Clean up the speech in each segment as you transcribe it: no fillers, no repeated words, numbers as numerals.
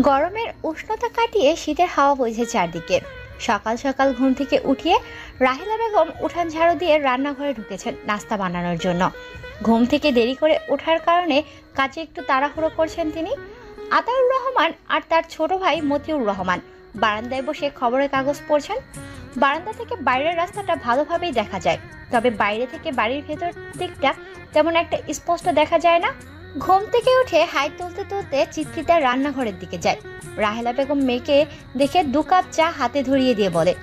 গরমের উষ্ণতা কাটিয়ে শীতের হাওয়া বইছে চারদিকে। সকাল সকাল ঘুম থেকে উঠিয়ে রাহেলা বেগম উঠান ঝাড়ু দিয়ে রান্নাঘরে ঢুকেছেন নাস্তা বানানোর জন্য। ঘুম থেকে দেরি করে ওঠার কারণে কাজে একটু তাড়াহুড়ো করছেন তিনি। আতাউর রহমান আর তার ছোট ভাই মতিউর রহমান বারান্দায় বসে খবরের কাগজ পড়ছেন। বারান্দা থেকে বাইরের রাস্তাটা ভালোভাবেই দেখা যায়, তবে বাইরে থেকে বাড়ির ভেতর দিকটা তেমন একটা স্পষ্ট দেখা যায় না। ঘুম থেকে উঠে হাই তুলতে তুলতে চিত্রিতা রান্নাঘরের দিকে যায়। রাহেলা বেগম মেয়েকে দেখে 2 কাপ চা হাতে ধরিয়ে দিয়ে বলে,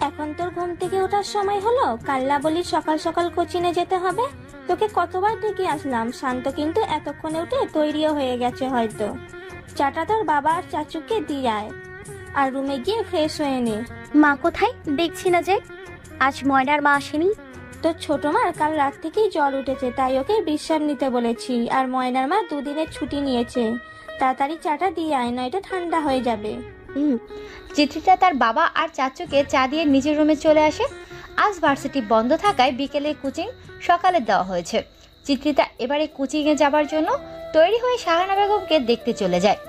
এখন তোর ঘুম থেকে ওঠার সময় হলো? কাল্লা বলি সকাল সকাল কোচিনে যেতে হবে। তোকে কতবার ডেকে আসলাম, শান্ত কিন্তু এতক্ষণে উঠে তৈরিও হয়ে গেছে হয়তো। চাটা তোর বাবা আর চাচুকে দিয়ে আয়, আর রুমে গিয়ে ফ্রেশ হয়ে নে। মা কোথায়? দেখছি না যে। আজ ময়নার মা আসেনি? তোর ছোট মার কাল রাত থেকেই জ্বর উঠেছে, তাই ওকে বিশ্রাম নিতে বলেছি। আর ময়নার মা 2 দিনের ছুটি নিয়েছে। তাড়াতাড়ি চাটা দিয়ে আয়, নয়তো ঠান্ডা হয়ে যাবে। চিত্রিতা তার বাবা আর চাচুকে চা দিয়ে নিজের রুমে চলে আসে। আজ ভার্সিটি বন্ধ থাকায় বিকেলে কোচিং সকালে দেওয়া হয়েছে। চিত্রিতা এবারে কোচিংয়ে যাবার জন্য তৈরি হয়ে শাহানা বেগমকে দেখতে চলে যায়।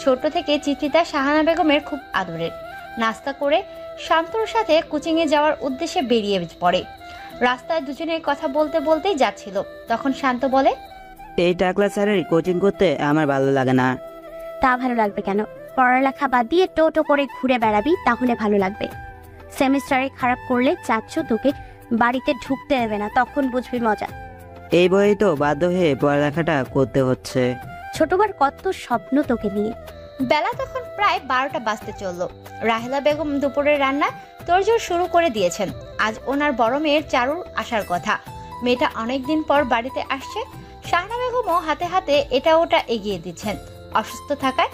ছোট থেকে চিত্রিতা শাহানা বেগমের খুব আদরের। নাস্তা করে শান্তর সাথে কোচিংয়ে যাওয়ার উদ্দেশ্যে বেরিয়ে পড়ে। রাস্তায় দুজনে কথা বলতে বলতেই যাচ্ছিল, তখন শান্ত বলে, এই টাকলা স্যারের কোচিং করতে আমার ভালো লাগে না। তা ভালো লাগবে কেন? পড়ালেখা বাদ দিয়ে টোটো করে ঘুরে বেড়াবি, তাহলে ভালো লাগবে। সেমিস্টারে খারাপ করলে চাচ্ছু তোকে বাড়িতে ঢুকতে দেবে না, তখন বুঝবি মজা। এই বই তো বাধ্য হয়ে পড়ালেখাটা করতে হচ্ছে। ছোটবার কত স্বপ্ন তোকে নিয়ে। বেলা তখন প্রায় 12টা বাজতে চলল। রাহেলা বেগম দুপুরের রান্না তোড়জোড় শুরু করে দিয়েছেন। আজ ওনার বড় মেয়ের চারুর আসার কথা। মেয়েটা অনেকদিন পর বাড়িতে আসছে। শাহানা বেগমও হাতে হাতে এটা ওটা এগিয়ে দিচ্ছেন। অসুস্থ থাকায়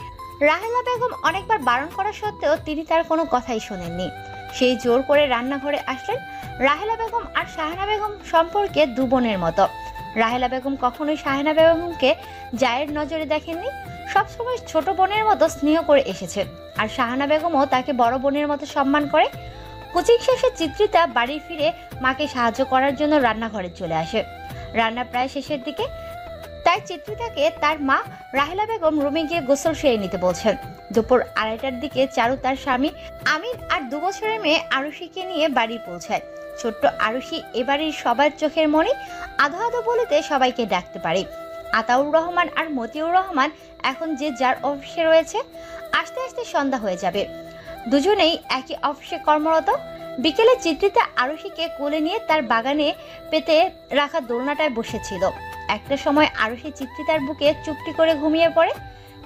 রাহেলা বেগম অনেকবার বারণ করা সত্ত্বেও তিনি তার কোনো কথাই শোনেননি। সেই জোর করে রান্নাঘরে আসলেন। রাহেলা বেগম আর শাহানা বেগম সম্পর্কে 2 বোনের মতো। রাহেলা বেগম কখনোই শাহানা বেগমকে জায়ের নজরে দেখেননি, সবসময় ছোট বোনের মতো স্নেহ করে এসেছে। আর শাহানা বেগমও তাকে বড় বোনের মতো সম্মান করে। কোচিং শেষে চিত্রিতা বাড়ি ফিরে মাকে সাহায্য করার জন্য রান্নাঘরে চলে আসে। রান্না প্রায় শেষের দিকে, তাই চিত্রিতাকে তার মা রাহেলা বেগম রুমে গিয়ে গোসল সেরে নিতে বলছেন। দুপুর 2:30টার দিকে চারু তার স্বামী আমিন আর 2 বছরের মেয়ে আরুষিকে নিয়ে বাড়ি পৌঁছায়। ছোট্ট আরুষি এবাড়ির সবার চোখের মণি, আধো আধো বলিতে সবাইকে ডাকতে পারে। আতাউর রহমান আর মতিউর রহমান এখন যে যার অফিসে রয়েছে। আস্তে আস্তে সন্ধ্যা হয়ে যাবে। দুজনেই একই অফিসে কর্মরত। বিকেলে চিত্রিতা আরুষিকে কোলে নিয়ে তার বাগানে পেতে রাখা দোলনাটায় বসেছিল। একটা সময় আরুষি চিত্রিতার বুকে চুপটি করে ঘুমিয়ে পড়ে।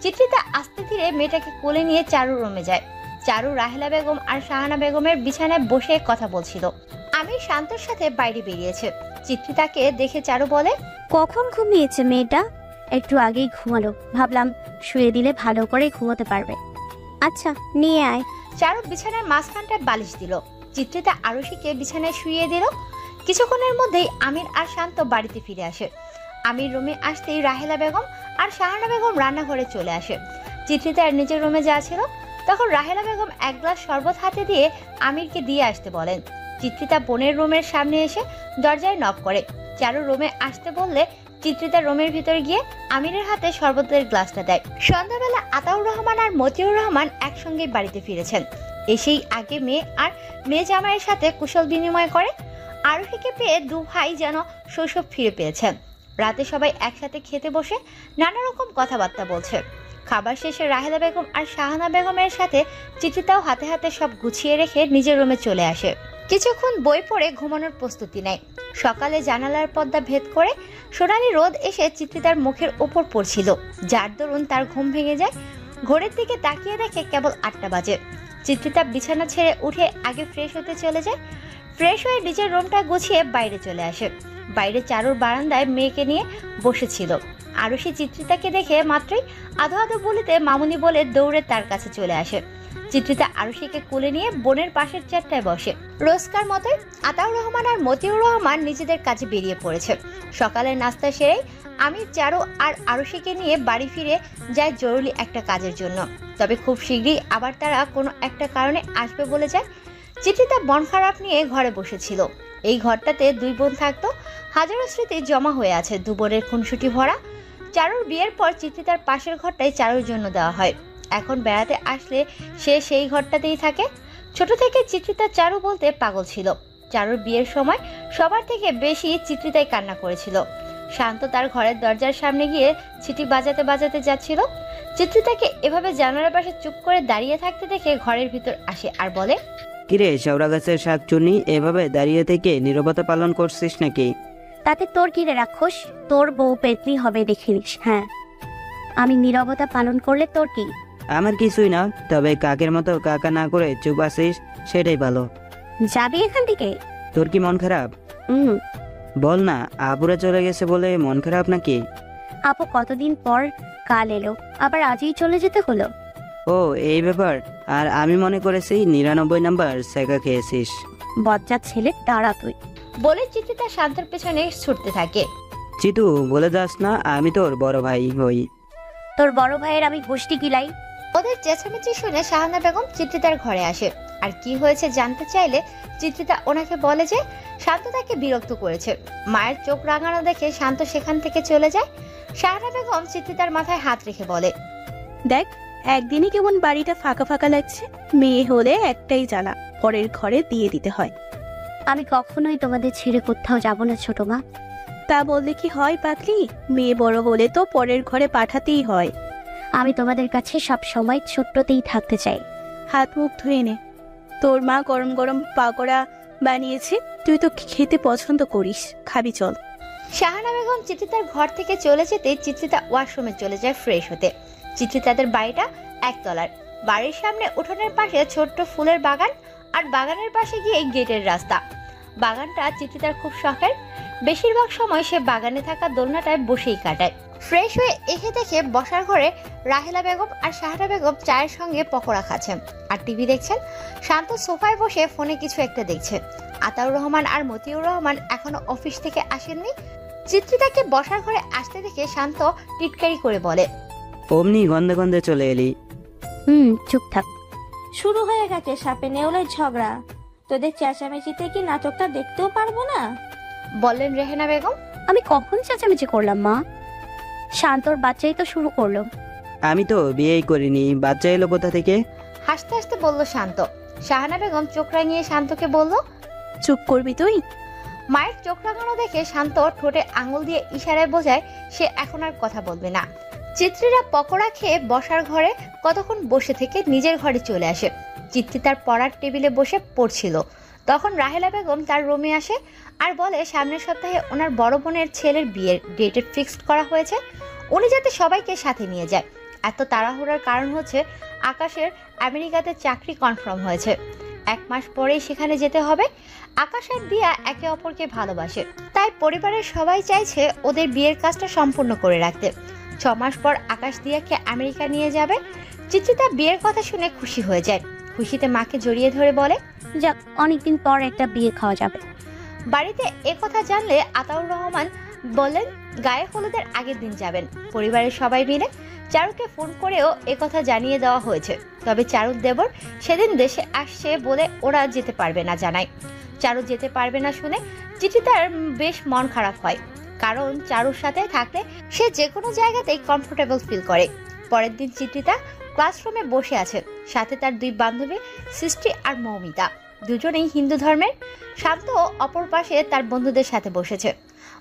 চিত্রিতা আস্তে ধীরে মেয়েটাকে কোলে নিয়ে চারুর রুমে যায়। চারু রাহেলা বেগম আর শাহানা বেগমের বিছানায় বসে কথা বলছিল। আমি শান্তর সাথে বাইরে বেরিয়েছে। চিত্রিতাকে দেখে চারু বলে, কখন ঘুমিয়েছে মেয়েটা? একটু আগেই ঘুমালো, ভাবলাম শুয়ে দিলে ভালো করে ঘুমোতে পারবে। আচ্ছা নিয়ে আয়। চারু বিছানার মাঝখানটায় বালিশ দিল। চিত্রিতা আরুষিকে বিছানায় শুইয়ে দিল। কিছুক্ষণের মধ্যেই আমির আর শান্ত বাড়িতে ফিরে আসে। আমির রুমে আসতেই রাহেলা বেগম আর শাহানা বেগম রান্নাঘরে চলে আসে। চিত্রিতার নিজের রুমে যা ছিল, তখন রাহেলা বেগম 1 গ্লাস শরবত হাতে দিয়ে আমিরকে দিয়ে আসতে বলেন। চিত্রিতা বোনের রুমের সামনে এসে দরজায় নক করে। চারু রুমে আসতে বললে চিত্রিতা রুমের ভিতর গিয়ে আমিরের হাতে শরবতের গ্লাসটা দেয়। সন্ধ্যাবেলা আতাউর রহমান আর মতিউর রহমান একসঙ্গে বাড়িতে ফিরেছেন। এসেই আগে মেয়ে আর মেয়ে জামাইয়ের সাথে কুশল বিনিময় করে। আরুষিকে পেয়ে 2 ভাই যেন শৈশব ফিরে পেয়েছেন। রাতে সবাই একসাথে খেতে বসে নানা রকম কথাবার্তা বলছে। খাবার শেষে রাহেলা বেগম আর শাহানা বেগমের সাথে চিত্রিতাও হাতে হাতে সব গুছিয়ে রেখে নিজের রুমে চলে আসে। কিছুক্ষণ বই পড়ে ঘুমানোর প্রস্তুতি নেয়। সকালে জানালার পর্দা ভেদ করে সোনালি রোদ এসে চিত্রিতার মুখের উপর পড়ছিল, যার দরুন তার ঘুম ভেঙে যায়। ঘড়ির দিকে তাকিয়ে দেখে কেবল 8টা বাজে। চিত্রিতা বিছানা ছেড়ে উঠে আগে ফ্রেশ হতে চলে যায়। ফ্রেশ হয়ে নিজের রুমটা গুছিয়ে বাইরে চলে আসে। বাইরে চারুর বারান্দায় মেয়েকে নিয়ে বসেছিল। আরুষি চিত্রিতাকে দেখে মাত্রই আধো আধো বলিতে মামুনি বলে দৌড়ে তার কাছে চলে আসে। চিত্রিতা আরুষিকে কোলে নিয়ে বোনের পাশের চেয়ারটায় বসে। রোজকার মতোই আতাউর রহমান আর মতিউর রহমান নিজেদের কাজে বেরিয়ে পড়েছে। সকালের নাস্তা সেরেই আমি চারু আর আরুষিকে নিয়ে বাড়ি ফিরে যায় জরুরি একটা কাজের জন্য। তবে খুব শীঘ্রই আবার তারা কোনো একটা কারণে আসবে বলে যায়। চিত্রিতা মন খারাপ নিয়ে ঘরে বসেছিল। এই ঘরটাতে 2 বোন থাকতো। হাজারো স্মৃতি জমা হয়ে আছে 2 বোনের খুনসুটি ভরা। চারুর বিয়ের পর চিত্রিতার পাশের ঘরটাই চারুর জন্য দেওয়া হয়। এখন বেড়াতে আসলে সে সেই ঘরটাতেই থাকে। ছোট থেকে চিত্রিতা চারু বলতে পাগল ছিল। চারুর বিয়ের সময় সবার থেকে বেশি চিত্রিতাই কান্না করেছিল। শান্ত তার ঘরের দরজার সামনে গিয়ে ছিটি বাজাতে বাজাতে যাচ্ছিল। চিত্রিতাকে এভাবে জানালার পাশে চুপ করে দাঁড়িয়ে থাকতে দেখে ঘরের ভিতর আসে আর বলে, কিরে শেওড়া গাছের শাকচুনি, এভাবে দাঁড়িয়ে থেকে নীরবতা পালন করছিস নাকি? তাতে তোর কি রে রাক্ষস? তোর বউ পেতনি হবে দেখিস। হ্যাঁ, আমি নীরবতা পালন করলে তোর কি? আমার কিছুই না, তবে কাকের মতো কাকা না করে চুপ আসিস, সেটাই ভালো। যাবি এখান থেকে? তোর কি মন খারাপ? বল না, আপুরা চলে গেছে বলে মন খারাপ নাকি? আপু কতদিন পর কাল এলো, আবার আজই চলে যেতে হলো। ও এই ব্যাপার। আর আমি মনে করেছি 99 নাম্বার সেকা খেয়েছিস। বজ্জাত ছেলে, দাঁড়া তুই। বলে চিত্রিতা শান্তর পেছনে ছুটতে থাকে। চিতু, বলে যাস না আমি তোর বড় ভাই হই। তোর বড় ভাইয়ের আমি গোষ্ঠী গিলাই। ওদের চেঁচামেচি শুনে শাহানা বেগম চিত্রিতার ঘরে আসে। আর কি হয়েছে জানতে চাইলে চিত্রিতা ওনাকে বলে যে শান্ত তাকে বিরক্ত করেছে। মায়ের চোখ রাঙানো দেখে শান্ত সেখান থেকে চলে যায়। শাহানা বেগম চিত্রিতার মাথায় হাত রেখে বলে, দেখ, একদিনই কেমন বাড়িটা ফাঁকা ফাঁকা লাগছে। মেয়ে হলে একটাই জ্বালা, পরের ঘরে দিয়ে দিতে হয়। আমি কখনোই তোমাদের ছেড়ে কোথাও যাব না ছোট মা। তা বললে কি হয় পাগলি? মেয়ে বড় হলে তো পরের ঘরে পাঠাতেই হয়। আমি তোমাদের কাছে সব সময় ছোট্টতেই থাকতে চাই। হাত মুখ ধুয়ে নে, তোর মা গরম গরম পাকোড়া বানিয়েছে, তুই তো খেতে পছন্দ করিস, খাবি চল। শাহানা বেগম চিত্রিতার ঘর থেকে চলে যেতে চিত্রিতা ওয়াশরুমে চলে যায় ফ্রেশ হতে। চিত্রিতাদের বাড়িটা একতলার। বাড়ির সামনে উঠোনের পাশে ছোট্ট ফুলের বাগান, আর বাগানের পাশে গিয়ে গেটের রাস্তা। বাগানটা চিত্রিতার খুব শখের। বেশিরভাগ সময় সে বাগানে থাকা দোলনাটায় বসেই কাটায়। ফ্রেশ হয়ে এসে দেখে বসার ঘরে রাহেলা বেগম আর শাহানা বেগম চায়ের সঙ্গে পকোড়া খাচ্ছেন আর টিভি দেখছেন। শান্ত সোফায় বসে ফোনে কিছু একটা দেখছে। আতাউর রহমান আর মতিউর রহমান এখনো অফিস থেকে আসেননি। চিত্রিতাকে বসার ঘরে আসতে দেখে শান্ত টিটকারি করে বলে, অমনি গন্ধে গন্ধে চলে এলি। চুপ থাক। শুরু হয়ে গেছে সাপে নেউলের ঝগড়া। তোদের চেঁচামেচিতে কি নাটকটা দেখতেও পারবো না? বললেন রেহেনা বেগম। আমি কখন চেঁচামেচি করলাম মা? শান্তর বাচ্চাই তো শুরু করলো। আমি তো বিয়েই করিনি, বাচ্চা এলো কোথা থেকে? হাসতে হাসতে বলল শান্ত। শাহানা বেগম চোখ রাঙিয়ে শান্তকে বলল, চুপ করবি তুই? মায়ের চোখ রাঙানো দেখে শান্ত ঠোঁটে আঙুল দিয়ে ইশারায় বোঝায় সে এখন আর কথা বলবে না। চিত্রিরা পকোড়া খেয়ে বসার ঘরে কতক্ষণ বসে থেকে নিজের ঘরে চলে আসে। চিত্রি তার পড়ার টেবিলে বসে পড়ছিল। তখন রাহেলা বেগম তার রুমে আসে আর বলে সামনের সপ্তাহে ওনার বড় বোনের ছেলের বিয়ের ডেট ফিক্সড করা হয়েছে, উনি যাতে সবাইকে সাথে নিয়ে যায়। এত তাড়াহুড়ার কারণ হচ্ছে আকাশের আমেরিকাতে চাকরি কনফার্ম হয়েছে, 1 মাস পরেই সেখানে যেতে হবে। আকাশ আর দিয়া একে অপরকে ভালোবাসে, তাই পরিবারের সবাই চাইছে ওদের বিয়ের কাজটা সম্পূর্ণ করে রাখতে। 6 মাস পর আকাশ দিয়াকে আমেরিকা নিয়ে যাবে। চিত্রিতা বিয়ের কথা শুনে খুশি হয়ে যায়। খুশিতে মাকে জড়িয়ে ধরে বলে, যাক, অনেকদিন পর একটা বিয়ে খাওয়া যাবে। বাড়িতে একথা জানলে আতাউর রহমান বললেন গায়ে হলুদের আগের দিন যাবেন পরিবারের সবাই মিলে। চারুকে ফোন করেও একথা জানিয়ে দেওয়া হয়েছে, তবে চারুর দেবর সেদিন দেশে আসছে বলে ওরা যেতে পারবে না জানায়। চারু যেতে পারবে না শুনে চিঠিতার বেশ মন খারাপ হয়, কারণ চারুর সাথে থাকলে সে যে কোনো জায়গাতেই কমফোর্টেবল ফিল করে। পরের দিন চিত্রিতা ক্লাসরুমে বসে আছে, সাথে তার 2 বান্ধবী সৃষ্টি আর মৌমিতা, দুজনেই হিন্দু ধর্মের। শান্ত অপর পাশে তার বন্ধুদের সাথে বসেছে।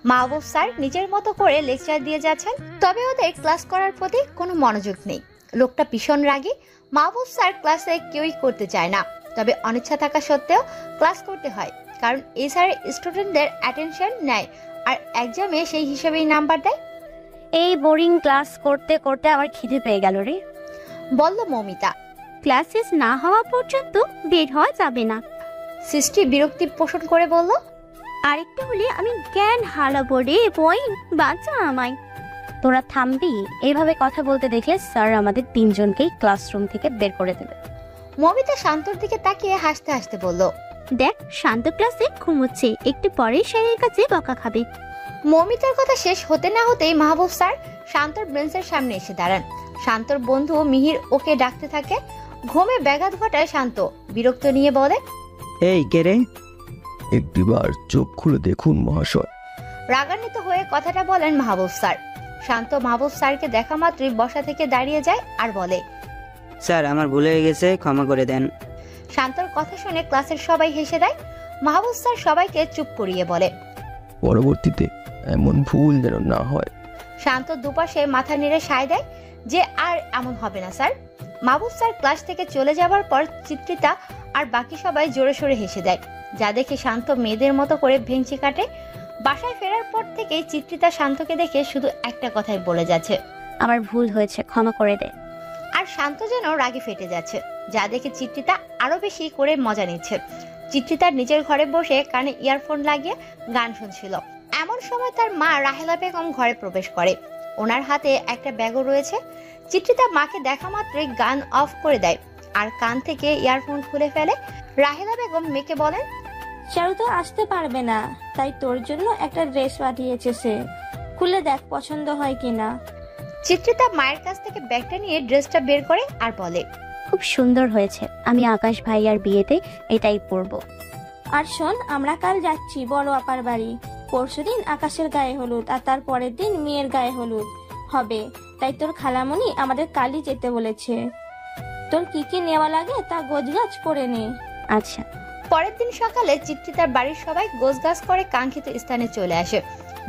মাহবুব স্যার নিজের মতো করে লেকচার দিয়ে যাচ্ছেন, তবে ওদের ক্লাস করার প্রতি কোনো মনোযোগ নেই। লোকটা ভীষণ রাগী। মাহবুব স্যার ক্লাসে কেউই করতে চায় না, তবে অনিচ্ছা থাকা সত্ত্বেও ক্লাস করতে হয়, কারণ এই স্যারের স্টুডেন্টদের অ্যাটেনশন নেয় আর এক্সামে সেই হিসেবেই নাম্বার দেয়। এই বোরিং ক্লাস করতে করতে আমার খিদে পেয়ে গেল রে, বলল মৌমিতা। ক্লাস শেষ না হওয়া পর্যন্ত বের হওয়া যাবে না। সৃষ্টি বিরক্তি পোষণ করে বলল, আরেকটু হলে আমি জ্ঞান হারাবো রে বই, বাঁচা আমায়। তোরা থামবি? এইভাবে কথা বলতে দেখলে স্যার আমাদের 3 জনকেই ক্লাসরুম থেকে বের করে দেবে। মৌমিতা শান্তর দিকে তাকিয়ে হাসতে হাসতে বলল, দেখ, শান্ত ক্লাসে ঘুমোচ্ছে, একটু পরে স্যারের কাছে বকা খাবে। মৌমিতার কথা শেষ হতে না হতেই মাহবুব স্যার শান্তর বেঞ্চের সামনে এসে দাঁড়ান। শান্তর বন্ধু মিহির ওকে ডাকতে থাকে। ঘুমে ব্যাঘাত ঘটায় শান্ত বিরক্ত নিয়ে বলে, এই কে রে? একটিবার চোখ খুলে দেখুন মহাশয়। রাগান্বিত হয়ে কথাটা বলেন মাহবুব স্যার। শান্ত মাহবুব স্যারকে দেখা মাত্রই বসা থেকে দাঁড়িয়ে যায় আর বলে, স্যার আমার ভুল হয়ে গেছে, ক্ষমা করে দেন। শান্তর কথা শুনে ক্লাসের সবাই হেসে দেয়। মাহবুব স্যার সবাইকে চুপ করিয়ে বলে। পরবর্তীতে এমন ভুল যেন না হয়। শান্ত দুপাশে মাথা নেড়ে সায় দেয় যে আর এমন হবে না স্যার। মাহবুব স্যার ক্লাস থেকে চলে যাবার পর চিত্রিতা আর বাকি সবাই জোরে সোরে হেসে দেয়, যা দেখে শান্ত মেয়েদের মতো করে ভেঙচি কাটে। বাসায় ফেরার পর থেকেই চিত্রিতা শান্তকে দেখে শুধু একটা কথাই বলে যাচ্ছে, আমার ভুল হয়েছে, ক্ষমা করে দে। আর শান্ত যেন রাগে ফেটে যাচ্ছে, যা দেখে চিত্রিতা আরো বেশি করে মজা নিচ্ছে। চিত্রিতার নিজের ঘরে বসে কানে ইয়ারফোন লাগিয়ে গান শুনছিল। এমন সময় তার মা রাহেলা বেগম ঘরে প্রবেশ করে। ওনার হাতে একটা ব্যাগও রয়েছে। চিত্রিতা মাকে দেখা মাত্রই গান অফ করে দেয় আর কান থেকে ইয়ারফোন খুলে ফেলে। রাহেলা বেগম মেয়েকে বলেন, চারু তো আসতে পারবে না, তাই তোর জন্য একটা ড্রেস পাঠিয়েছে সে, খুলে দেখ পছন্দ হয় কিনা। চিত্রিতা মায়ের কাছ থেকে ব্যাগটা নিয়ে ড্রেসটা বের করে আর বলে, খুব সুন্দর হয়েছে, আমি আকাশ ভাইয়ার বিয়েতে এটাই পরবো। আর শোন, আমরা কাল যাচ্ছি বড় আপার বাড়ি। পরশুদিন আকাশের গায়ে হলুদ আর তার পরের দিন মেয়ের গায়ে হলুদ হবে, তাই তোর খালামণি আমাদের কালই যেতে বলেছে। তোর কি কি নেওয়া লাগে তা গোছগাছ করে নে। আচ্ছা। পরের দিন সকালে চিত্রিতার বাড়ির সবাই গোছগাছ করে কাঙ্ক্ষিত স্থানে চলে আসে।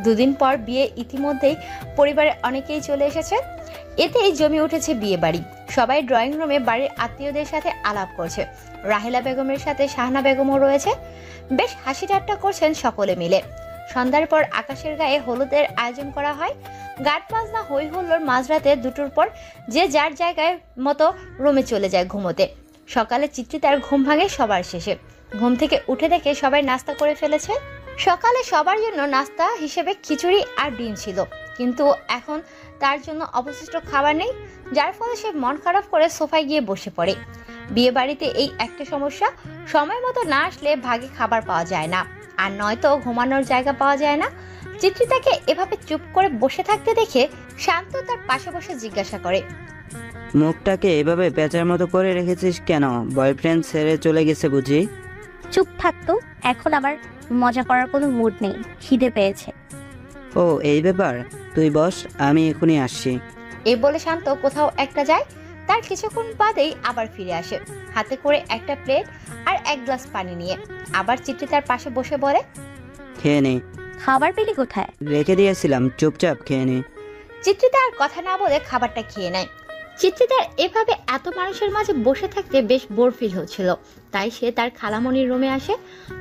দুদিন পর বিয়ে, ইতিমধ্যেই পরিবারের অনেকেই চলে এসেছে। এতেই জমে উঠেছে বিয়ে বাড়ি। সবাই ড্রয়িং রুমে বাড়ির আত্মীয়দের সাথে আলাপ করছে। রাহেলা বেগমের সাথে শাহানা বেগমও রয়েছে। বেশ হাসি ঠাট্টা করছেন সকলে মিলে। সন্ধ্যার পর আকাশের গায়ে হলুদের আয়োজন করা হয়। গান বাজনা হই হুল্লোড়। মাঝরাতে 2টোর পর যে যার জায়গায় মতো রুমে চলে যায় ঘুমোতে। সকালে চিত্রিতার ঘুম ভাঙে সবার শেষে। ঘুম থেকে উঠে দেখে সবাই নাস্তা করে ফেলেছে। সকালে সবার জন্য নাস্তা হিসেবে খিচুড়ি আর ডিম ছিল, কিন্তু এখন তার জন্য অবশিষ্ট খাবার নেই, যার ফলে সে মন খারাপ করে সোফায় গিয়ে বসে পড়ে। বিয়ে বাড়িতে এই একটা সমস্যা, সময় মতো না আসলে ভাগে খাবার পাওয়া যায় না, আর নয়তো ঘুমানোর জায়গা পাওয়া যায় না। চিত্রিতাকে এভাবে চুপ করে বসে থাকতে দেখে শান্ত তার পাশে বসে জিজ্ঞাসা করে, মুখটাকে এভাবে পেঁচার মতো করে রেখেছিস কেন? বয়ফ্রেন্ড ছেড়ে চলে গেছে বুঝি? চুপ থাকতো, এখন আমার মজা করার কোনো মুড নেই, খিদে পেয়েছে। ও এই ব্যাপার, তুই বস, আমি এখনই আসছি। এই বলে শান্ত কোথাও একটা যায়। তার কিছুক্ষণ বাদেই আবার ফিরে আসে, হাতে করে একটা প্লেট আর 1 গ্লাস পানি নিয়ে। আবার চিত্রিতার পাশে বসে বলে, খেয়ে নে। খাবার পেলি কোথায়? রেখে দিয়েছিলাম, চুপচাপ খেয়ে নে। চিত্রিতা আর কথা না বলে খাবারটা খেয়ে নেয়। চিত্রিতার এভাবে এত মানুষের মাঝে বসে থাকতে বেশ বোর ফিল হচ্ছিল, তাই সে তার খালামণির রুমে আসে।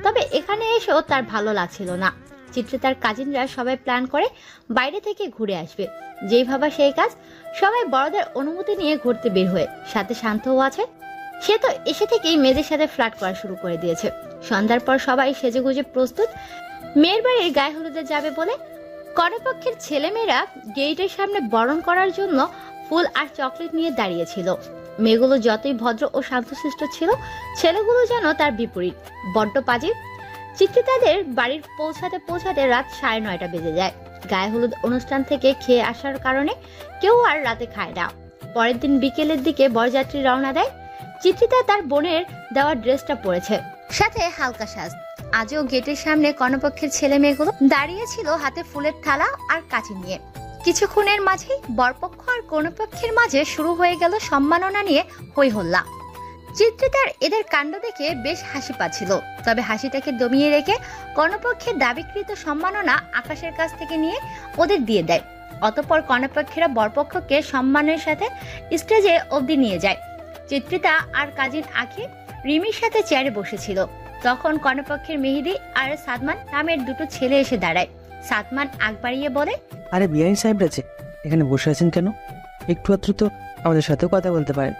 তবে এখানে এসেও তার ভালো লাগছিল না। চিত্রিতার কাজিনরা সবাই প্ল্যান করে বাইরে থেকে ঘুরে আসবে। যেই ভাবা সেই কাজ, সবাই বড়দের অনুমতি নিয়ে ঘুরতে বের হয়ে, সাথে শান্তও আছে। সে তো এসে থেকেই মেয়েদের সাথে ফ্লার্ট করা শুরু করে দিয়েছে। সন্ধ্যার পর সবাই সেজেগুজে প্রস্তুত মেয়ের বাড়ির গায়ে হলুদে যাবে বলে। কনেপক্ষের ছেলেমেয়েরা গেটের সামনে বরণ করার জন্য ফুল আর চকলেট নিয়ে দাঁড়িয়েছিল। মেয়েগুলো যতই ভদ্র ও শান্তশিষ্ট ছিল, ছেলেগুলো যেন তার বিপরীত, বড্ড পাজি। চিত্রিতাদের বাড়ির পৌঁছাতে রাত 9:30 বেজে যায়। গায়ে হলুদ অনুষ্ঠান থেকে খেয়ে আসার কারণে কেউ আর রাতে খায় না। পরের দিন বিকেলের দিকে বরযাত্রী রওনা দেয়। চিত্রিতা তার বোনের দেওয়া ড্রেসটা পরেছে, সাথে হালকা সাজ। আজও গেটের সামনে কনেপক্ষের ছেলে মেয়েগুলো দাঁড়িয়েছিল হাতে ফুলের থালা আর কাঁচি নিয়ে। কিছুক্ষণের মাঝেই বরপক্ষ আর কনেপক্ষের মাঝে শুরু হয়ে গেল সম্মাননা নিয়ে হই হল্লা। চিত্রিতার এদের কাণ্ড দেখে বেশ হাসি পাচ্ছিল, তবে হাসিটাকে দমিয়ে রেখে কনেপক্ষের দাবিকৃত সম্মাননা আকাশের কাছ থেকে নিয়ে ওদের দিয়ে দেয়। অতঃপর কনেপক্ষেরা বরপক্ষকে সম্মানের সাথে স্টেজে অবধি নিয়ে যায়। চিত্রিতা আর কাজিন আখি রিমির সাথে চেয়ারে বসেছিল। তখন কনেপক্ষের মেহেদি আর সাদমান নামের 2টো ছেলে এসে দাঁড়ায়। সাদমান আগ বাড়িয়ে বলে, আরে বিআইন সাহেব আছে, এখানে বসে আছেন কেন? একটু আধটু তো আমাদের সাথেও কথা বলতে পারেন।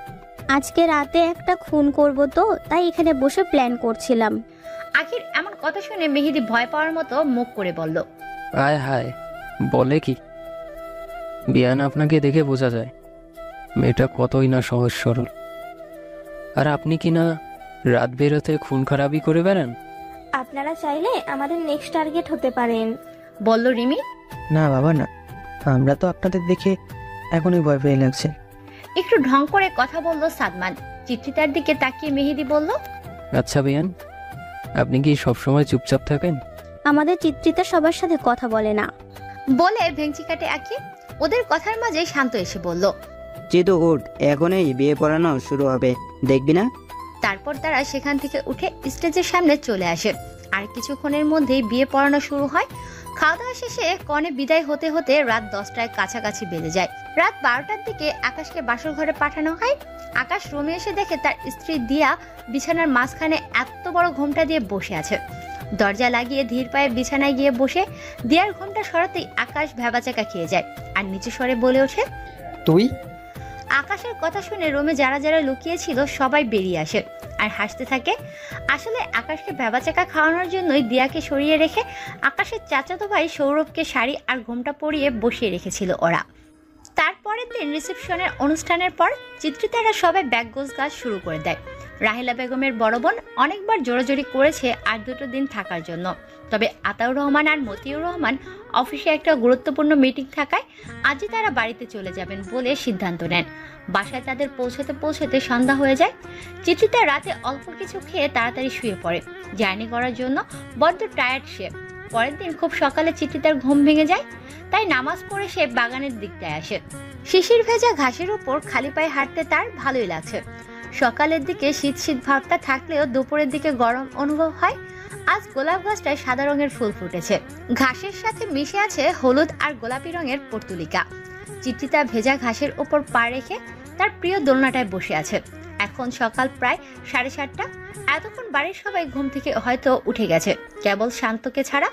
আজকে রাতে একটা খুন করব, তো তাই এখানে বসে প্ল্যান করছিলাম। আখির এমন কথা শুনে মেহেদি ভয় পাওয়ার মতো মুখ করে বলল, আয় হায়, বলে কি? বিয়ান আপনাকে দেখে বোঝা যায় মেয়েটা কতই না সহজ সরল। আর আপনি কি না রাত বেরোতে খুন খারাপি করে বেড়ান? আপনারা চাইলে আমাদের নেক্সট টার্গেট হতে পারেন, বলল রিমি। না বাবা না, আমরা তো আপনাদের দেখে এখনই ভয় পেয়ে লাগছে। একটু ঢং করে কথা বলল সাদমান। চিত্রিতার দিকে তাকিয়ে মেহেদি বলল, আচ্ছা বিয়ান, আপনি কি সবসময় চুপচাপ থাকেন? আমাদের চিত্রিতা সবার সাথে কথা বলে না। বলে ভেঙচি কাটে আঁকি। ওদের কথার মাঝে শান্ত এসে বলল, চিতু উঠ, এখনই বিয়ে পড়ানো শুরু হবে, দেখবি না? তারপর তারা সেখান থেকে উঠে স্টেজের সামনে চলে আসে। আর কিছুক্ষণের মধ্যেই বিয়ে পড়ানো শুরু হয়। খাওয়া দাওয়া শেষে কনে বিদায় হতে হতে রাত 10টায় কাছাকাছি বেজে যায়। রাত 12টার দিকে আকাশকে বাসর ঘরে পাঠানো হয়। আকাশ রুমে এসে দেখে তার স্ত্রী দিয়া বিছানার মাঝখানে এত বড় ঘোমটা দিয়ে বসে আছে। দরজা লাগিয়ে ধীর পায়ে বিছানায় গিয়ে বসে দিয়ার ঘোমটা সরাতেই আকাশ ভ্যাবাচাকা খেয়ে যায় আর নিচু স্বরে বলে ওঠে, তুই? আকাশের কথা শুনে রুমে যারা যারা লুকিয়েছিল সবাই বেরিয়ে আসে আর হাসতে থাকে। আসলে আকাশকে ভ্যাবাচাকা খাওয়ানোর জন্যই দিয়াকে সরিয়ে রেখে আকাশের চাচাতো ভাই সৌরভকে শাড়ি আর ঘোমটা পরিয়ে বসিয়ে রেখেছিল ওরা। তারপরের দিন রিসেপশনের অনুষ্ঠানের পর চিত্রিতারা সবাই ব্যাগ গোছগাছ শুরু করে দেয়। রাহেলা বেগমের বড় বোন অনেকবার জোরাজোরি করেছে আর 2 দিন থাকার জন্য, তবে আতাউর রহমান আর মতিউর রহমান অফিসে একটা গুরুত্বপূর্ণ মিটিং থাকায় আজই তারা বাড়িতে চলে যাবেন বলে সিদ্ধান্ত নেন। বাসায় তাদের পৌঁছাতে পৌঁছাতে সন্ধ্যা হয়ে যায়। চিত্রিতা রাতে অল্প কিছু খেয়ে তাড়াতাড়ি শুয়ে পড়ে। জার্নি করার জন্য বড্ড টায়ার্ড সে। পরের দিন খুব সকালে চিত্রিতার ঘুম ভেঙে যায়, তাই নামাজ পড়ে সে বাগানের দিকটায় আসে। শিশির ভেজা ঘাসের উপর খালি পায়ে হাঁটতে তার ভালোই লাগছে। সকালের দিকে শীত শীত ভাবটা থাকলেও দুপুরের দিকে গরম অনুভব হয়। আজ গোলাপ গাছটায় সাদা রঙের ফুল ফুটেছে, ঘাসের সাথে মিশে আছে হলুদ আর গোলাপি রঙের পর্তুলিকা। চিত্রিতা ভেজা ঘাসের উপর পা রেখে তার প্রিয় দোলনাটায় বসে আছে। এখন সকাল প্রায় 7:30। এতক্ষণ বাড়ির সবাই ঘুম থেকে হয়তো উঠে গেছে, কেবল শান্তকে ছাড়া।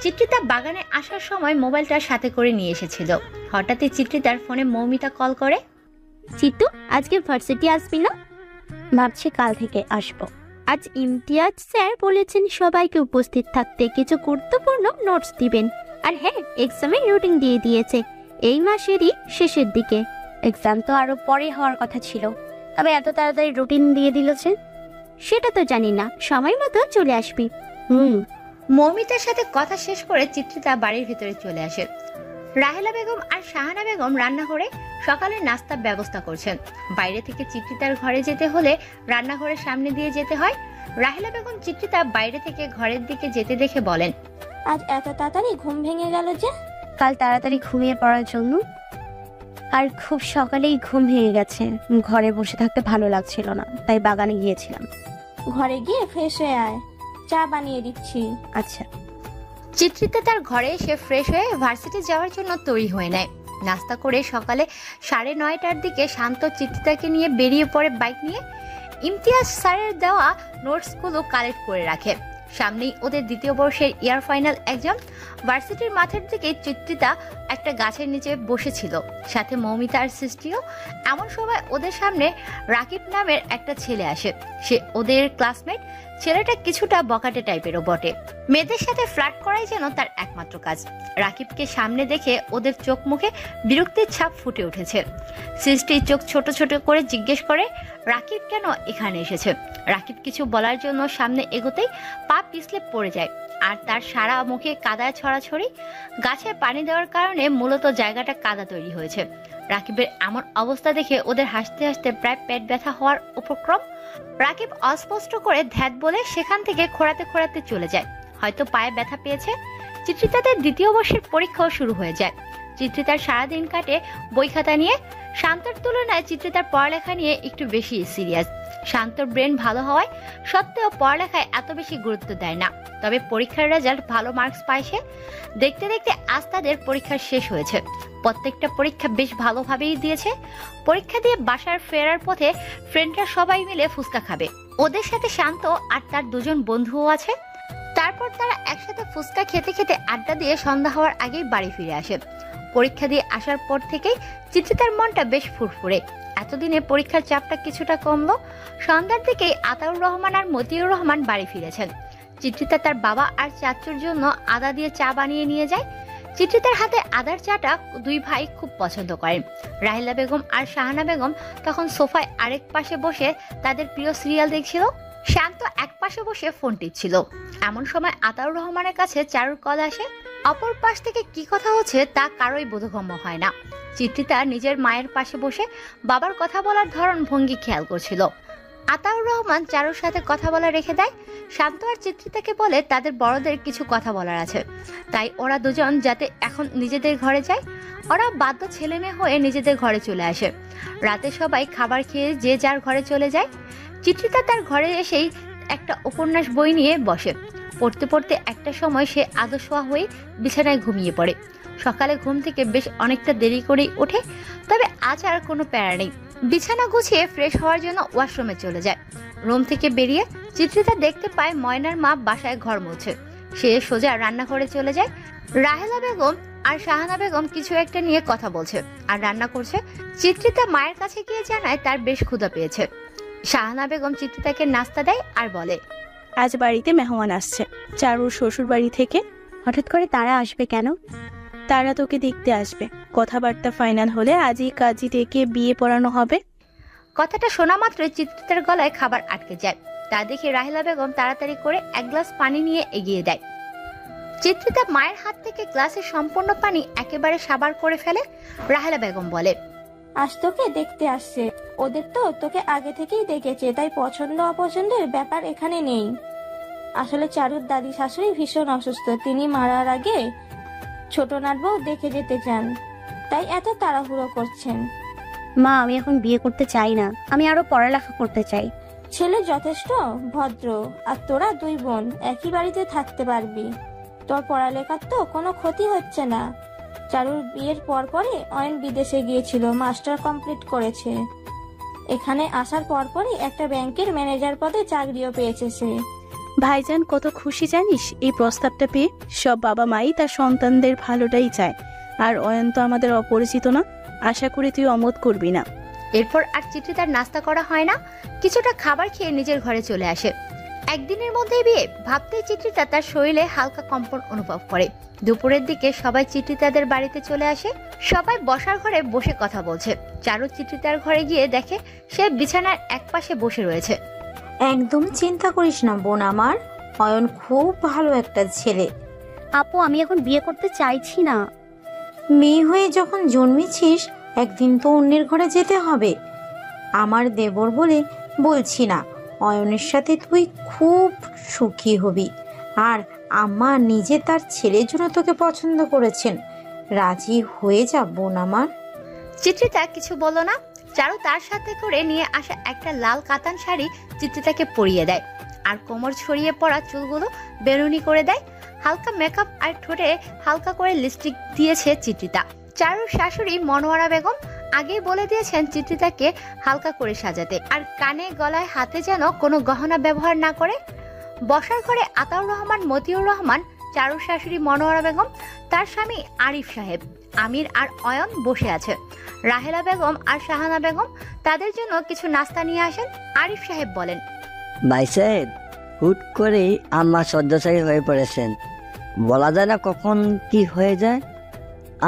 চিত্রিতা বাগানে আসার সময় মোবাইলটা সাথে করে নিয়ে এসেছিল। হঠাৎই চিত্রিতার ফোনে মৌমিতা কল করে, চিত্তু, আজকে ভার্সিটি আসবি না? ভাবছি কাল থেকে আসবো। আজ ইমতিয়াজ স্যার বলেছেন সবাইকে উপস্থিত থাকতে, কিছু গুরুত্বপূর্ণ নোটস দিবেন। আর হ্যাঁ, এক্সামের রুটিন দিয়ে দিয়েছে এই মাসেরই শেষের দিকে। এক্সাম তো আরো পরে হওয়ার কথা ছিল, তবে এত তাড়াতাড়ি রুটিন দিয়ে দিল যে সেটা তো জানি না। সময় মতো চলে আসবি। মৌমিতার সাথে কথা শেষ করে চিত্রিতা বাড়ির ভিতরে চলে আসে। রাহেলা বেগম আর শাহানা বেগম রান্নাঘরে সকালের নাস্তার ব্যবস্থা করছেন। বাইরে থেকে চিত্রিতার ঘরে যেতে হলে রান্নাঘরের সামনে দিয়ে যেতে হয়। রাহেলা বেগম চিত্রিতা বাইরে থেকে ঘরের দিকে যেতে দেখে বলেন, আজ এত তাড়াতাড়ি ঘুম ভেঙে গেল যে? কাল তাড়াতাড়ি ঘুমিয়ে পড়ার জন্য, আর খুব সকালেই ঘুম ভেঙে গেছে। ঘরে বসে থাকতে ভালো লাগছিল না, তাই বাগানে গিয়েছিলাম। ঘরে গিয়ে ফ্রেশ হয়ে আয়, চা বানিয়ে দিচ্ছি। আচ্ছা। চিত্রিতা তার ঘরে এসে ফ্রেশ হয়ে ভার্সিটি যাওয়ার জন্য তৈরি হয়ে নেয়। নাস্তা করে সকালে 9:30টার দিকে শান্ত চিত্রিতাকে নিয়ে বেরিয়ে পড়ে বাইক নিয়ে। ইমতিয়াজ স্যারের দেওয়া নোটসগুলো কালেক্ট করে রাখে। সামনেই ওদের 2য় বর্ষের ইয়ার ফাইনাল এক্সাম। ভার্সিটির মাঠের দিকে চিত্রিতা একটা গাছের নিচে বসেছিল, সাথে মৌমিতা আর সৃষ্টিও। এমন সময় ওদের সামনে রাকিব নামের একটা ছেলে আসে। সে ওদের ক্লাসমেট। ছেলেটা কিছুটা বকাটে টাইপেরও বটে। মেয়েদের সাথে ফ্লার্ট করাই যেন তার একমাত্র কাজ। রাকিবকে সামনে দেখে ওদের চোখ মুখে বিরক্তির ছাপ ফুটে উঠেছে। সৃষ্টির চোখ ছোট ছোট করে জিজ্ঞেস করে, রাকিব কেন এখানে এসেছে? রাকিব কিছু বলার জন্য সামনে এগোতেই পা পিছলে পড়ে যায়, আর তার সারা মুখে কাদায় ছড়াছড়ি। গাছে পানি দেওয়ার কারণে মূলত জায়গাটা কাদা তৈরি হয়েছে। রাকিবের এমন অবস্থা দেখে ওদের হাসতে হাসতে প্রায় পেট ব্যথা হওয়ার উপক্রম। রাকিব অস্পষ্ট করে ধ্যাত বলে সেখান থেকে খোঁড়াতে খোঁড়াতে চলে যায়। হয়তো পায়ে ব্যথা পেয়েছে। চিত্রিতাদের 2য় বর্ষের পরীক্ষাও শুরু হয়ে যায়। চিত্রিতার সারাদিন কাটে বই খাতা নিয়ে। শান্তর তুলনায় চিত্রিতার পড়ালেখা নিয়ে একটু বেশি সিরিয়াস। শান্তর ব্রেন ভালো হওয়ায় সত্ত্বেও পড়ালেখায় এত বেশি গুরুত্ব দেয় না। তবে পরীক্ষার রেজাল্ট ভালো মার্কস পায় সে। দেখতে দেখতে আজ তাদের পরীক্ষা শেষ হয়েছে। প্রত্যেকটা পরীক্ষা বেশ ভালোভাবেই দিয়েছে। পরীক্ষা দিয়ে বাসার ফেরার পথে ফ্রেন্ডরা সবাই মিলে ফুচকা খাবে। ওদের সাথে শান্ত আর তার 2জন বন্ধুও আছে। তারপর তারা একসাথে ফুচকা খেতে খেতে আড্ডা দিয়ে সন্ধ্যা হওয়ার আগেই বাড়ি ফিরে আসে। পরীক্ষা দিয়ে আসার পর থেকেই চিত্রিতার মনটা বেশ ফুরফুরে। এতদিনে পরীক্ষার চাপটা কিছুটা কমলো। সন্ধ্যার দিকেই আতাউর রহমান আর মতিউর রহমান বাড়ি ফিরেছেন। চিত্রিতা তার বাবা আর চাচুর জন্য আদা দিয়ে চা বানিয়ে নিয়ে যায়। চিত্রিতার হাতে আদার চাটা 2 ভাই খুব পছন্দ করেন। রাহেলা বেগম আর শাহানা বেগম তখন সোফায় আরেক পাশে বসে তাদের প্রিয় সিরিয়াল দেখছিল। শান্ত এক পাশে বসে ফোন টিপছিল। এমন সময় আতাউর রহমানের কাছে চারুর কল আসে। অপর পাশ থেকে কি কথা হচ্ছে তা কারোই বোধগম্য হয় না। চিত্রিতা নিজের মায়ের পাশে বসে বাবার কথা বলার ধরন ভঙ্গি খেয়াল করছিল। আতাউর রহমান চারুর সাথে কথা বলা রেখে দেয়। শান্ত আর চিত্রিতাকে বলে তাদের বড়দের কিছু কথা বলার আছে, তাই ওরা 2জন যাতে এখন নিজেদের ঘরে যায়। ওরা বাধ্য ছেলে মেয়ে হয়ে নিজেদের ঘরে চলে আসে। রাতে সবাই খাবার খেয়ে যে যার ঘরে চলে যায়। চিত্রিতা তার ঘরে এসেই একটা উপন্যাস বই নিয়ে বসে। পড়তে পড়তে একটা সময় সে আদশোয়া হয়ে বিছানায় ঘুমিয়ে পড়ে। সকালে ঘুম থেকে বেশ অনেকটা দেরি করেই ওঠে, তবে আজ আর কোনো প্যারা নেই। বিছানা গুছিয়ে ফ্রেশ হওয়ার জন্য ওয়াশরুমে চলে যায়। রুম থেকে বেরিয়ে চিত্রিতা দেখতে পায় ময়নার মা বাসায় ঘর মুছে। সে সোজা রান্নাঘরে চলে যায়। রাহেলা বেগম আর শাহানা বেগম কিছু একটা নিয়ে কথা বলছে আর রান্না করছে। চিত্রিতা মায়ের কাছে গিয়ে জানায় তার বেশ ক্ষুধা পেয়েছে। শাহানা বেগম চিত্রিতাকে নাস্তা দেয় আর বলে, আজ বাড়িতে মেহমান আসছে চারুর শ্বশুর বাড়ি থেকে। হঠাৎ করে তারা আসবে কেন? তারা তোকে দেখতে আসবে। কথাবার্তা ফাইনাল হলে আজই কাজী ডেকে বিয়ে পড়ানো হবে। কথাটা শোনা মাত্রই চিত্রিতার গলায় খাবার আটকে যায়। তা দেখে রাহেলা বেগম তাড়াতাড়ি করে এক গ্লাস পানি নিয়ে এগিয়ে দেয়। চিত্রিতা মায়ের হাত থেকে গ্লাসের সম্পূর্ণ পানি একেবারে সাবার করে ফেলে। রাহেলা বেগম বলে, আজ তোকে দেখতে আসছে। ওদের তো তোকে আগে থেকেই দেখেছে, তাই পছন্দ অপছন্দের ব্যাপার এখানে নেই। আসলে চারুর দাদি শাশুড়ি ভীষণ অসুস্থ। তিনি মারার আগে ছোট নাটবউ দেখে যেতে চান, তাই এত তাড়াহুড়ো করছেন। মা, আমি এখন বিয়ে করতে চাই না। আমি আরো পড়ালেখা করতে চাই। ছেলে যথেষ্ট ভদ্র, আর তোরা দুই বোন একই বাড়িতে থাকতে পারবি। তোর পড়ালেখার তো কোনো ক্ষতি হচ্ছে না। চারুর বিয়ের পরপরই অয়ন বিদেশে গিয়েছিল, মাস্টার কমপ্লিট করেছে। এখানে আসার পরপরই একটা ব্যাংকের ম্যানেজার পদে চাকরিও পেয়েছে সে। ভাইজান কত খুশি জানিস এই প্রস্তাবটা পেয়ে। সব বাবা মাই তার সন্তানদের ভালোটাই চায়। আর অয়ন তো আমাদের অপরিচিত না, আশা করি তুই অমত করবি না। এরপর আর চিত্রিতার নাস্তা করা হয় না। কিছুটা খাবার খেয়ে নিজের ঘরে চলে আসে। একদিনের মধ্যেই বিয়ে ভাবতেই চিত্রিতা তার শরীরে হালকা কম্পন অনুভব করে। দুপুরের দিকে সবাই চিত্রিতাদের বাড়িতে চলে আসে। সবাই বসার ঘরে বসে কথা বলছে। চারু চিত্রিতার ঘরে গিয়ে দেখে সে বিছানার একপাশে বসে রয়েছে। একদম চিন্তা করিস না বোন আমার, অয়ন খুব ভালো একটা ছেলে। আপু, আমি এখন বিয়ে করতে চাইছি না। মেয়ে হয়ে যখন জন্মেছিস একদিন তো অন্যের ঘরে যেতে হবে। আমার দেবর বলে বলছি না, অয়নের সাথে তুই খুব সুখী হবি। আর আম্মা নিজে তার ছেলের জন্য তোকে পছন্দ করেছেন। রাজি হয়ে যা বোন আমার। চিত্রিতা কিছু বলল না। চারু তার সাথে করে নিয়ে আসা একটা লাল কাতান শাড়ি চিত্রিতাকে পরিয়ে দেয় আর কোমর ছড়িয়ে পড়া চুলগুলো বেরুনি করে দেয়। হালকা মেকআপ আর ঠোঁটে হালকা করে লিপস্টিক দিয়েছে চিত্রিতা। চারুর শাশুড়ি মনোয়ারা বেগম আগেই বলে দিয়েছেন চিত্রিতাকে হালকা করে সাজাতে আর কানে গলায় হাতে যেন কোনো গহনা ব্যবহার না করে। বসার ঘরে আতাউর রহমান, মতিউর রহমান, চারুর শাশুড়ি মনোয়ারা বেগম, তার স্বামী আরিফ সাহেব, আমির আর অয়ন বসে আছে। রাহেলা বেগম আর শাহানা বেগম তাদের জন্য কিছু নাস্তা নিয়ে আসেন। আরিফ সাহেব বলেন, ভাই সাহেব, হুট করেই আম্মা শয্যাশায়ী হয়ে পড়েছেন। বলা যায় না কখন কি হয়ে যায়।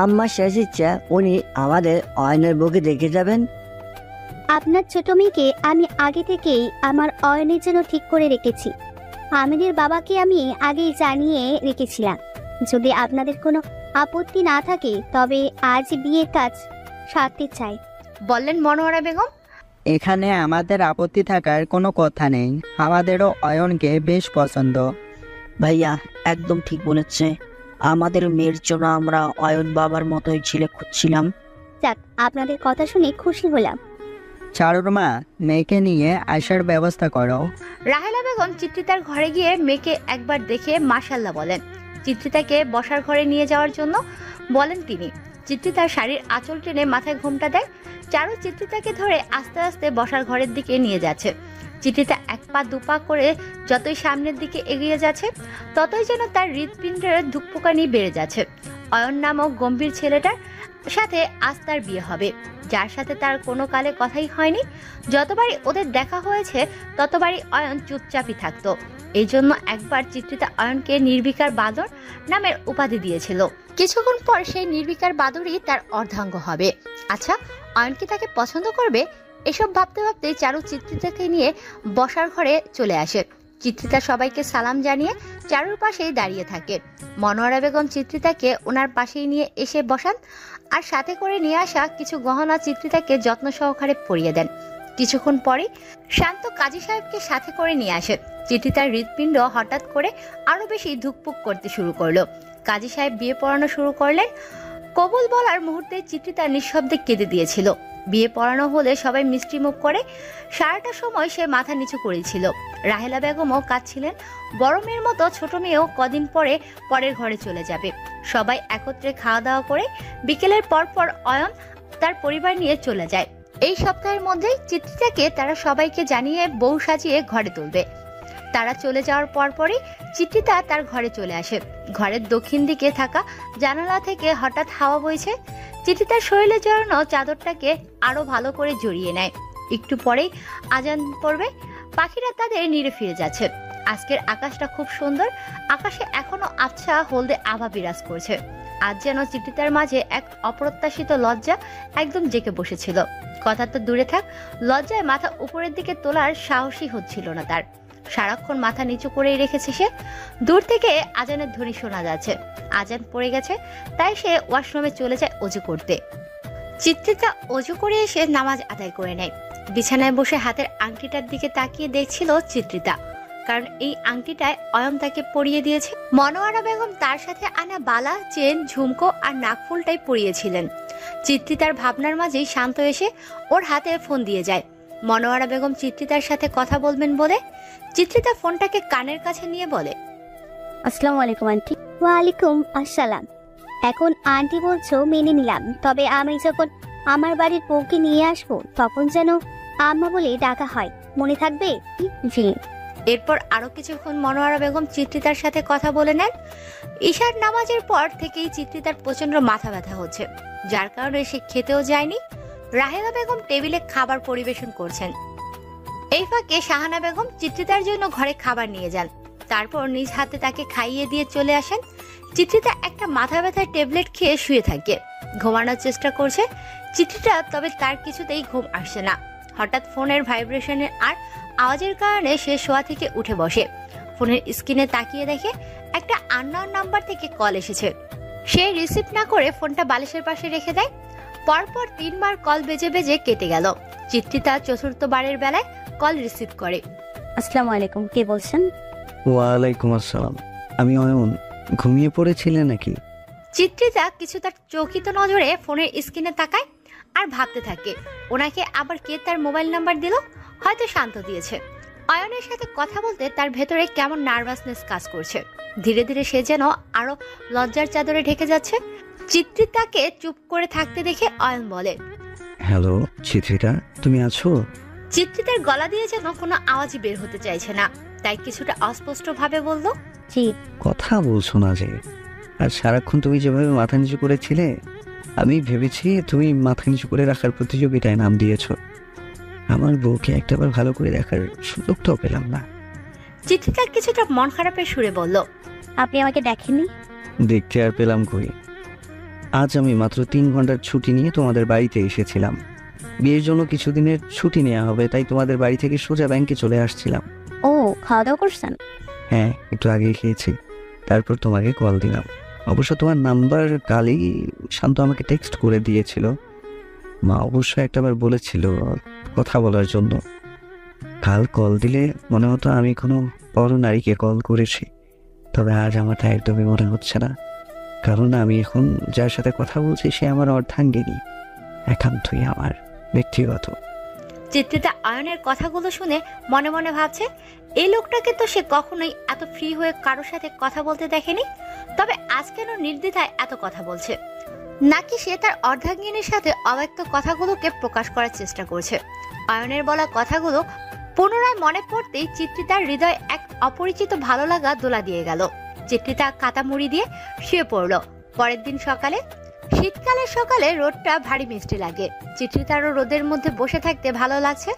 আম্মার শেষ ইচ্ছা উনি আমাদের অয়নের বউকে দেখে যাবেন। আপনার ছোট মেয়েকে আমি আগে থেকেই আমার অয়নের জন্য ঠিক করে রেখেছি। আমিরের বাবাকে আমি আগেই জানিয়ে রেখেছিলাম। যদি আপনাদের কোনো আপত্তি না থাকে তবে আজ বিয়ের কাজ সারতে চাই, বললেন মনোয়ারা বেগম। এখানে আমাদের আপত্তি থাকার কোনো কথা নেই। আমাদেরও অয়নকে বেশ পছন্দ। ভাইয়া একদম ঠিক বলেছে। আমাদের মেয়ের জন্য আমরা অয়ন বাবার মতোই ছেলে খুঁজছিলাম। যাক, আপনাদের কথা শুনে খুশি হলাম। চারুর মা, মেয়েকে নিয়ে আসার ব্যবস্থা করো। রাহেলা বেগম চিত্রিতার ঘরে গিয়ে মেয়েকে একবার দেখে মাশাআল্লাহ বলেন। চিত্রিতাকে বসার ঘরে নিয়ে যাওয়ার জন্য বলেন তিনি। চিত্রিতার শাড়ির আঁচল টেনে মাথায় ঘোমটা দেয়। চারু চিত্রিতাকে ধরে আস্তে আস্তে বসার ঘরের দিকে নিয়ে যাচ্ছে। চিত্রিতা এক পা দুপা করে যতই সামনের দিকে এগিয়ে যাচ্ছে ততই যেন তার হৃৎপিণ্ডের ধুকপুকানি বেড়ে যাচ্ছে। অয়ন নামক গম্ভীর ছেলেটার সাথে আজ তার বিয়ে হবে, যার সাথে তার কোনো কালে কথাই হয়নি। যতবারই ওদের দেখা হয়েছে ততবারই অয়ন চুপচাপই থাকতো। এই জন্য একবার চিত্রিতা অয়নকে নির্বিকার বাদর নামের উপাধি দিয়েছিল। কিছুক্ষণ পর সেই নির্বিকার বাদরই তার অর্ধাঙ্গ হবে। আচ্ছা, অয়ন কি তাকে পছন্দ করবে? এসব ভাবতে ভাবতেই চারু চিত্রিতাকে নিয়ে বসার ঘরে চলে আসে। চিত্রিতা সবাইকে সালাম জানিয়ে চারুর পাশেই দাঁড়িয়ে থাকে। মনোয়ারা বেগম চিত্রিতাকে ওনার পাশেই নিয়ে এসে বসান আর সাথে করে নিয়ে আসা কিছু গহনা চিত্রিতাকে যত্ন সহকারে পরিয়ে দেন। কিছুক্ষণ পরে শান্ত কাজী সাহেবকে সাথে করে নিয়ে আসে। চিত্রিতার হৃৎপিণ্ড হঠাৎ করে আরো বেশি ধুকপুক করতে শুরু করলো। কাজী সাহেব বিয়ে পড়ানো শুরু করলেন। কবুল বলার মুহূর্তে চিত্রিতা নিঃশব্দে কেঁদে দিয়েছিল। বিয়ে পড়ানো হলে সবাই মিষ্টি মুখ করে। সারাটা সময় সে মাথা নিচু করেছিল। রাহেলা বেগমও কাঁদছিলেন। বড় মেয়ের মতো ছোট মেয়েও কদিন পরে পরের ঘরে চলে যাবে। সবাই একত্রে খাওয়া দাওয়া করে বিকেলের পর অয়ন তার পরিবার নিয়ে চলে যায়। এই সপ্তাহের মধ্যেই চিত্রিতাকে তারা সবাইকে জানিয়ে বউ সাজিয়ে ঘরে তুলবে। তারা চলে যাওয়ার পরপরই চিত্রিতা তার ঘরে চলে আসে। ঘরের দক্ষিণ দিকে থাকা জানালা থেকে হঠাৎ হাওয়া বইছে। চিত্রিতার শরীরে জড়ানো চাদরটাকে আরো ভালো করে জড়িয়ে নেয়। একটু পরেই আজান পড়বে। পাখিরা তাদের নিড়ে ফিরে যাচ্ছে। আজকের আকাশটা খুব সুন্দর। আকাশে এখনো আবছা হলদে আভা বিরাজ করছে। আজ যেন চিত্রিতার মাঝে এক অপ্রত্যাশিত লজ্জা একদম জেঁকে বসেছিল। কথা তো দূরে থাক, লজ্জায় মাথা উপরের দিকে তোলার সাহসই হচ্ছিল না তার। সারাক্ষণ মাথা নিচু করেই রেখেছে সে। দূর থেকে আজানের ধ্বনি শোনা যাচ্ছে। আজান পড়ে গেছে, তাই সে ওয়াশরুমে চলে যায় অজু করতে। চিত্রিতা অজু করে এসে নামাজ আদায় করে নেয়। বিছানায় বসে হাতের আংটিটার দিকে তাকিয়ে দেখছিল চিত্রিতা, কারণ এই আংটিটায় অয়ন তাকে পরিয়ে দিয়েছে। মনোয়ারা বেগম তার সাথে আনা বালা, চেন, ঝুমকো আর নাকফুলটাই পরিয়েছিলেন। চিত্রিতার ভাবনার মাঝেই শান্ত এসে ওর হাতে ফোন দিয়ে যায়। মনোয়ারা বেগম চিত্রিতার সাথে কথা বলবেন বলে চিত্রিতা ফোনটাকে কানের কাছে নিয়ে বলে, আসসালামু আলাইকুম আন্টি। ওয়ালাইকুম আসসালাম। এখন আন্টি বলছো মেনে নিলাম, তবে আমি যখন আমার বাড়ির বউকে নিয়ে আসবো তখন যেন আম্মা বলে ডাকা হয়, মনে থাকবে? জি। এরপর আরো কিছুক্ষণ মনোয়ারা বেগম চিত্রিতার সাথে কথা বলে নেন। ঈশার নামাজের পর থেকেই চিত্রিতার প্রচন্ড মাথা ব্যথা হচ্ছে, যার কারণে সে খেতেও যায়নি। রাহেলা বেগম টেবিলে খাবার পরিবেশন করছেন। এই ফাঁকে শাহানা বেগম চিত্রিতার জন্য ঘরে খাবার নিয়ে যান। তারপর নিজ হাতে তাকে খাইয়ে দিয়ে চলে আসেন। চিত্রিতা একটা মাথা ব্যথার ট্যাবলেট খেয়ে শুয়ে থাকে, ঘুমানোর চেষ্টা করছে চিত্রিতা, তবে তার কিছুতেই ঘুম আসছে না। হঠাৎ ফোনের ভাইব্রেশনের আর আওয়াজের কারণে সে শোয়া থেকে উঠে বসে। ফোনের স্ক্রিনে তাকিয়ে দেখে একটা আননোন নাম্বার থেকে কল এসেছে। সে রিসিভ না করে ফোনটা বালিশের পাশে রেখে দেয়। পরপর 3 বার কল বেজে বেজে কেটে গেল। চিত্রিতা চতুর্থবারের বেলায় কল রিসিভ করে। আসসালামু আলাইকুম, কে বলছেন? ওয়ালাইকুম আসসালাম। আমি অয়ন। ঘুমিয়ে পড়েছিলে নাকি? চিত্রিতা কিছুটা চকিত নজরে ফোনের স্ক্রিনে তাকায় আর ভাবতে থাকে ওনাকে আবার কে তার মোবাইল নাম্বার দিল। হয়তো শান্ত দিয়েছে। অয়নের সাথে কথা বলতে তার ভেতরে কেমন নার্ভাসনেস কাজ করছে। ধীরে ধীরে সে যেন আরো লজ্জার চাদরে ঢেকে যাচ্ছে। চিত্রিতাকে চুপ করে থাকতে দেখে অয়ন বলে, হ্যালো চিত্রিতা, তুমি আছো? চিত্রিতার গলা দিয়ে যেন কোনো আওয়াজই বের হতে চাইছে না, তাই কিছুটা অস্পষ্ট ভাবে বলল, জি। কথা বলছো না যে? আর সারাক্ষণ তুমি যেভাবে মাথা নিচু করেছিলে, আমি ভেবেছি তুমি মাথা নিচু করে রাখার প্রতিযোগিতায় নাম দিয়েছো। আমার বউকে একটাবার ভালো করে দেখার সুযোগটাও পেলাম না। চিত্রিতা কিছুটা মন খারাপের সুরে বলল, আপনি আমাকে দেখেননি? দেখতে আর পেলাম কই। আজ আমি মাত্র 3 ঘন্টার ছুটি নিয়ে তোমাদের বাড়িতে এসেছিলাম। বিয়ের জন্য কিছুদিনের ছুটি নেওয়া হবে, তাই তোমাদের বাড়ি থেকে সোজা ব্যাংকে চলে আসছিলাম। ও, খাওয়া দাওয়া করছেন? হ্যাঁ, একটু আগেই খেয়েছি। তারপর তোমাকে কল দিলাম। অবশ্য তোমার নাম্বার কালই শান্ত আমাকে টেক্সট করে দিয়েছিল। মা অবশ্য একটাবার বলেছিল কথা বলার জন্য। কাল কল দিলে মনে হতো আমি কোনো বড় নারীকে কল করেছি, তবে আজ আমার তা একদমই মনে হচ্ছে না, কারণ আমি এখন যার সাথে কথা বলছি সে আমার অর্ধাঙ্গিনী, একান্তই আমার ব্যক্তিগত। চিত্রিতা অয়নের কথাগুলো শুনে মনে মনে ভাবছে, এই লোকটাকে তো সে কখনোই এত ফ্রি হয়ে কারোর সাথে কথা বলতে দেখেনি। তবে আজ কেন নির্দ্বিধায় এত কথা বলছে? নাকি সে তার অর্ধাঙ্গিনীর সাথে অব্যক্ত কথাগুলোকে প্রকাশ করার চেষ্টা করছে? অয়নের বলা কথাগুলো পুনরায় মনে পড়তেই চিত্রিতার হৃদয়ে এক অপরিচিত ভালো লাগা দোলা দিয়ে গেল। চিত্রিতা কাতা মুড়ি দিয়ে শুয়ে পড়ল। পরের দিন সকালে, শীতকালের সকালে রোদটা ভারী মিষ্টি লাগে। চিত্রিতারও রোদের মধ্যে বসে থাকতে ভালো লাগছে।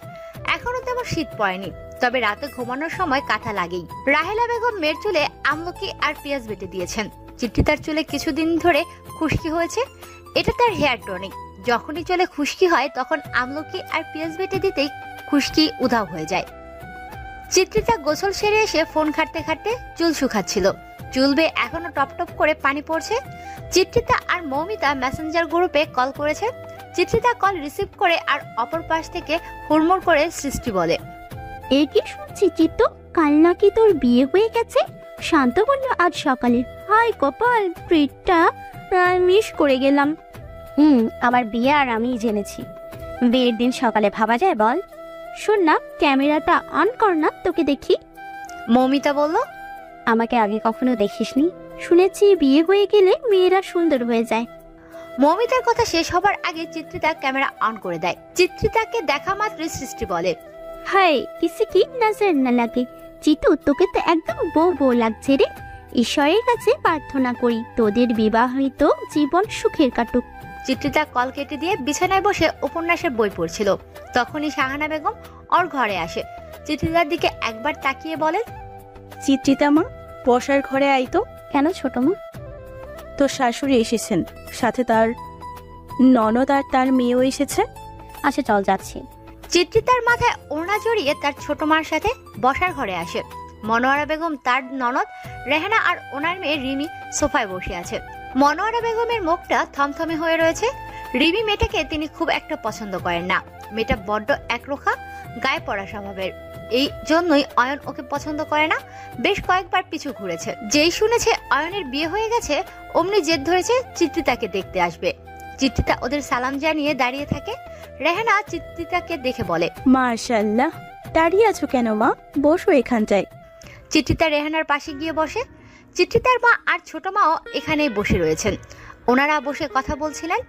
এখনো তেমন শীত পড়েনি, তবে রাতে ঘুমানোর সময় কাঁথা লাগেই। রাহেলা বেগম মেয়ের চুলে আমলকি আর পেঁয়াজ বেটে দিয়েছেন। চিত্রিতার চুলে কিছুদিন ধরে খুশকি হয়েছে, এটা তার হেয়ার টনিক। যখনই চুলে খুশকি হয় তখন আমলকি আর পেঁয়াজ বেটে দিতেই খুশকি উধাও হয়ে যায়। চিত্রিতা গোসল সেরে এসে ফোন ঘাটতে ঘাটতে চুল শুকাচ্ছিল। চুল বেয়ে এখনো টপ টপ করে পানি পড়ছে। চিত্রিতা আর মৌমিতা মেসেঞ্জার গ্রুপে কল করেছে। চিত্রিতা কল রিসিভ করে আর অপর পাশ থেকে হুড়মুড় করে সৃষ্টি বলে, এই কি শুনছি চিত্ত, কাল নাকি তোর বিয়ে হয়ে গেছে? শান্ত বলল আজ সকালে। হাই কপাল, ট্রিটটা মিস করে গেলাম। আমার বিয়ে আর আমিই জেনেছি। বিয়ের দিন সকালে ভাবা যায় বল? শোন না, ক্যামেরাটা অন কর না, তোকে দেখি। মৌমিতা বলল, আমাকে আগে কখনো দেখিসনি? শুনেছি বিয়ে হয়ে গেলে মেয়েরা সুন্দর হয়ে যায়। মৌমিতার কথা শেষ হবার আগে চিত্রিতা ক্যামেরা অন করে দেয়। চিত্রিতাকে দেখা মাত্রই সৃষ্টি বলে, হাই, কিসে কি নজর না লাগে। চিতু, তোকে তো একদম বউ বউ লাগছে রে। ঈশ্বরের কাছে প্রার্থনা করি তোদের বিবাহিত জীবন সুখের কাটুক। চিত্রিতা কল কেটে দিয়ে বিছানায় বসে উপন্যাসের বই পড়ছিল। তখনই শাহানা বেগম ওর ঘরে আসে। চিত্রিতার দিকে একবার তাকিয়ে বলেন, চিত্রিতা মা, বসার ঘরে আই তো। কেন ছোট মা? তোর শাশুড়ি এসেছেন, সাথে তার ননদ আর তার মেয়েও এসেছে। আচ্ছা চল, যাচ্ছি। চিত্রিতার মাথায় ওড়না জড়িয়ে তার ছোট মার সাথে বসার ঘরে আসে। মনোয়ারা বেগম, তার ননদ রেহানা আর ওনার মেয়ে রিমি সোফায় বসে আছে। মনোয়ারা বেগমের মুখটা থমথমে হয়ে রয়েছে। রিমি মেয়েটাকে তিনি খুব একটা পছন্দ করেন না। মেয়েটা বড্ড একরোখা, গায়ে পড়া স্বভাবের। এই জন্যই অয়ন ওকে পছন্দ করে না। বেশ কয়েকবার পিছু ঘুরেছে। যেই শুনেছে অয়নের বিয়ে হয়ে গেছে, অমনি জেদ ধরেছে চিত্রিতাকে দেখতে আসবে। চিত্রিতা ওদের সালাম জানিয়ে দাঁড়িয়ে থাকে। রেহানা চিত্রিতাকে দেখে বলে, মাশাআল্লাহ, দাঁড়িয়ে আছো কেন মা? বসো এখানটায়। চিত্রিতা রেহানার পাশে গিয়ে বসে। চিত্রিতার মা আর ছোট মাও এখানেই বসে রয়েছেন। ওনারা বসে কথা বলছিলেন।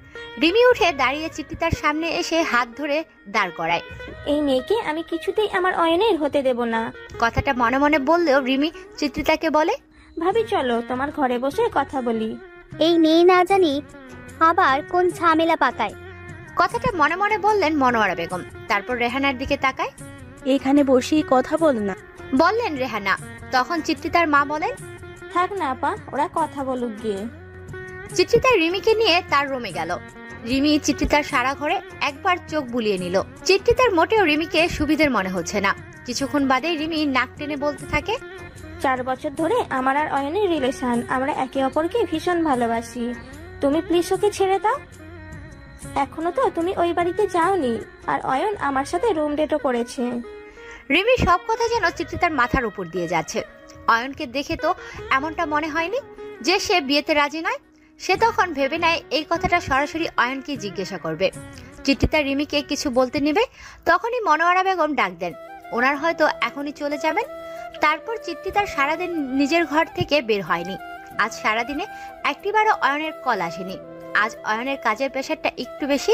রিমি উঠে দাঁড়িয়ে চিত্রিতার সামনে এসে হাত ধরে দাঁড় করায়। এই মেয়েকে আমি কিছুতেই আমার অয়নের হতে দেব না। কথাটা মনে মনে বললেও রিমি চিত্রিতাকে বলে, ভাবি চলো তোমার ঘরে বসে কথা বলি। এই মেয়ে না জানি আবার কোন ঝামেলা পাতায়। কথাটা মনে মনে বললেন মনোয়ারা বেগম। তারপর রেহানার দিকে তাকায়। এখানে বসেই কথা বল না, বললেন রেহানা। তখন চিত্রিতার মা বলেন, থাক না আপা, ওরা কথা বলুক গিয়ে। চিত্রিতা রিমিকে নিয়ে তার রুমে গেল। রিমি চিত্রিতার সারা ঘরে একবার চোখ বুলিয়ে নিল। চিত্রিতার মোটেও রিমিকে সুবিধের মনে হচ্ছে না। কিছুক্ষণ বাদে রিমি নাক টেনে বলতে থাকে, 4 বছর ধরে আমার আর অয়নের রিলেশন, আমরা একে অপরকে ভীষণ ভালোবাসি। তুমি প্লিজ ওকে ছেড়ে দাও। এখনো তো তুমি ওই বাড়িতে যাওনি, আর অয়ন আমার সাথে রুম ডেটও করেছে। রিমি সব কথা যেন চিত্রিতার মাথার উপর দিয়ে যাচ্ছে। অয়নকে দেখে তো এমনটা মনে হয়নি যে সে বিয়েতে রাজি নয়। সে তখন ভেবে নেয় এই কথাটা সরাসরি অয়নকে জিজ্ঞাসা করবে। চিত্রিতা রিমিকে কিছু বলতে নেবে, তখনই মনোয়ারা বেগম ডাক দেন। ওনার হয়তো এখনই চলে যাবেন। তারপর চিত্রিতার সারাদিন নিজের ঘর থেকে বের হয়নি। আজ সারাদিনে একটিবারও অয়নের কল আসেনি। আজ অয়নের কাজের প্রেশারটা একটু বেশি।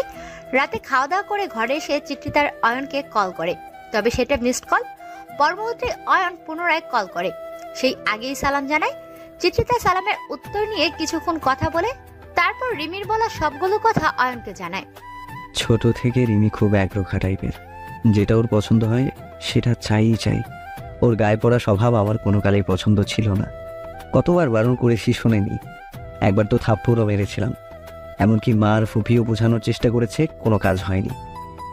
রাতে খাওয়া দাওয়া করে ঘরে এসে চিত্রিতার অয়নকে কল করে, তবে সেটা মিসড কল। পর মুহূর্তে অয়ন পুনরায় কল করে। সেই আগেই সালাম জানায়। চিত্রিতা সালামের উত্তর নিয়ে কিছুক্ষণ কথা বলে তারপর রিমির বলা সবগুলো কথা অয়নকে জানায়। ছোট থেকে রিমি খুব একরোখা টাইপের। যেটা ওর পছন্দ হয় সেটা চাই। ওর গায়ে পড়া স্বভাব আমার কোনো কালেই পছন্দ ছিল না। কতবার বারণ করেছি শোনেনি। একবার তো থাপ্পড়ও মেরেছিলাম। এমনকি মার ফুপিও বোঝানোর চেষ্টা করেছে, কোনো কাজ হয়নি।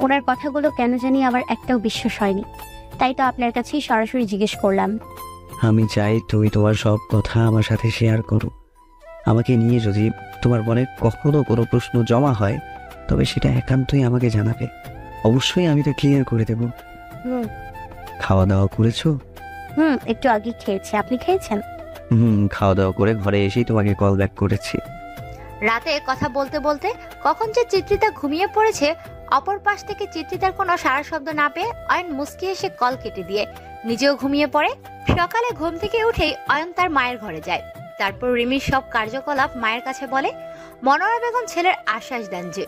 ওনার কথাগুলো কেন জানি আমার একটাও বিশ্বাস হয়নি, তাই তো আপনার কাছেই সরাসরি জিজ্ঞেস করলাম। আমি চাই তুমি তোমার সব কথা আমার সাথে শেয়ার করো। আমাকে নিয়ে যদি তোমার মনে কখনো কোনো প্রশ্ন জমা হয়, তবে সেটা একান্তই আমাকে জানাবে। অবশ্যই আমি তো ক্লিয়ার করে দেব। খাওয়া দাওয়া করেছো? একটু আগে খেয়েছি, আপনি খেয়েছেন? খাওয়া দাওয়া করে ঘরে এসেই তোমাকে কল ব্যাক করেছি। রাতে কথা বলতে বলতে কখন যে চিত্রিতা ঘুমিয়ে পড়েছে। অপর পাশ থেকে চিত্রিতার কোনো সারা শব্দ না পেয়ে অয়ন মুস্কি এসে কল কেটে দিয়ে নিজেও ঘুমিয়ে পড়ে। সকালে ঘুম থেকে উঠেই অয়ন তার মায়ের ঘরে যায়। তারপর রিমির সব কার্যকলাপ মায়ের কাছে বলে। মনোয়ারা বেগম ছেলের আশ্বাস দেন যে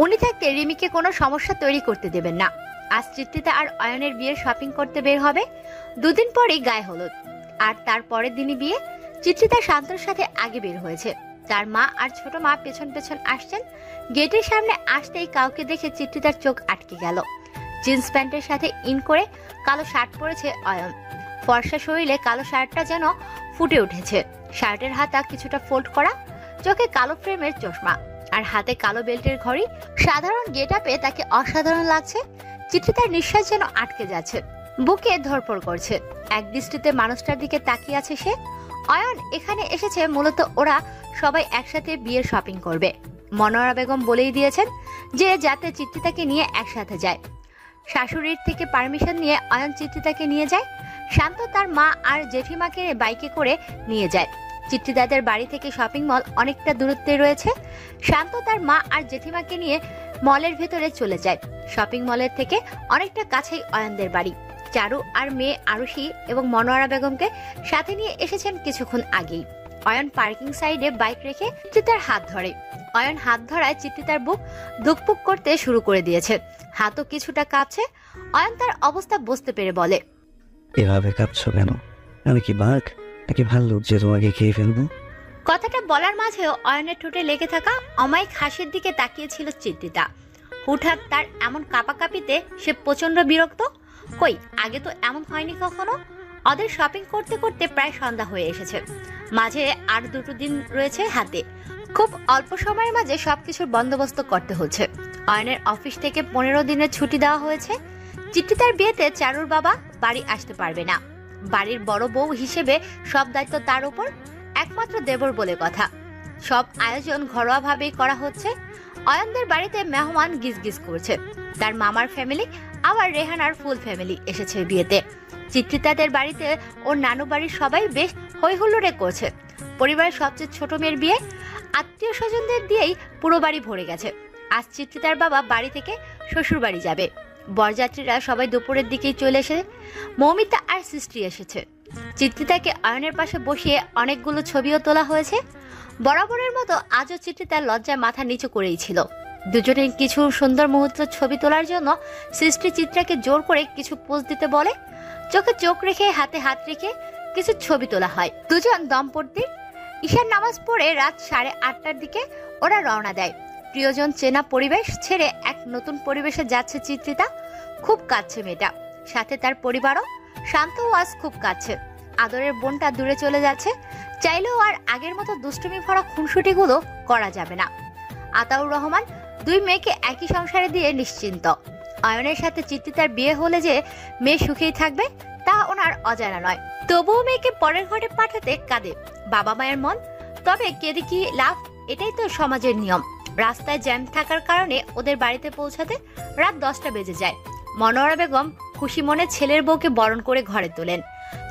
উনি থাকতে রিমিকে কোনো সমস্যা তৈরি করতে দেবেন না। আজ চিত্রিতা আর অয়নের বিয়ের শপিং করতে বের হবে। 2 দিন পরেই গায়ে হলুদ, আর তার পরের দিনই বিয়ে। চিত্রিতা শান্তর সাথে আগে বের হয়েছে। তার মা আর ছোট মা পেছন পেছন আসছেন। গেটের সামনে আসতেই কাউকে দেখে চিত্রিতার চোখ আটকে গেল। জিন্স প্যান্টের সাথে ইন করে কালো শার্ট পরেছে অয়ন। ফর্সা শরীরে কালো শার্টটা যেন ফুটে উঠেছে। শার্টের হাতা কিছুটা ফোল্ড করা, চোখে কালো ফ্রেমের চশমা, আর হাতে কালো বেল্টের ঘড়ি। সাধারণ গেট আপে তাকে অসাধারণ লাগছে। চিত্রিতার নিঃশ্বাস যেন আটকে যাচ্ছে, বুকে ধরপড় করছে। এক দৃষ্টিতে মানুষটার দিকে তাকিয়ে আছে সে। অয়ন এখানে এসেছে মূলত ওরা সবাই একসাথে বিয়ের শপিং করবে। মনোয়ারা বেগম বলেই দিয়েছেন যে যাতে চিত্রিতাকে নিয়ে একসাথে যায়। শাশুড়ির থেকে পারমিশন নিয়ে অয়ন চিত্রিতাকে নিয়ে যায়। শান্ত তার মা আর জেঠিমাকে বাইকে করে নিয়ে যায়। চিত্রিতাদের বাড়ি থেকে শপিং মল অনেকটা দূরত্বে রয়েছে। শান্ত তার মা আর জেঠিমাকে নিয়ে মলের ভেতরে চলে যায়। শপিং মলের থেকে অনেকটা কাছেই অয়নদের বাড়ি। চারু আর মেয়ে আরুষি এবং মনোয়ারা বেগমকে সাথে নিয়ে এসেছেন কিছুক্ষণ আগেই। অয়ন পার্কিং সাইডে বাইক রেখে চিত্রিতার হাত ধরে। অয়ন হাত ধরায় চিত্রিতার বুক ধুকপুক করতে শুরু করে দিয়েছে, হাতও কিছুটা কাঁপছে। অয়ন তার অবস্থা বুঝতে পেরে বলে, এভাবে কাঁপছো কেন? আমি কি বাঘ নাকি ভাল্লুক যে তোমাকে খেয়ে ফেলবো? কথাটা বলার মাঝেও অয়নের ঠোঁটে লেগে থাকা অমায়িক হাসির দিকে তাকিয়েছিল চিত্রিতা। হুটহাট তার এমন কাঁপাকাঁপিতে সে প্রচন্ড বিরক্ত। কই, আগে তো এমন হয়নি কখনো। ওদের শপিং করতে করতে প্রায় সন্ধ্যা হয়ে এসেছে। মাঝে আর 2 দিন রয়েছে হাতে। খুব অল্প সময়ের মাঝে সবকিছুর বন্দোবস্ত করতে হচ্ছে। অয়নের অফিস থেকে 15 দিনের ছুটি দেওয়া হয়েছে। চিত্রিতার বিয়েতে চারুর বাবা বাড়ি আসতে পারবে না। বাড়ির বড় বউ হিসেবে সব দায়িত্ব তার উপর, একমাত্র দেবর বলে কথা। সব আয়োজন ঘরোয়া ভাবেই করা হচ্ছে। অয়নদের বাড়িতে মেহমান গিজগিজ করছে। তার মামার ফ্যামিলি আবার রেহানার ফুল ফ্যামিলি এসেছে বিয়েতে। চিত্রিতাদের বাড়িতে ওর নানু বাড়ির সবাই বেশ হইহুল্লোড়ে করছে। পরিবারের সবচেয়ে ছোট মেয়ের বিয়ে, আত্মীয় স্বজনদের দিয়েই পুরো বাড়ি ভরে গেছে। আজ চিত্রিতার বাবা বাড়ি থেকে শ্বশুর বাড়ি যাবে। বরযাত্রীরা সবাই দুপুরের দিকেই চলে এসে। মৌমিতা আর সৃষ্টি এসেছে। চিত্রিতাকে অয়নের পাশে বসিয়ে অনেকগুলো ছবিও তোলা হয়েছে। বরাবরের মতো আজও চিত্রিতার লজ্জায় মাথা নিচু করেই ছিল। দুজনে কিছু সুন্দর মুহূর্ত ছবি তোলার জন্য সৃষ্টি চিত্রাকে জোর করে কিছু পোজ দিতে বলে। চোখে চোখ রেখে হাতে হাত রেখে কিছু ছবি তোলা হয়। দুজন দম্পতির ঈশার নামাজ পড়ে রাত 8:30টার দিকে ওরা রওনা দেয়। প্রিয়জন চেনা পরিবেশ ছেড়ে এক নতুন পরিবেশে যাচ্ছে চিত্রিতা। খুব কাঁদছে মেয়েটা, সাথে তার পরিবারও। শান্ত আজ খুব কাঁদছে। আদরের বোনটা দূরে চলে যাচ্ছে। চাইলেও আর আগের মতো দুষ্টুমি ভরা খুনসুটিগুলো করা যাবে না। আতাউর রহমান 2 মেয়েকে একই সংসারে দিয়ে নিশ্চিন্ত। অয়নের সাথে চিত্রিতার বিয়ে হলে যে মেয়ে সুখেই থাকবে তা ওনার অজানা নয়। তবুও মেয়েকে পরের ঘরে পাঠাতে কাঁদে বাবা মায়ের মন। তবে কেঁদে কি লাভ? এটাই তো সমাজের নিয়ম। রাস্তায় জ্যাম থাকার কারণে ওদের বাড়িতে পৌঁছাতে রাত 10টা বেজে যায়। মনোয়ারা বেগম খুশি মনে ছেলের বউকে বরণ করে ঘরে তোলেন।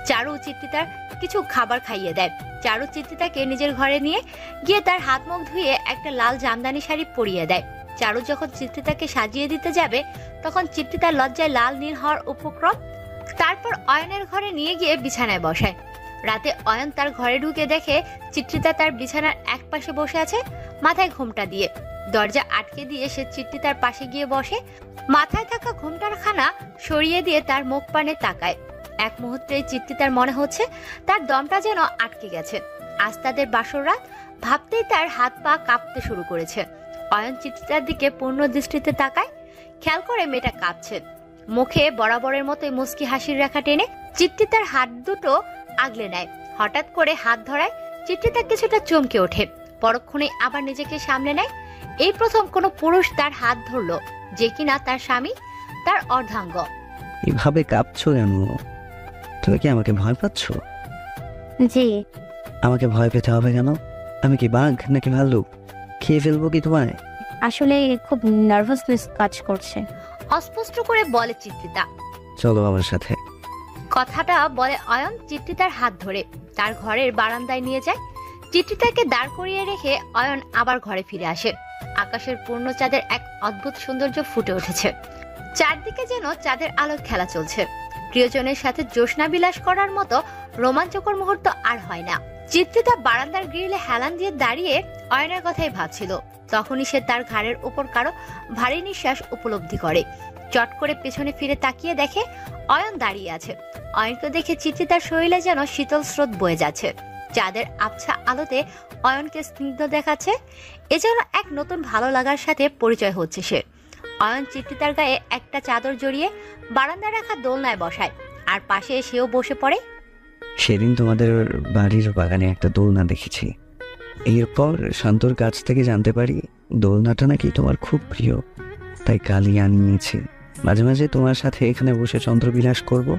চারু চিত্রিতার কিছু খাবার খাইয়ে দেয়। চারু চিত্রিতাকে নিজের ঘরে নিয়ে গিয়ে তার হাত মুখ ধুয়ে একটা লাল জামদানি শাড়ি পরিয়ে দেয়। চারু যখন চিত্রিতাকে সাজিয়ে দিতে যাবে তখন চিত্রিতার লজ্জায় লাল নীল হওয়ার উপক্রম। তারপর অয়নের ঘরে নিয়ে গিয়ে বিছানায় বসায়। রাতে অয়ন তার ঘরে ঢুকে দেখে চিত্রিতা তার বিছানার এক পাশে বসে আছে, মাথায় ঘোমটা দিয়ে। দরজা আটকে দিয়ে সে চিত্রিতার পাশে গিয়ে বসে। মাথায় থাকা ঘোমটার খানা সরিয়ে দিয়ে তার মুখ পানে তাকায়। এক মুহূর্তে চিত্রিতার মনে হচ্ছে তার দমটা যেন আটকে গেছে। আজ তাদের বাসর রাত ভাবতেই তার হাত পা কাঁপতে শুরু করেছে। অয়ন চিত্রিতার দিকে পূর্ণ দৃষ্টিতে তাকায়। খেয়াল করে মেয়েটা কাঁপছে। মুখে বরাবরের মতোই মুস্কি হাসির রেখা টেনে চিত্রিতার হাত দুটো আগলে নেয়। হঠাৎ করে হাত ধরায় চিত্রিতা কিছুটা চমকে ওঠে। পরক্ষণে আবার নিজেকে সামলে নেয়। এই প্রথম কোনো পুরুষ তার হাত ধরলো, যে কিনা তার স্বামী, তার অর্ধাঙ্গ। এভাবে কাঁপছো কেন? তুমি কি আমাকে ভয় পাচ্ছ? জি। আমাকে ভয় পেতে হবে কেন? আমি কি বাঘ নাকি ভাল্লুক? খেয়ে ফেলবো কি তোমায়? আসলে খুব নার্ভাসনেস কাজ করছে। অস্পষ্ট করে বলে চিত্রিতা। চলো আমার সাথে। কথাটা বলে অয়ন চিত্রিতার হাত ধরে তার ঘরের বারান্দায় নিয়ে যায়। চিত্রিতাকে দাঁড় করিয়ে রেখে অয়ন আবার ঘরে ফিরে আসে। আকাশের পূর্ণ চাঁদের এক অদ্ভুত সৌন্দর্য ফুটে উঠেছে। চারদিকে যেন চাঁদের আলোর খেলা চলছে। প্রিয়জনের সাথে জ্যোৎস্না বিলাস করার মতো রোমাঞ্চকর মুহূর্ত আর হয় না। চিত্রিতা বারান্দার গ্রিলে হেলান দিয়ে দাঁড়িয়ে অয়নের কথাই ভাবছিল। তখনই সে তার ঘাড়ের উপর কারো ভারী নিঃশ্বাস উপলব্ধি করে। চট করে পেছনে ফিরে তাকিয়ে দেখে অয়ন দাঁড়িয়ে আছে। অয়নকে দেখে চিত্রিতার শরীরে যেন শীতল স্রোত বয়ে যাচ্ছে। চাঁদের আবছা আলোতে অয়নকে স্নিগ্ধ দেখাচ্ছে। এ যেন এক নতুন ভালো লাগার সাথে পরিচয় হচ্ছে সে। অয়ন চিত্রিতার গায়ে একটা চাদর জড়িয়ে বারান্দায় রাখা দোলনায় বসায়, আর পাশে সেও বসে পড়ে। সেদিন তোমাদের বাড়ির বাগানে একটা দোলনা দেখেছি। এরপর শান্তর কাছ থেকে জানতে পারি দোলনাটা নাকি তোমার খুব প্রিয়, তাই কালই আনিয়েছি। মাঝে মাঝে তোমার সাথে এখানে বসে চন্দ্রবিলাস করব।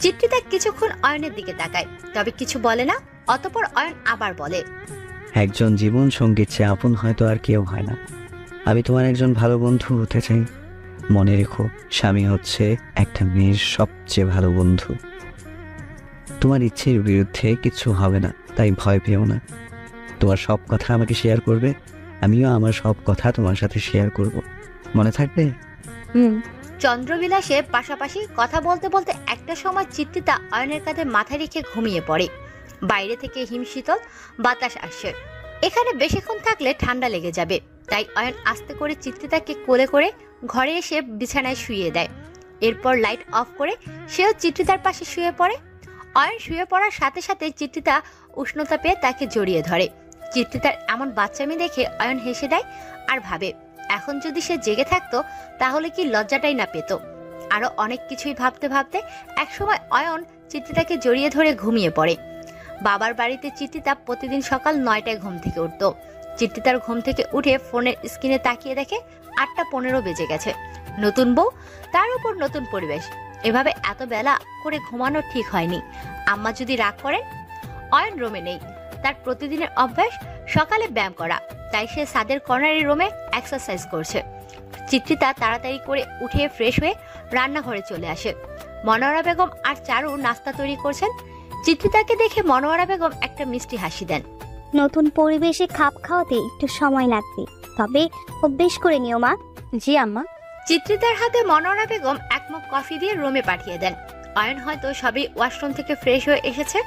চিত্রিতা কিছুক্ষণ অয়নের দিকে তাকায়, তবে কিছু বলে না। অতঃপর অয়ন আবার বলে, একজন জীবন সঙ্গীর চেয়ে আপন হয়তো আর কেউ হয় না। আমি তোমার একজন ভালো বন্ধু হতে চাই। মনে রেখো, স্বামী হচ্ছে একটা মেয়ের সবচেয়ে ভালো বন্ধু। তোমার ইচ্ছের বিরুদ্ধে কিছু হবে না, তাই ভয় পেও না। তোমার সব কথা আমাকে শেয়ার করবে, আমিও আমার সব কথা তোমার সাথে শেয়ার করব। মনে থাকবে? চন্দ্রবিলাসে পাশাপাশি কথা বলতে বলতে একটা সময় চিত্রিতা অয়নের কাঁধে মাথা রেখে ঘুমিয়ে পড়ে। বাইরে থেকে হিমশীতল বাতাস আসছে। এখানে বেশিক্ষণ থাকলে ঠান্ডা লেগে যাবে, তাই অয়ন আস্তে করে চিত্রিতাকে কোলে করে ঘরে এসে বিছানায় শুইয়ে দেয়। এরপর লাইট অফ করে সেও চিত্রিতার পাশে শুয়ে পড়ে। অয়ন শুয়ে পড়ার সাথে সাথে চিত্রিতা উষ্ণতা পেয়ে তাকে জড়িয়ে ধরে। চিত্রিতার এমন বাচ্চামি দেখে অয়ন হেসে দেয় আর ভাবে, এখন যদি সে জেগে থাকতো তাহলে কি লজ্জাটাই না পেত। আরো অনেক কিছুই ভাবতে ভাবতে একসময় অয়ন চিত্রিতাকে জড়িয়ে ধরে ঘুমিয়ে পড়ে। বাবার বাড়িতে চিত্রিতা প্রতিদিন সকাল 9টায় ঘুম থেকে উঠতো। চিত্রিতার ঘুম থেকে উঠে ফোনের স্ক্রিনে তাকিয়ে দেখে 8:15 বেজে গেছে। নতুন বউ, তার উপর নতুন পরিবেশ, এভাবে এত বেলা করে ঘুমানো ঠিক হয়নি। আম্মা যদি রাগ করেন। অয়ন রুমে নেই, তার প্রতিদিনের অভ্যাস সকালে ব্যায়াম করা, তাই সে ছাদের কর্নারি রুমে এক্সারসাইজ করছে। চিত্রিতা তাড়াতাড়ি করে উঠে ফ্রেশ হয়ে রান্নাঘরে চলে আসে। মনোয়ারা বেগম আর চারু নাস্তা তৈরি করছেন। চিত্রিতাকে দেখে মনোয়ারা বেগম একটা মিষ্টি হাসি দেন। নতুন পরিবেশে খাপ খাওয়াতে একটু সময় লাগবে, তবে অভ্যেস করে নিও মা। জি আম্মা। চিত্রিতার হাতে মনোয়ারা বেগম এক মগ কফি দিয়ে রুমে পাঠিয়ে দেন। অয়ন হয়তো সবই ওয়াশরুম থেকে ফ্রেশ হয়ে এসেছে,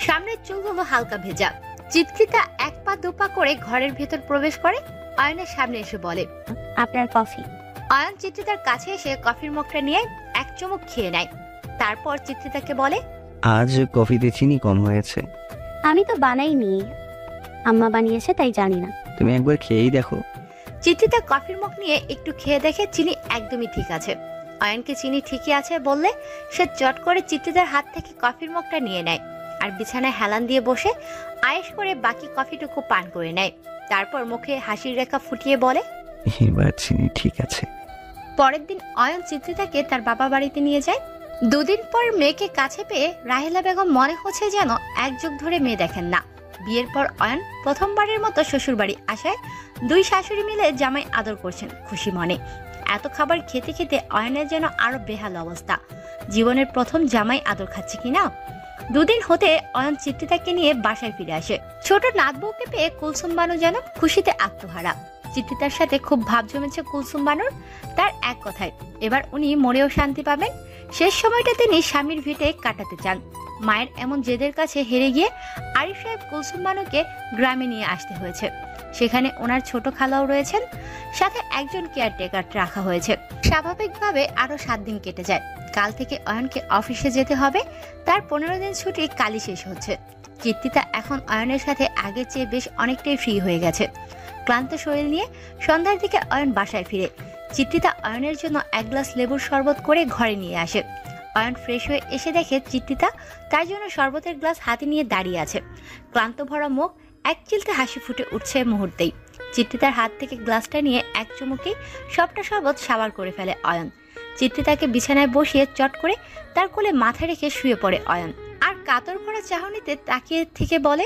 সামনের চুলগুলো হালকা ভেজা। চিত্রিতা এক পা দুপা করে ঘরের ভেতর প্রবেশ করে অয়নের সামনে এসে বলে, আপনার কফি। অয়ন চিত্রিতার কাছে এসে কফির মগটা নিয়ে এক চুমুক খেয়ে নেয়। তারপর চিত্রিতাকে বলে, আজ কফিতে চিনি কম হয়েছে। আমি তো বানাইনি, আম্মা বানিয়েছে, তাই জানি না। তুমি একবার খেয়েই দেখো। চিত্রিতা কফির মগ নিয়ে একটু খেয়ে দেখে চিনি একদমই ঠিক আছে। অয়নকে চিনি ঠিকই আছে বললে সে চট করে চিত্রিতার হাত থেকে কফির মগটা নিয়ে নেয় আর বিছানায় হেলান দিয়ে বসে আয়েশ করে বাকি কফিটুকু পান করে নেয়। তারপর মুখে হাসির রেখা ফুটিয়ে বলে, এবার চিনি ঠিক আছে। পরের দিন অয়ন চিত্রিতাকে তার বাবা বাড়িতে নিয়ে যায়। 2 দিন পর মেয়েকে কাছে পেয়ে রাহেলা বেগম মনে হচ্ছে যেন এক যুগ ধরে মেয়ে দেখেন না। বিয়ের পর অয়ন প্রথমবারের মতো শ্বশুর বাড়ি আসায় 2 শাশুড়ি মিলে জামাই আদর করছেন খুশি মনে। এত খাবার খেতে খেতে অয়নের যেন আরো বেহাল অবস্থা। জীবনের প্রথম জামাই আদর খাচ্ছে কিনা। 2 দিন হতে অয়ন চিত্রিতাকে নিয়ে বাসায় ফিরে আসে। ছোট নাত বউকে পেয়ে কুলসুম বানু যেন খুশিতে আত্মহারা। চিত্রিতার সাথে খুব ভাব জমেছে কুলসুম বানুর। তার এক কথায় এবার উনি মরেও শান্তি পাবেন। শেষ সময়টা তিনি স্বামীর ভিটে কাটাতে চান। মায়ের এমন জেদের কাছে হেরে গিয়ে আরিফ সাহেব কুলসুম বানুকে গ্রামে নিয়ে আসতে হয়েছে। সেখানে ওনার ছোট খালাও রয়েছেন, সাথে একজন কেয়ারটেকার রাখা হয়েছে। স্বাভাবিকভাবে আরো 7 দিন কেটে যায়। কাল থেকে অয়নকে অফিসে যেতে হবে। তার 15 দিন ছুটি কালই শেষ হচ্ছে। চিত্রিতা এখন অয়নের সাথে আগের চেয়ে বেশ অনেকটাই ফ্রি হয়ে গেছে। ক্লান্ত শরীর নিয়ে সন্ধ্যার দিকে অয়ন বাসায় ফিরে। চিত্রিতা অয়নের জন্য 1 গ্লাস লেবুর শরবত করে ঘরে নিয়ে আসে। অয়ন ফ্রেশ হয়ে এসে দেখে চিত্রিতা তার জন্য শরবতের গ্লাস হাতে নিয়ে দাঁড়িয়ে আছে। ক্লান্ত ভরা মুখ, এক চিলতে হাসি ফুটে উঠছে মুহূর্তেই। চিত্রিতার হাত থেকে গ্লাসটা নিয়ে এক চুমুকেই সবটা শরবত সাবার করে ফেলে অয়ন। চিত্রিতাকে বিছানায় বসিয়ে চট করে তার কোলে মাথা রেখে শুয়ে পড়ে অয়ন আর কাতর ভরা চাহনিতে তাকিয়ে থেকে বলে,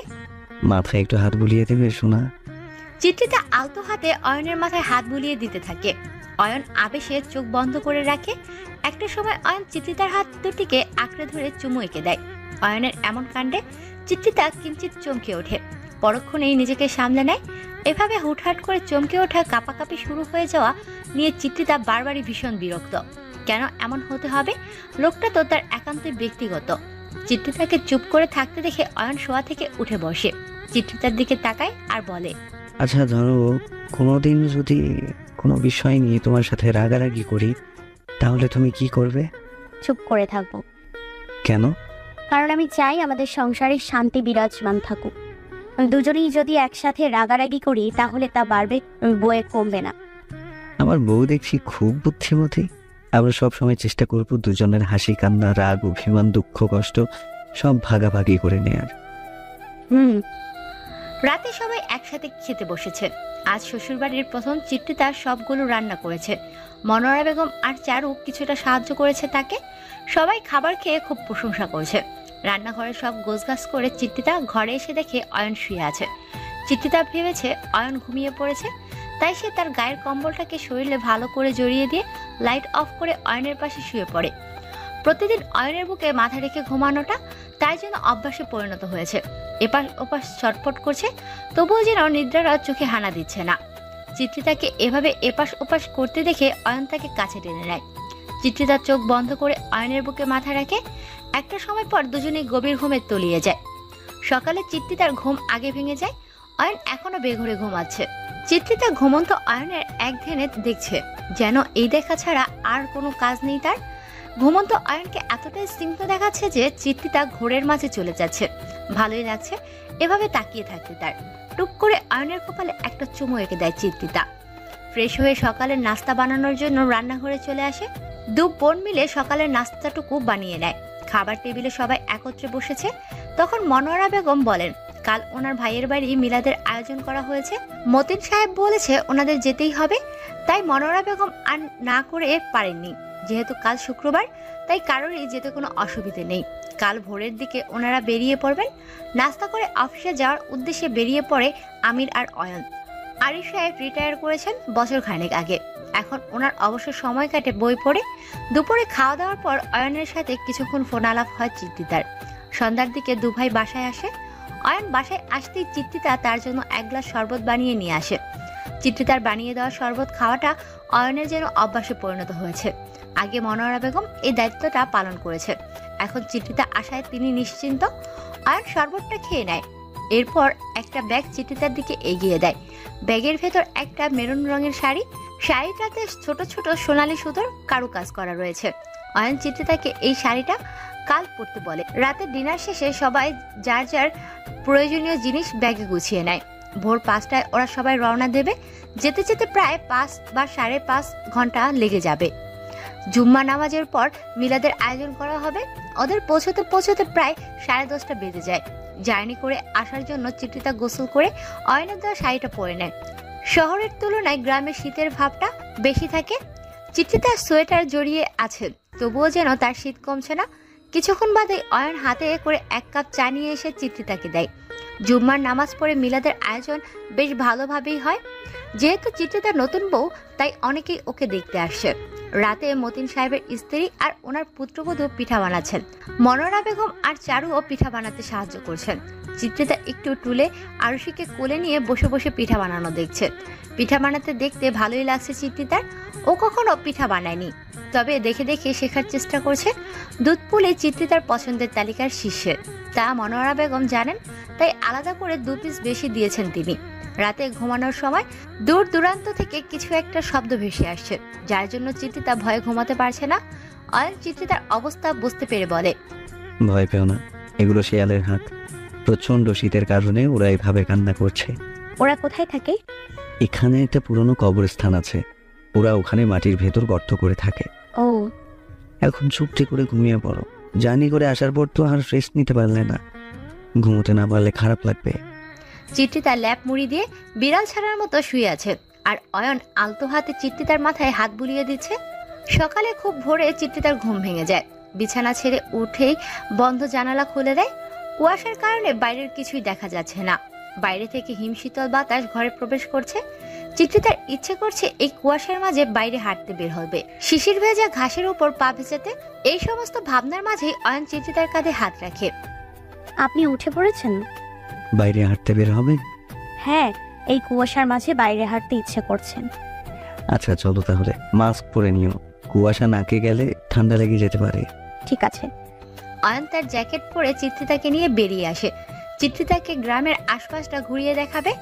মাথায় একটু হাত বুলিয়ে দেবে সোনা। চিত্রিতা আলতো হাতে অয়নের মাথায় হাত বুলিয়ে দিতে থাকে। অয়ন আবেশে চোখ বন্ধ করে রাখে। একটা সময় অয়ন চিত্রিতার হাত দুটিকে আঁকড়ে ধরে চুমু এঁকে দেয়। অয়নের এমন কাণ্ডে চিত্রিতা কিঞ্চিত চমকে ওঠে। পরক্ষণেই নিজেকে সামলে নেয়। এভাবে হুটহাট করে চমকে ওঠা, কাঁপাকাঁপি শুরু হয়ে যাওয়া নিয়ে চিত্রিতা বারবারই ভীষণ বিরক্ত। কেন এমন হতে হবে? লোকটা তো তার একান্তই ব্যক্তিগত। চিত্রিতাকে চুপ করে থাকতে দেখে অয়ন শোয়া থেকে উঠে বসে, চিত্রিতার দিকে তাকায় আর বলে, আচ্ছা ধরো কোনোদিন যদি কোনো বিষয় নিয়ে তোমার সাথে রাগারাগি করি, তাহলে তুমি কি করবে? চুপ করে থাকবো। কেন? কারণ আমি চাই আমাদের সংসারে শান্তি বিরাজমান থাকুক। দুজনেই যদি একসাথে রাগারাগি করি তাহলে তা বাড়বে, বয়ে কমবে না। আমার বউ দেখছি খুব বুদ্ধিমতী। আমরা সব সময় চেষ্টা করব দুজনের হাসি কান্না, রাগ, অভিমান, দুঃখ, কষ্ট সব ভাগাভাগি করে নেয়ার। রাতে সবাই একসাথে খেতে বসেছে। আজ শ্বশুরবাড়ির প্রথম চিত্রিতা সবগুলো রান্না করেছে। মনোয়ারা বেগম আর চারু কিছুটা সাহায্য করেছে তাকে। সবাই খাবার খেয়ে খুব প্রশংসা করছে। রান্নাঘরে সব গোছগাছ করে চিত্রিতা ঘরে এসে দেখে অয়ন শুয়ে আছে। চিত্রিতা ভেবেছে অয়ন ঘুমিয়ে পড়েছে, তাই সে তার গায়ের কম্বলটাকে শরীরে ভালো করে জড়িয়ে দিয়ে লাইট অফ করে অয়নের পাশে শুয়ে পড়ে। প্রতিদিন অয়নের বুকে মাথা রেখে ঘুমানোটা তার জন্য অভ্যাসে পরিণত হয়েছে। এপাশ ওপাশ ছটফট করছে, তবুও যেন নিদ্রারা চোখে হানা দিচ্ছে না। চিত্রিতাকে এভাবে এপাশ ওপাশ করতে দেখে অয়ন তাকে কাছে টেনে নেয়। চিত্রিতার চোখ বন্ধ করে অয়নের বুকে মাথা রাখে। একটা সময় পর দুজনেই গভীর ঘুমে তলিয়ে যায়। সকালে চিত্রিতার ঘুম আগে ভেঙে যায়। অয়ন এখনো বেঘরে ঘুমাচ্ছে। চিত্রিতা ঘুমন্ত অয়নের এক ধ্যানে দেখছে, যেন এই দেখা ছাড়া আর কোনো কাজ নেই তার। ঘুমন্ত অয়নকে এতটাই স্নিগ্ধ দেখাচ্ছে যে চিত্রিতা ঘোরের মাঝে চলে যাচ্ছে। ভালোই লাগছে এভাবে তাকিয়ে থাকতে তার। টুক করে অয়নের কপালে একটা চুমু এঁকে দেয় চিত্রিতা। ফ্রেশ হয়ে সকালের নাস্তা বানানোর জন্য রান্নাঘরে চলে আসে। দু বোন মিলে সকালের নাস্তাটুকু বানিয়ে নেয়। খাবার টেবিলে সবাই একত্রে বসেছে। তখন মনোয়ারা বেগম বলেন, কাল ওনার ভাইয়ের বাড়ি মিলাদের আয়োজন করা হয়েছে। মতিন সাহেব বলেছে ওনাদের যেতেই হবে, তাই মনোয়ারা বেগম আর না করে পারেননি। যেহেতু কাল শুক্রবার, তাই কারোরই যেতে কোনো অসুবিধে নেই। কাল ভোরের দিকে ওনারা বেরিয়ে পড়বেন। নাস্তা করে অফিসে যাওয়ার উদ্দেশ্যে বেরিয়ে পড়ে আমির আর অয়ন। আরিফ সাহেব রিটায়ার করেছেন বছর খানেক আগে। এখন ওনার অবসর সময় কাটে বই পড়ে। দুপুরে খাওয়া দাওয়ার পর অয়নের সাথে কিছুক্ষণ ফোন আলাপ হয় চিত্রিতার। সন্ধ্যার দিকে দুভাই বাসায় আসে। অয়ন বাসায় আসতেই চিত্রিতা তার জন্য এক গ্লাস শরবত বানিয়ে নিয়ে আসে। চিত্রিতার বানিয়ে দেওয়া শরবত খাওয়াটা অয়নের যেন অভ্যাসে পরিণত হয়েছে। আগে মনোয়ারা বেগম এই দায়িত্বটা পালন করেছে, এখন চিত্রিতা আসায় তিনি নিশ্চিন্ত। অয়ন শরবতটা খেয়ে নেয়। এরপর একটা ব্যাগ চিত্রিতার দিকে এগিয়ে দেয়। ব্যাগের ভেতর একটা মেরুন রঙের শাড়ি। শাড়িটাতে ছোট ছোট সোনালী সুতোর কারুকাজ করা রয়েছে। অয়ন চিত্রিতাকে এই শাড়িটা কাল পরতে বলে। রাতে ডিনার শেষে সবাই যার যার প্রয়োজনীয় জিনিস ব্যাগে গুছিয়ে নেয়। ভোর 5টায় ওরা সবাই রওনা দেবে। যেতে যেতে প্রায় 5 বা 5.5 ঘন্টা লেগে যাবে। জুম্মা নামাজের পর মিলাদের আয়োজন করা হবে। ওদের পৌঁছতে পৌঁছতে প্রায় 10:30 বেজে যায়। জার্নি করে আসার জন্য চিত্রিতা গোসল করে অয়নের দেওয়া শাড়িটা পরে নেয়। শহরের তুলনায় গ্রামের শীতের ভাবটা বেশি থাকে। চিত্রিতা সোয়েটার জড়িয়ে আছে, তবুও যেন তার শীত কমছে না। কিছুক্ষণ বাদে অয়ন হাতে করে 1 কাপ চা নিয়ে এসে চিত্রিতাকে দেয়। জুম্মার নামাজ পড়ে মিলাদের আয়োজন বেশ ভালোভাবেই হয়। যেহেতু চিত্রিতা নতুন বউ, তাই অনেকেই ওকে দেখতে আসছে। রাতে মতিন সাহেবের স্ত্রী আর ওনার পুত্রবধূ পিঠা বানাচ্ছেন। মনোয়ারা বেগম আর চারুও পিঠা বানাতে সাহায্য করছেন। চিত্রিতা একটু টুলে আরুষিকে কোলে নিয়ে বসে বসে পিঠা বানানো দেখছে। পিঠা বানাতে দেখতে ভালোই লাগছে চিত্রিতার। ও কখনো পিঠা বানায়নি, তবে দেখে দেখে শেখার চেষ্টা করছে। দুধ পুলি চিত্রিতার পছন্দের তালিকার শীর্ষে, তা মনোয়ারা বেগম জানেন, তাই আলাদা করে 2 পিস বেশি দিয়েছেন তিনি। রাতে ঘুমানোর সময় দূর দূরান্ত থেকে কিছু একটা শব্দ ভেসে আসছে, যার জন্য চিত্রিতা ভয়ে ঘুমাতে পারছে না। অয়ন চিত্রিতার অবস্থা বুঝতে পেরে বলে, ভয় পেও না, এগুলো শিয়ালের হাত। প্রচন্ড শীতের কারণে ওরা এভাবে কান্না করছে। ওরা কোথায় থাকে? এখানে একটা পুরনো কবরস্থান আছে, ওরা ওখানে মাটির ভেতর গর্ত করে থাকে। ও, এখন চুপটি করে ঘুমিয়ে পড়ো। জার্নি করে আসার পর তো আর রেস্ট নিতে পারলে না, ঘুমোতে না পারলে খারাপ লাগবে। চিত্রিতা ল্যাপ মুড়ি দিয়ে বিড়াল ছাড়ার মতো শুয়ে আছে, আর অয়ন আলতো হাতে চিত্রিতার মাথায় হাত বুলিয়ে দিচ্ছে। সকালে খুব ভোরে চিত্রিতার ঘুম ভেঙে যায়। বিছানা ছেড়ে উঠেই বন্ধ জানালা খুলে দেয়। কুয়াশার কারণে বাইরের কিছুই দেখা যাচ্ছে না। বাইরে থেকে হিমশীতল বাতাস ঘরে প্রবেশ করছে। চিত্রিতার ইচ্ছে করছে এই কুয়াশার মাঝে বাইরে হাঁটতে বের হবে, শিশির ভেজা ঘাসের উপর পা ভেজাতে। এই সমস্ত ভাবনার মাঝেই অয়ন চিত্রিতার কাঁধে হাত রাখে। আপনি উঠে পড়েছেন? বাইরে হাঁটতে বের হবে? হ্যাঁ, এই কুয়াশার মাঝে বাইরে হাঁটতে ইচ্ছে করছেন। আচ্ছা চলো তাহলে, মাস্ক পরে নিও, কুয়াশা নাকে গেলে ঠান্ডা লেগে যেতে পারে। ঠিক আছে। অয়ন তার জ্যাকেট পরে চিত্রিতাকে নিয়ে বেরিয়ে আসে। চিত্রিতাকে গ্রামের আশপাশটা ঘুরিয়ে দেখাবে।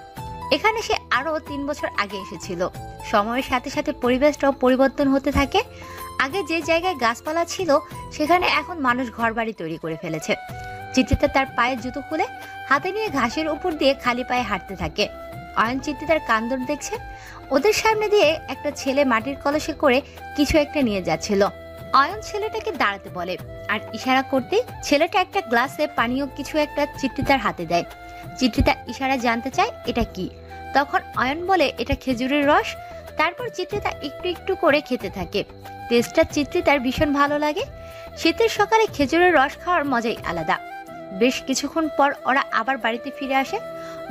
এখানে সে আরো 3 বছর আগে এসেছিল। সময়ের সাথে সাথে পরিবেশটাও পরিবর্তন হতে থাকে। আগে যে জায়গায় গাছপালা ছিল, সেখানে এখন মানুষ ঘরবাড়ি তৈরি করে ফেলেছে। চিত্রিতা তার পায়ের জুতো খুলে হাতে নিয়ে ঘাসের উপর দিয়ে খালি পায়ে হাঁটতে থাকে। অয়ন চিত্রিতার কান্দর দেখছে। ওদের সামনে দিয়ে একটা ছেলে মাটির কলসে করে কিছু একটা নিয়ে যাচ্ছিল। অয়ন ছেলেটাকে দাঁড়াতে বলে, আর ইশারা করতেই ছেলেটা একটা গ্লাসে পানীয় কিছু একটা চিত্রিতার হাতে দেয়। চিত্রিতা ইশারা জানতে চায় এটা কি। তখন অয়ন বলে এটা খেজুরের রস। তারপর চিত্রিতা একটু একটু করে খেতে থাকে। টেস্টটা চিত্রিতার ভীষণ ভালো লাগে। শীতের সকালে খেজুরের রস খাওয়ার মজাই আলাদা। বেশ কিছুক্ষণ পর ওরা আবার বাড়িতে ফিরে আসে।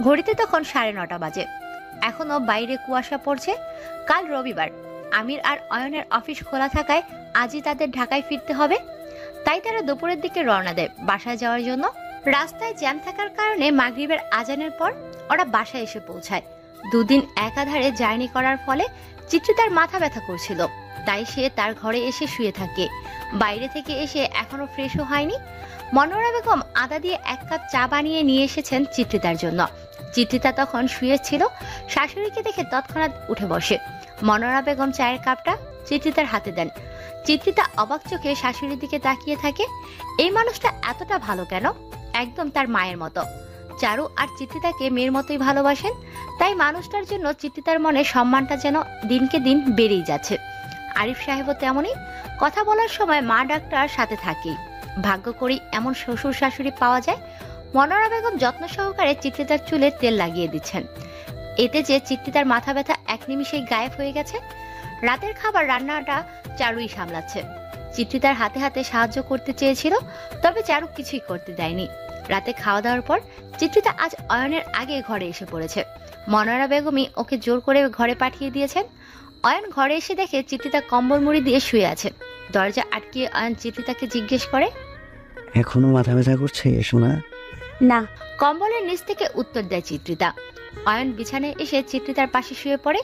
ঘড়িতে তখন 9:30 বাজে। এখনো বাইরে কুয়াশা পড়ছে। কাল রবিবার। আমির আর অয়নের অফিস খোলা থাকায় আজই তাদের ঢাকায় ফিরতে হবে। তাই তারা দুপুরের দিকে রওনা দেয় বাসায় যাওয়ার জন্য। রাস্তায় জ্যাম থাকার কারণে মাগরিবের আজানের পর ওরা বাসায় এসে পৌঁছায়। দুদিন একাধারে জার্নি করার ফলে চিত্রিতার মাথা ব্যথা করছিল, তাই সে তার ঘরে এসে শুয়ে থাকে। বাইরে থেকে এসে এখনো ফ্রেশও হয়নি। মনোয়ারা বেগম আদা দিয়ে 1 কাপ চা বানিয়ে নিয়ে এসেছেন চিত্রিতার জন্য। চিত্রিতা তখন শুয়েছিল, শাশুড়িকে দেখে তৎক্ষণাৎ উঠে বসে। মনোয়ারা বেগম চায়ের কাপটা চিত্রিতার হাতে দেন। চিত্রিতা অবাক চোখে শাশুড়ির দিকে তাকিয়ে থাকে। এই মানুষটা এতটা ভালো কেন? একদম তার মায়ের মতো। চারু আর চিত্রিতাকে মেয়ের মতোই ভালোবাসেন, তাই মানুষটার জন্য চিত্রিতার মনে সম্মানটা যেন দিনকে দিন বেড়েই যাচ্ছে। আরিফ সাহেবও তেমনই, কথা বলার সময় মা ডাক্তার সাথে থাকেই। ভাগ্য করেই এমন শ্বশুর শাশুড়ি পাওয়া যায়। মনোয়ারা বেগম যত্ন সহকারে চিত্রিতার চুলে তেল লাগিয়ে দিচ্ছেন। এতে যে চিত্রিতার মাথা ব্যথা 1 নিমিষেই গায়েব হয়ে গেছে। রাতের খাবার রান্নাটা চারুই সামলাচ্ছে। চিত্রিতার হাতে হাতে সাহায্য করতে চেয়েছিল, তবে চারু কিছুই করতে দেয়নি। রাতে খাওয়া দাওয়ার পর চিত্রিতা আজ অয়নের আগে ঘরে এসে পড়েছে। মনোয়ারা বেগমই ওকে জোর করে ঘরে পাঠিয়ে দিয়েছেন। অয়ন ঘরে এসে দেখে চিত্রিতা কম্বল মুড়ি দিয়ে শুয়ে আছে। দরজা আটকিয়ে অয়ন চিত্রিতাকে জিজ্ঞেস করে, এখনো মাথা ব্যথা করছে শোনা? না। কম্বলের নিচ থেকে উত্তর দেয় চিত্রিতা। অয়ন বিছানায় এসে চিত্রিতার পাশে শুয়ে পড়ে।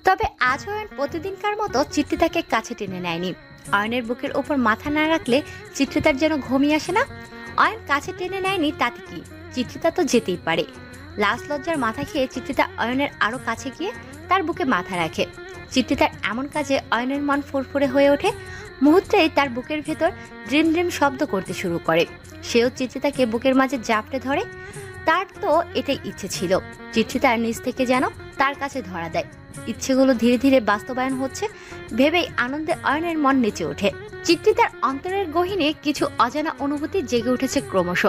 তবে আজ অয়ন প্রতিদিনকার মতো চিত্রিতাকে কাছে টেনে নেয়নি। অয়নের বুকের ওপর মাথা না রাখলে চিত্রিতার যেন ঘুমিয়ে আসে না। অয়ন কাছে টেনে নেয়নি তাতে কি, চিত্রিতা তো যেতেই পারে। লাশ লজ্জার মাথা খেয়ে চিত্রিতা অয়নের আরো কাছে গিয়ে তার বুকে মাথা রাখে। চিত্রিতার এমন কাজে অয়নের মন ফুরফুরে হয়ে ওঠে। মুহূর্তেই তার বুকের ভেতর ড্রিম ড্রিম শব্দ করতে শুরু করে। সেও চিত্রিতাকে বুকের মাঝে জাপটে ধরে। তার তো এটাই ইচ্ছে ছিল, চিত্রিতার নিজ থেকে যেন তার কাছে ধরা দেয়। ইচ্ছেগুলো ধীরে ধীরে বাস্তবায়ন হচ্ছে ভেবেই আনন্দে অয়নের মন নেচে ওঠে। চিত্রিতার অন্তরের গহীনে কিছু অজানা অনুভূতি জেগে উঠেছে ক্রমশ।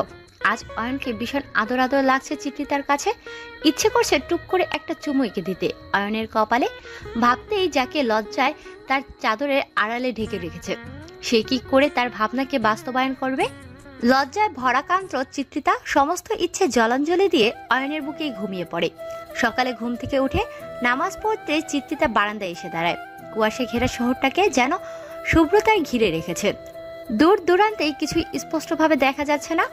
আজ অয়নকে ভীষণ আদর আদর লাগছে চিত্রিতার কাছে। ইচ্ছে করছে টুক করে একটা চুমু এঁকে দিতে অয়নের কপালে। ভাবতেই যাকে লজ্জায় তার চাদরের আড়ালে ঢেকে রেখেছে, সে কি করে তার ভাবনাকে বাস্তবায়ন করবে? লজ্জায় ভরাকান্ত চিত্রিতা সমস্ত ইচ্ছে জলাঞ্জলি দিয়ে অয়নের বুকেই ঘুমিয়ে পড়ে। সকালে ঘুম থেকে উঠে নামাজ পড়তে চিত্রিতা বারান্দায় এসে দাঁড়ায়। কুয়াশে ঘেরা শহরটাকে যেন শুভ্রতায় ঘিরে রেখেছে। দূর দূরান্তেই কিছুই স্পষ্টভাবে দেখা যাচ্ছে না।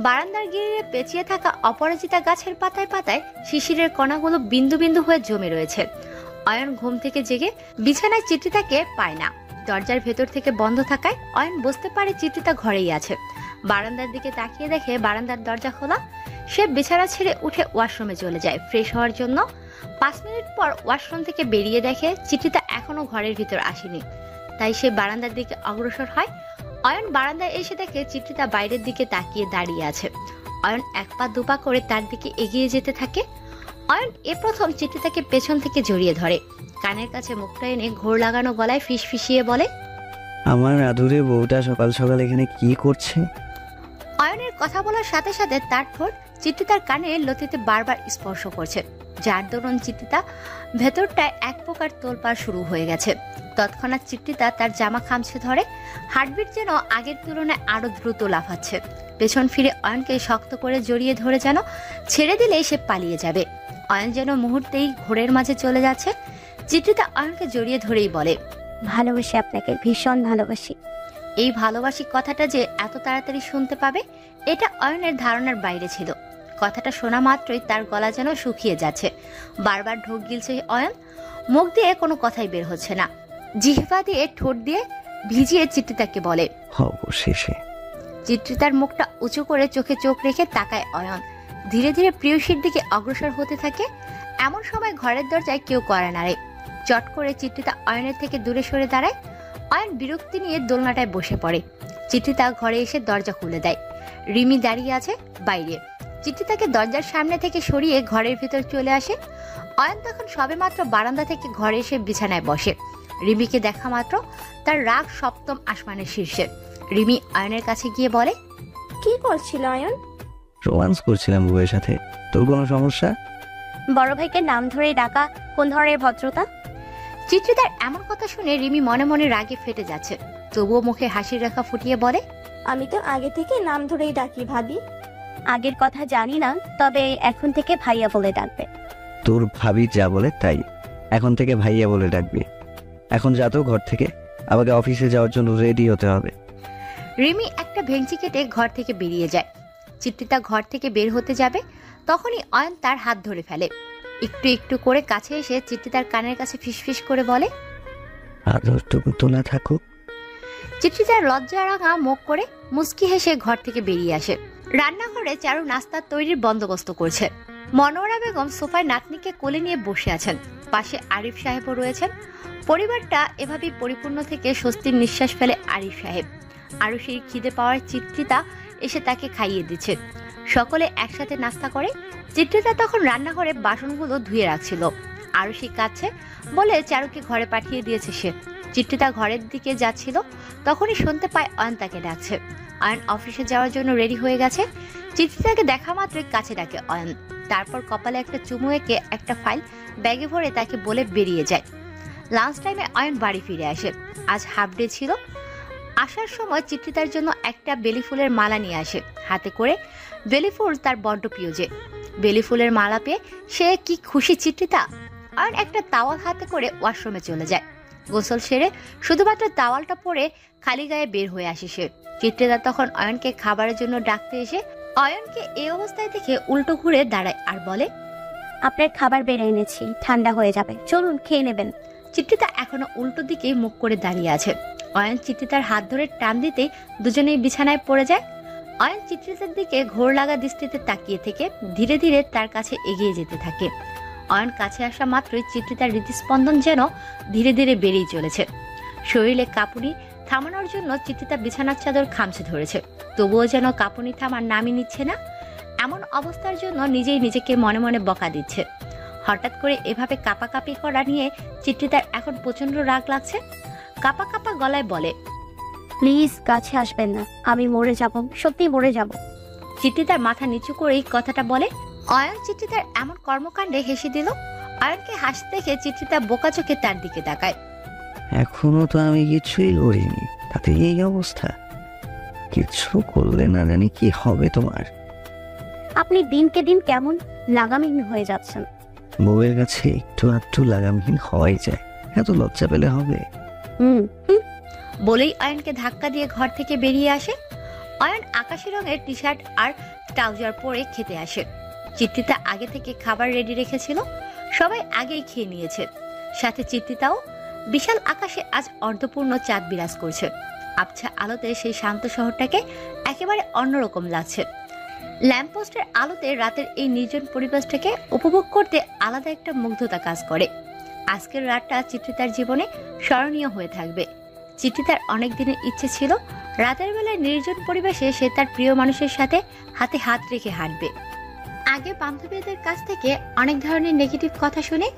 বারান্দার গিরে পেঁচিয়ে থাকা অপরাজিতা গাছের পাতায় পাতায় শিশিরের কণাগুলো বিন্দু বিন্দু হয়ে জমে রয়েছে। অয়ন ঘুম থেকে জেগে বিছানায় চিত্রিতাকে পায় না। দরজার ভেতর থেকে বন্ধ থাকায় অয়ন বুঝতে পারে চিত্রিতা ঘরেই আছে। বারান্দার দিকে তাকিয়ে দেখে বারান্দার দরজা খোলা। সে বিছানা ছেড়ে উঠে ওয়াশরুমে চলে যায় ফ্রেশ হওয়ার জন্য। 5 মিনিট পর ওয়াশরুম থেকে বেরিয়ে দেখে চিত্রিতা এখনো ঘরের ভিতর আসেনি, তাই সে বারান্দার দিকে অগ্রসর হয়। অয়ন বারান্দায় এসে দেখে চিত্রিতা বাইরের দিকে তাকিয়ে দাঁড়িয়ে আছে। অয়ন 1 পা 2 পা করে তার দিকে এগিয়ে যেতে থাকে। অয়ন এ প্রথম চিত্রিতাকে পেছন থেকে জড়িয়ে ধরে। কানের কাছে মুখটা এনে ঘোর লাগানো গলায় ফিসফিসিয়ে বলে, আমার আদুরে বউটা সকাল সকাল এখানে কি করছে? অয়নের কথা বলার সাথে সাথে তার ঠোঁট চিত্রিতার কানের লতিতে বারবার স্পর্শ করছে, যার দরুন চিত্রিতা ভেতরটায় এক প্রকার তোলপাড় শুরু হয়ে গেছে। তৎক্ষণাৎ চিত্রিতা তার জামা খামছে ধরে। হার্টবিট যেন আগের তুলনায় আরো দ্রুত লাফাচ্ছে। পেছন ফিরে অয়নকে শক্ত করে জড়িয়ে ধরে যেন ছেড়ে দিলেই সে পালিয়ে যাবে। অয়ন যেন মুহূর্তেই ঘোরের মাঝে চলে যাচ্ছে। চিত্রিতা অয়নকে জড়িয়ে ধরেই বলে, ভালোবাসি আপনাকে, ভীষণ ভালোবাসি। এই ভালোবাসি কথাটা যে এত তাড়াতাড়ি শুনতে পাবে এটা অয়নের ধারণার বাইরে ছিল। কথাটা শোনা মাত্রই তার গলা যেন শুকিয়ে যাচ্ছে। বারবার ঢোক গিলছে অয়ন। মুখ দিয়ে কোনো কথাই বের হচ্ছে না। জিহ্বা দিয়ে ঠোঁট দিয়ে ভিজিয়ে চিত্রিতাকে বলে, অবশেষে। চিত্রিতার মুখটা উঁচু করে চোখে চোখ রেখে তাকায় অয়ন। ধীরে ধীরে প্রিয়সীর দিকে অগ্রসর হতে থাকে। এমন সময় ঘরের দরজায় কেউ কড়া নাড়ে। চট করে চিত্রিতা অয়নের থেকে দূরে সরে দাঁড়ায়। অয়ন বিরক্তি নিয়ে দোলনাটায় বসে পড়ে। চিত্রিতা ঘরে এসে দরজা খুলে দেয়। রিমি দাঁড়িয়ে আছে বাইরে। চিত্রিতাকে দরজার সামনে থেকে সরিয়ে ঘরের ভিতর চলে আসে। অয়ন তখন সবেমাত্র বারান্দা থেকে ঘরে এসে বিছানায় বসে। রিমিকে দেখা মাত্র তার রাগ 7ম আসমানের শীর্ষে। রিমি অয়নের কাছে গিয়ে বলে, কি করছিল অয়ন? রোমান্স করছিলাম বউয়ের সাথে। তোর কোনো সমস্যা? বড় ভাইকে নাম ধরে ডাকা কোন ধরনের ভদ্রতা? চিত্রিতার এমন কথা শুনে রিমি মনে মনে রাগে ফেটে যাচ্ছে, তবুও মুখে হাসির রেখা ফুটিয়ে বলে, আমি তো আগে থেকে নাম ধরেই ডাকি ভাবি। আগের কথা জানি না, তবে এখন থেকে ভাইয়া বলে ডাকবে। তোর ভাবি যা বলে তাই, এখন থেকে ভাইয়া বলে ডাকবি। এখন যা তো ঘর থেকে, আমাকে অফিসে যাওয়ার জন্য রেডি হতে হবে। রিমি একটা ভেঙচি কেটে ঘর থেকে বেরিয়ে যায়। চিত্রিতা ঘর থেকে বের হতে যাবে, তখনই অয়ন তার হাত ধরে ফেলে। একটু একটু করে কাছে এসে চিত্রিতার কানের কাছে ফিসফিস করে বলে, আদরটুকু তোলা থাকুক। চিত্রিতার লজ্জা রাঙা মুখ করে মুচকি হেসে ঘর থেকে বেরিয়ে আসে। রান্নাঘরে চারু নাস্তার তৈরির বন্দোবস্ত করছে। মনোয়ারা বেগম সোফায় নাতনিকে কোলে নিয়ে বসে আছেন, পাশে আরিফ সাহেবও রয়েছেন। পরিবারটা এভাবেই পরিপূর্ণ থেকে স্বস্তির নিঃশ্বাস ফেলে আরিফ সাহেব। আরও সেই খিদে পাওয়ার চিত্রিতা এসে তাকে খাইয়ে দিচ্ছে। সকলে একসাথে নাস্তা করে। চিত্রিতা তখন রান্নাঘরে বাসনগুলো ধুয়ে রাখছিল। আরও সেই কাছে বলে চারুকে ঘরে পাঠিয়ে দিয়েছে সে। চিত্রিতা ঘরের দিকে যাচ্ছিল, তখনই শুনতে পায় অয়ন তাকে ডাকছে। অয়ন অফিসে যাওয়ার জন্য রেডি হয়ে গেছে। চিত্রিতাকে দেখা মাত্রই কাছে ডাকে অয়ন। তারপর কপালে একটা চুমু এঁকে একটা ফাইল ব্যাগে ভরে তাকে বলে বেরিয়ে যায়। লাঞ্চ টাইমে অয়ন বাড়ি ফিরে আসে। আজ হাফ ডে ছিল। আসার সময় চিত্রিতার জন্য একটা বেলি ফুলের মালা নিয়ে আসে। হাতে করে বেলি ফুল তার বড্ড প্রিয় যে। বেলি ফুলের মালা পেয়ে সে কি খুশি চিত্রিতা। অয়ন একটা তাওয়াল হাতে করে ওয়াশরুমে চলে যায়। গোসল সেরে শুধুমাত্র তাওয়ালটা পরে খালি গায়ে বের হয়ে আসে সে। চিত্রিতা তখন অয়নকে খাবারের জন্য ডাকতে এসে অয়নকে এই অবস্থায় দেখে উল্টো ঘুরে দাঁড়ায় আর বলে, আপনার খাবার বেড়ে এনেছি, ঠান্ডা হয়ে যাবে, চলুন খেয়ে নেবেন। চিত্রিতা এখনো উল্টো দিকে মুখ করে দাঁড়িয়ে আছে। অয়ন চিত্রিতার হাত ধরে টান দিতে দুজনেই বিছানায় পড়ে যায়। অয়ন চিত্রিতার দিকে ঘোর লাগা দৃষ্টিতে তাকিয়ে থেকে ধীরে ধীরে তার কাছে এগিয়ে যেতে থাকে। অয়ন কাছে আসা মাত্রই চিত্রিতার হৃদস্পন্দন যেন ধীরে ধীরে বেড়েই চলেছে। শরীরে কাঁপুনি থামানোর জন্য চিত্রিতা বিছানার চাদর খামচে ধরেছে, তবুও যেন কাঁপুনি থামার নামই নিচ্ছে না। এমন অবস্থার জন্য নিজেই নিজেকে মনে মনে বকা দিচ্ছে। হঠাৎ করে এভাবে কাঁপাকাঁপি করা নিয়ে চিত্রিতার এখন প্রচন্ড রাগ লাগছে। কাঁপা কাঁপা গলায় বলে, প্লিজ কাছে আসবেন না, আমি মরে যাব, সত্যি মরে যাব। চিত্রিতার মাথা নিচু করেই কথাটা বলে। অয়ন চিত্রিতার এমন কর্মকাণ্ডে হেসে দিল। অয়নকে হাসতে দেখে চিত্রিতা বোকা চোখে তার দিকে তাকায়। এখনো তো আমি কিছুই করিনি, তাতে এই অবস্থা। কিছু করলে না জানি কি হবে তোমার। আপনি দিনকে দিন কেমন লাগামহীন হয়ে যাচ্ছেন। বউয়ের কাছে একটু আধটু লাগামহীন হওয়াই যায়, এত লজ্জা পেলে হবে? বলেই অয়নকে ধাক্কা দিয়ে ঘর থেকে বেরিয়ে আসে। অয়ন আকাশি রঙের টি শার্ট আর ট্রাউজার পরে খেতে আসে। চিত্রিতা আগে থেকে খাবার রেডি রেখেছিল, সবাই আগেই খেয়ে নিয়েছে। সাথে চিত্রিতাও। বিশাল আকাশে আজ অর্ধপূর্ণ চাঁদ বিরাজ করছে। আবছা আলোতে সেই শান্ত শহরটাকে একেবারে অন্যরকম লাগছে। ল্যাম্পপোস্টের আলোতে রাতের এই নির্জন পরিবেশটাকে উপভোগ করতে আলাদা একটা মুগ্ধতা কাজ করে। আজকের রাতটা চিত্রিতার জীবনে স্মরণীয় হয়ে থাকবে। চিত্রিতার অনেক দিনের ইচ্ছে ছিল রাতের বেলায় নির্জন পরিবেশে সে তার প্রিয় মানুষের সাথে হাতে হাত রেখে হাঁটবে। আগে বান্ধবীদের কাছ থেকে অনেক ধরনের নেগেটিভ কথা শুনে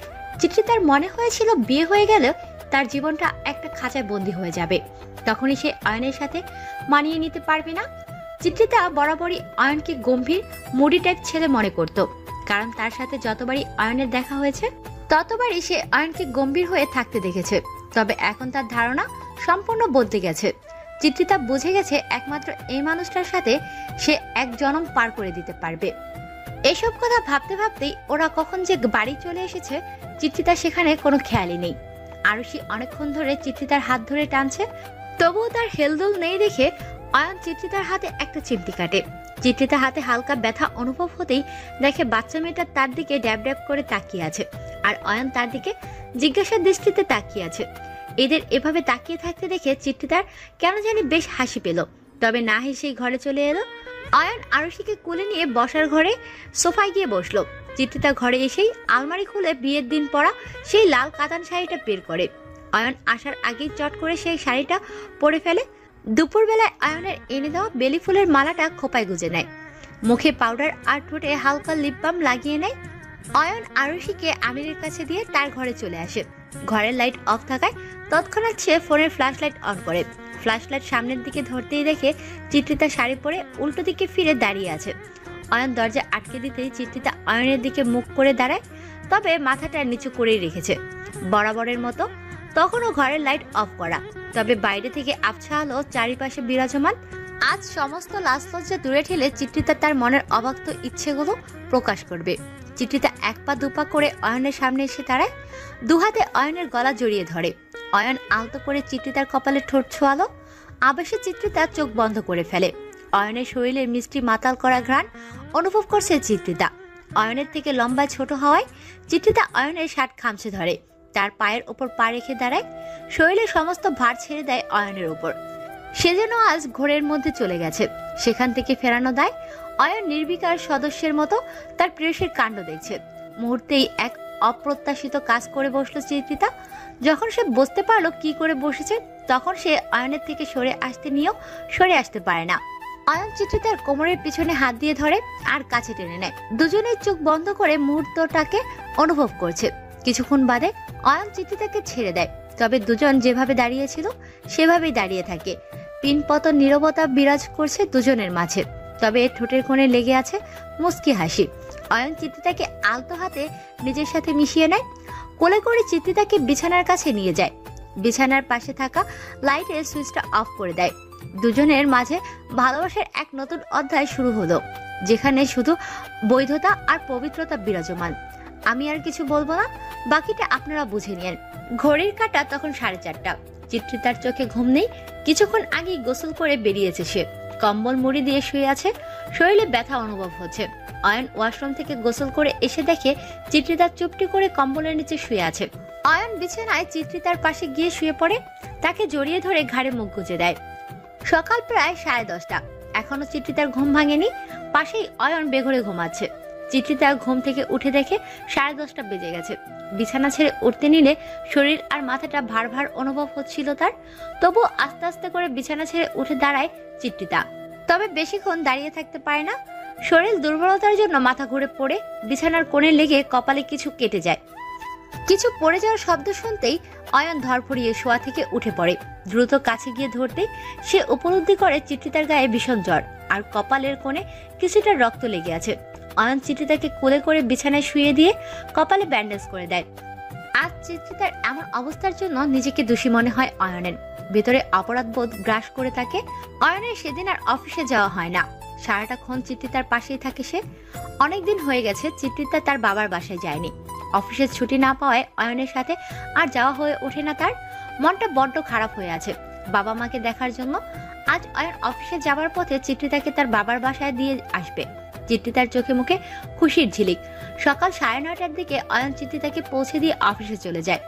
চিত্রিতার মনে হয়েছিল বিয়ে হয়ে গেলেও তার জীবনটা একটা খাঁচায় বন্দী হয়ে যাবে। তখনই সে অয়নের সাথে মানিয়ে নিতে পারবে না। চিত্রিতা বরাবরই অয়নকে গম্ভীর মুডি টাইপ ছেলে মনে করত, কারণ তার সাথে যতবারই অয়নের দেখা হয়েছে ততবারই সে অয়নকে গম্ভীর হয়ে থাকতে দেখেছে। তবে এখন তার ধারণা সম্পূর্ণ বদলে গেছে। চিত্রিতা বুঝে গেছে একমাত্র এই মানুষটার সাথে সে এক জনম পার করে দিতে পারবে। এসব কথা ভাবতে ভাবতেই ওরা কখন যে বাড়ি চলে এসেছে চিত্রিতা সেখানে কোনো খেয়ালই নেই। আরুষি অনেকক্ষণ ধরে চিত্রিতার হাত ধরে টানছে, তবুও তার হেলদোল নেই দেখে অয়ন চিত্রিতার হাতে একটা চিমটি কাটে। চিত্রিতার হাতে হালকা ব্যথা অনুভব হতেই দেখে বাচ্চা মেয়েটা তার দিকে ড্যাব ড্যাব করে তাকিয়ে আছে, আর অয়ন তার দিকে জিজ্ঞাসার দৃষ্টিতে তাকিয়ে আছে। এদের এভাবে তাকিয়ে থাকতে দেখে চিত্রিতার কেন জানি বেশ হাসি পেল, তবে না হেসেই ঘরে চলে এলো। অয়ন আরুষিকে কোলে নিয়ে বসার ঘরে সোফায় গিয়ে বসলো। চিত্রিতা ঘরে এসেই আলমারি খুলে বিয়ের দিন পরা সেই লাল কাতান শাড়িটা বের করে। অয়ন আসার আগেই চট করে সেই শাড়িটা পরে ফেলে। দুপুরবেলায় অয়নের এনে দেওয়া বেলি ফুলের মালাটা খোপায় গুজে নেয়, মুখে পাউডার আর ঠোঁটে হালকা লিপ বাম লাগিয়ে নেয়। অয়ন আরুষিকে আমিরের কাছে দিয়ে তার ঘরে চলে আসে। ঘরের লাইট অফ থাকায় তৎক্ষণাৎ সে ফোনের ফ্ল্যাশ লাইট অন করে। ফ্ল্যাশ লাইট সামনের দিকে ধরতেই দেখে চিত্রিতা শাড়ি পরে উল্টো দিকে ফিরে দাঁড়িয়ে আছে। অয়ন দরজা আটকে দিতেই চিত্রিতা অয়নের দিকে মুখ করে দাঁড়ায়, তবে মাথাটা নিচু করেই রেখেছে বরাবরের মতো। তখনও ঘরের লাইট অফ করা, তবে বাইরে থেকে আবছা আলো চারিপাশে বিরাজমান। আজ সমস্ত লাজলজ্জা দূরে ঠেলে চিত্রিতা তার মনের অবাক্ত ইচ্ছেগুলো প্রকাশ করবে। চিত্রিতা এক পা দুপা করে অয়নের সামনে এসে দাঁড়ায়, দুহাতে অয়নের গলা জড়িয়ে ধরে। অয়ন আলতো করে চিত্রিতার কপালে ঠোঁট ছোঁয়ালো। আবেশে চিত্রিতা চোখ বন্ধ করে ফেলে। অয়নের শরীরের মিষ্টি মাতাল করা ঘ্রাণ অনুভব করছে চিত্রিতা। অয়নের থেকে লম্বা ছোট হওয়ায় চিত্রিতা অয়নের শার্ট খামচে ধরে, তার পায়ের ওপর পা রেখে দাঁড়ায়। শরীরের সমস্ত ভার ছেড়ে দেয় অয়নের উপর। সে যেন আজ ঘোরের মধ্যে চলে গেছে, সেখান থেকে ফেরানো দায়। অয়ন নির্বিকার সদস্যের মতো তার প্রেয়সীর কাণ্ড দেখছে। মুহূর্তেই এক অপ্রত্যাশিত কাজ করে বসলো চিত্রিতা। যখন সে বুঝতে পারলো কি করে বসেছে, তখন সে অয়নের থেকে সরে আসতে নিয়েও সরে আসতে পারে না। অয়ন চিত্রিতার কোমরের পিছনে হাত দিয়ে ধরে আর কাছে টেনে নেয়। দুজনের চোখ বন্ধ করে মুহূর্তটাকে অনুভব করছে। কিছুক্ষণ বাদে অয়ন চিত্রিতাকে ছেড়ে দেয়, তবে দুজন যেভাবে দাঁড়িয়েছিল সেভাবেই দাঁড়িয়ে থাকে। পিনপতন নীরবতা বিরাজ করছে দুজনের মাঝে, তবে ঠোঁটের কোণে লেগে আছে মুস্কি হাসি। অয়ন চিত্রিতাকে আলতো হাতে নিজের সাথে মিশিয়ে নেয়, কোলে করে চিত্রিতাকে বিছানার কাছে নিয়ে যায়। বিছানার পাশে থাকা লাইটের সুইচটা অফ করে দেয়। দুজনের মাঝে ভালোবাসার এক নতুন অধ্যায় শুরু হলো, যেখানে শুধু বৈধতা আর পবিত্রতা বিরাজমান। আমি আর কিছু বলবো না, বাকিটা আপনারা বুঝে নিন। ঘড়ির কাঁটা তখন 4:30। চিত্রিতার চোখে ঘুম নেই। কিছুক্ষণ আগেই গোসল করে বেরিয়েছে সে। কম্বল মুড়ি দিয়ে শুয়ে আছে, শরীরে ব্যথা অনুভব হচ্ছে। অয়ন ওয়াশরুম থেকে গোসল করে এসে দেখে চিত্রিতা চুপটি করে কম্বলের নিচে শুয়ে আছে। অয়ন বিছানায় চিত্রিতার পাশে গিয়ে শুয়ে পড়ে, তাকে জড়িয়ে ধরে ঘাড়ে মুখ গুজে দেয়। সকাল প্রায় 10:30। এখনো চিত্রিতার ঘুম ভাঙেনি। পাশেই অয়ন বেঘরে ঘুমাচ্ছে। চিত্রিতা ঘুম থেকে উঠে দেখে 10:30 বেজে গেছে। বিছানা ছেড়ে উঠতে নিলে শরীর আর মাথাটা ভার ভার অনুভব হচ্ছিল তার। তবু আস্তে আস্তে করে বিছানা ছেড়ে উঠে দাঁড়ায় চিত্রিতা, তবে বেশিক্ষণ দাঁড়িয়ে থাকতে পারে না। শরীর দুর্বলতার জন্য মাথা ঘুরে পড়ে বিছানার কোণে লেগে কপালে কিছু কেটে যায়। কিছু পড়ে যাওয়ার শব্দ শুনতেই অয়ন ধরফড়িয়ে শোয়া থেকে উঠে পড়ে। দ্রুত কাছে গিয়ে ধরতে সে উপলব্ধি করে চিত্রিতার গায়ে ভীষণ জ্বর আর কপালের কোণে কিছুটা রক্ত লেগে আছে। অয়ন চিত্রিতাকে কোলে করে বিছানায় শুয়ে দিয়ে কপালে ব্যান্ডেজ করে দেয়। আজ চিত্রিতার এমন অবস্থার জন্য নিজেকে দোষী মনে হয় অয়নের। ভিতরে অপরাধবোধ গ্রাস করে থাকে। অয়নের সেদিন আর অফিসে যাওয়া হয় না। সারাটাক্ষণ চিত্রিতার পাশেই থাকে সে। অনেকদিন হয়ে গেছে চিত্রিতা তার বাবার বাসায় যায়নি। অফিসের ছুটি না পাওয়ায় অয়নের সাথে আর যাওয়া হয়ে ওঠে না তার। মনটা বড্ড খারাপ হয়ে আছে বাবা মাকে দেখার জন্য। আজ অয়ন অফিসে যাবার পথে চিত্রিতাকে তার বাবার বাসায় দিয়ে আসবে। চিত্রিতার চোখে মুখে খুশির ঝিলিক। সকাল 9:30টার দিকে অয়ন চিত্রিতাকে পৌঁছে দিয়ে অফিসে চলে যায়।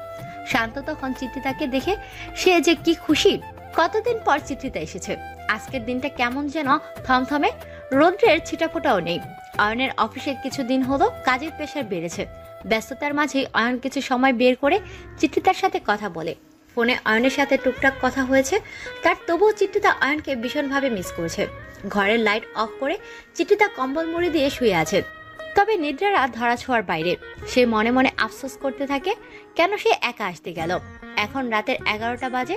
শান্ত তখন চিত্রিতাকে দেখে সে যে কি খুশি। কতদিন পর চিত্রিতা এসেছে। আজকের দিনটা কেমন যেন থমথমে, রৌদ্রের ছিটাফোঁটাও নেই। অয়নের অফিসে কিছুদিন হলো কাজের প্রেশার বেড়েছে। ব্যস্ততার মাঝেই অয়ন কিছু সময় বের করে চিত্রিতার সাথে কথা বলে। ফোনে অয়নের সাথে টুকটাক কথা হয়েছে তার, তবুও চিত্রিতা অয়নকে ভীষণভাবে মিস করছে। ঘরের লাইট অফ করে চিত্রিতা কম্বল মুড়ি দিয়ে শুয়ে আছে, তবে নিদ্রারা ধরা ছোঁয়ার বাইরে। সে মনে মনে আফসোস করতে থাকে কেন সে একা আসতে গেল। এখন রাতের 11টা বাজে।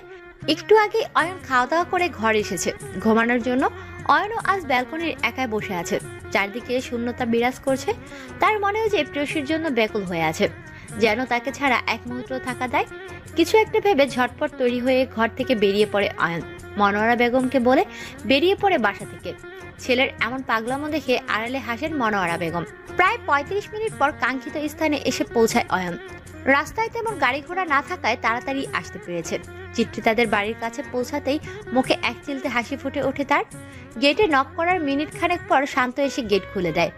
একটু আগে অয়ন খাওয়া দাওয়া করে ঘরে এসেছে ঘুমানোর জন্য। অয়নও আজ ব্যালকনির একাই বসে আছে। চারদিকে শূন্যতা বিরাজ করছে। তার মনেও যে প্রেয়সীর জন্য ব্যাকুল হয়ে আছে, যেন তাকে ছাড়া এক মুহূর্ত থাকা দেয়। কিছু একটা ভেবে ঝটপট তৈরি হয়ে ঘর থেকে বেরিয়ে পড়ে অয়ন। মনোয়ারা বেগমকে বলে বেরিয়ে পড়ে বাসা থেকে। ছেলের এমন পাগলামো দেখে আড়ালে হাসেন মনোয়ারা বেগম। প্রায় 35 মিনিট পর কাঙ্ক্ষিত স্থানে এসে পৌঁছায় অয়ন। রাস্তায় তেমন গাড়ি ঘোড়া না থাকায় তাড়াতাড়ি আসতে পেরেছে। চিত্রিতাদের বাড়ির কাছে পৌঁছাতেই মুখে এক চিলতে হাসি ফুটে ওঠে তার। গেটে নক করার মিনিট খানেক পর শান্ত এসে গেট খুলে দেয়।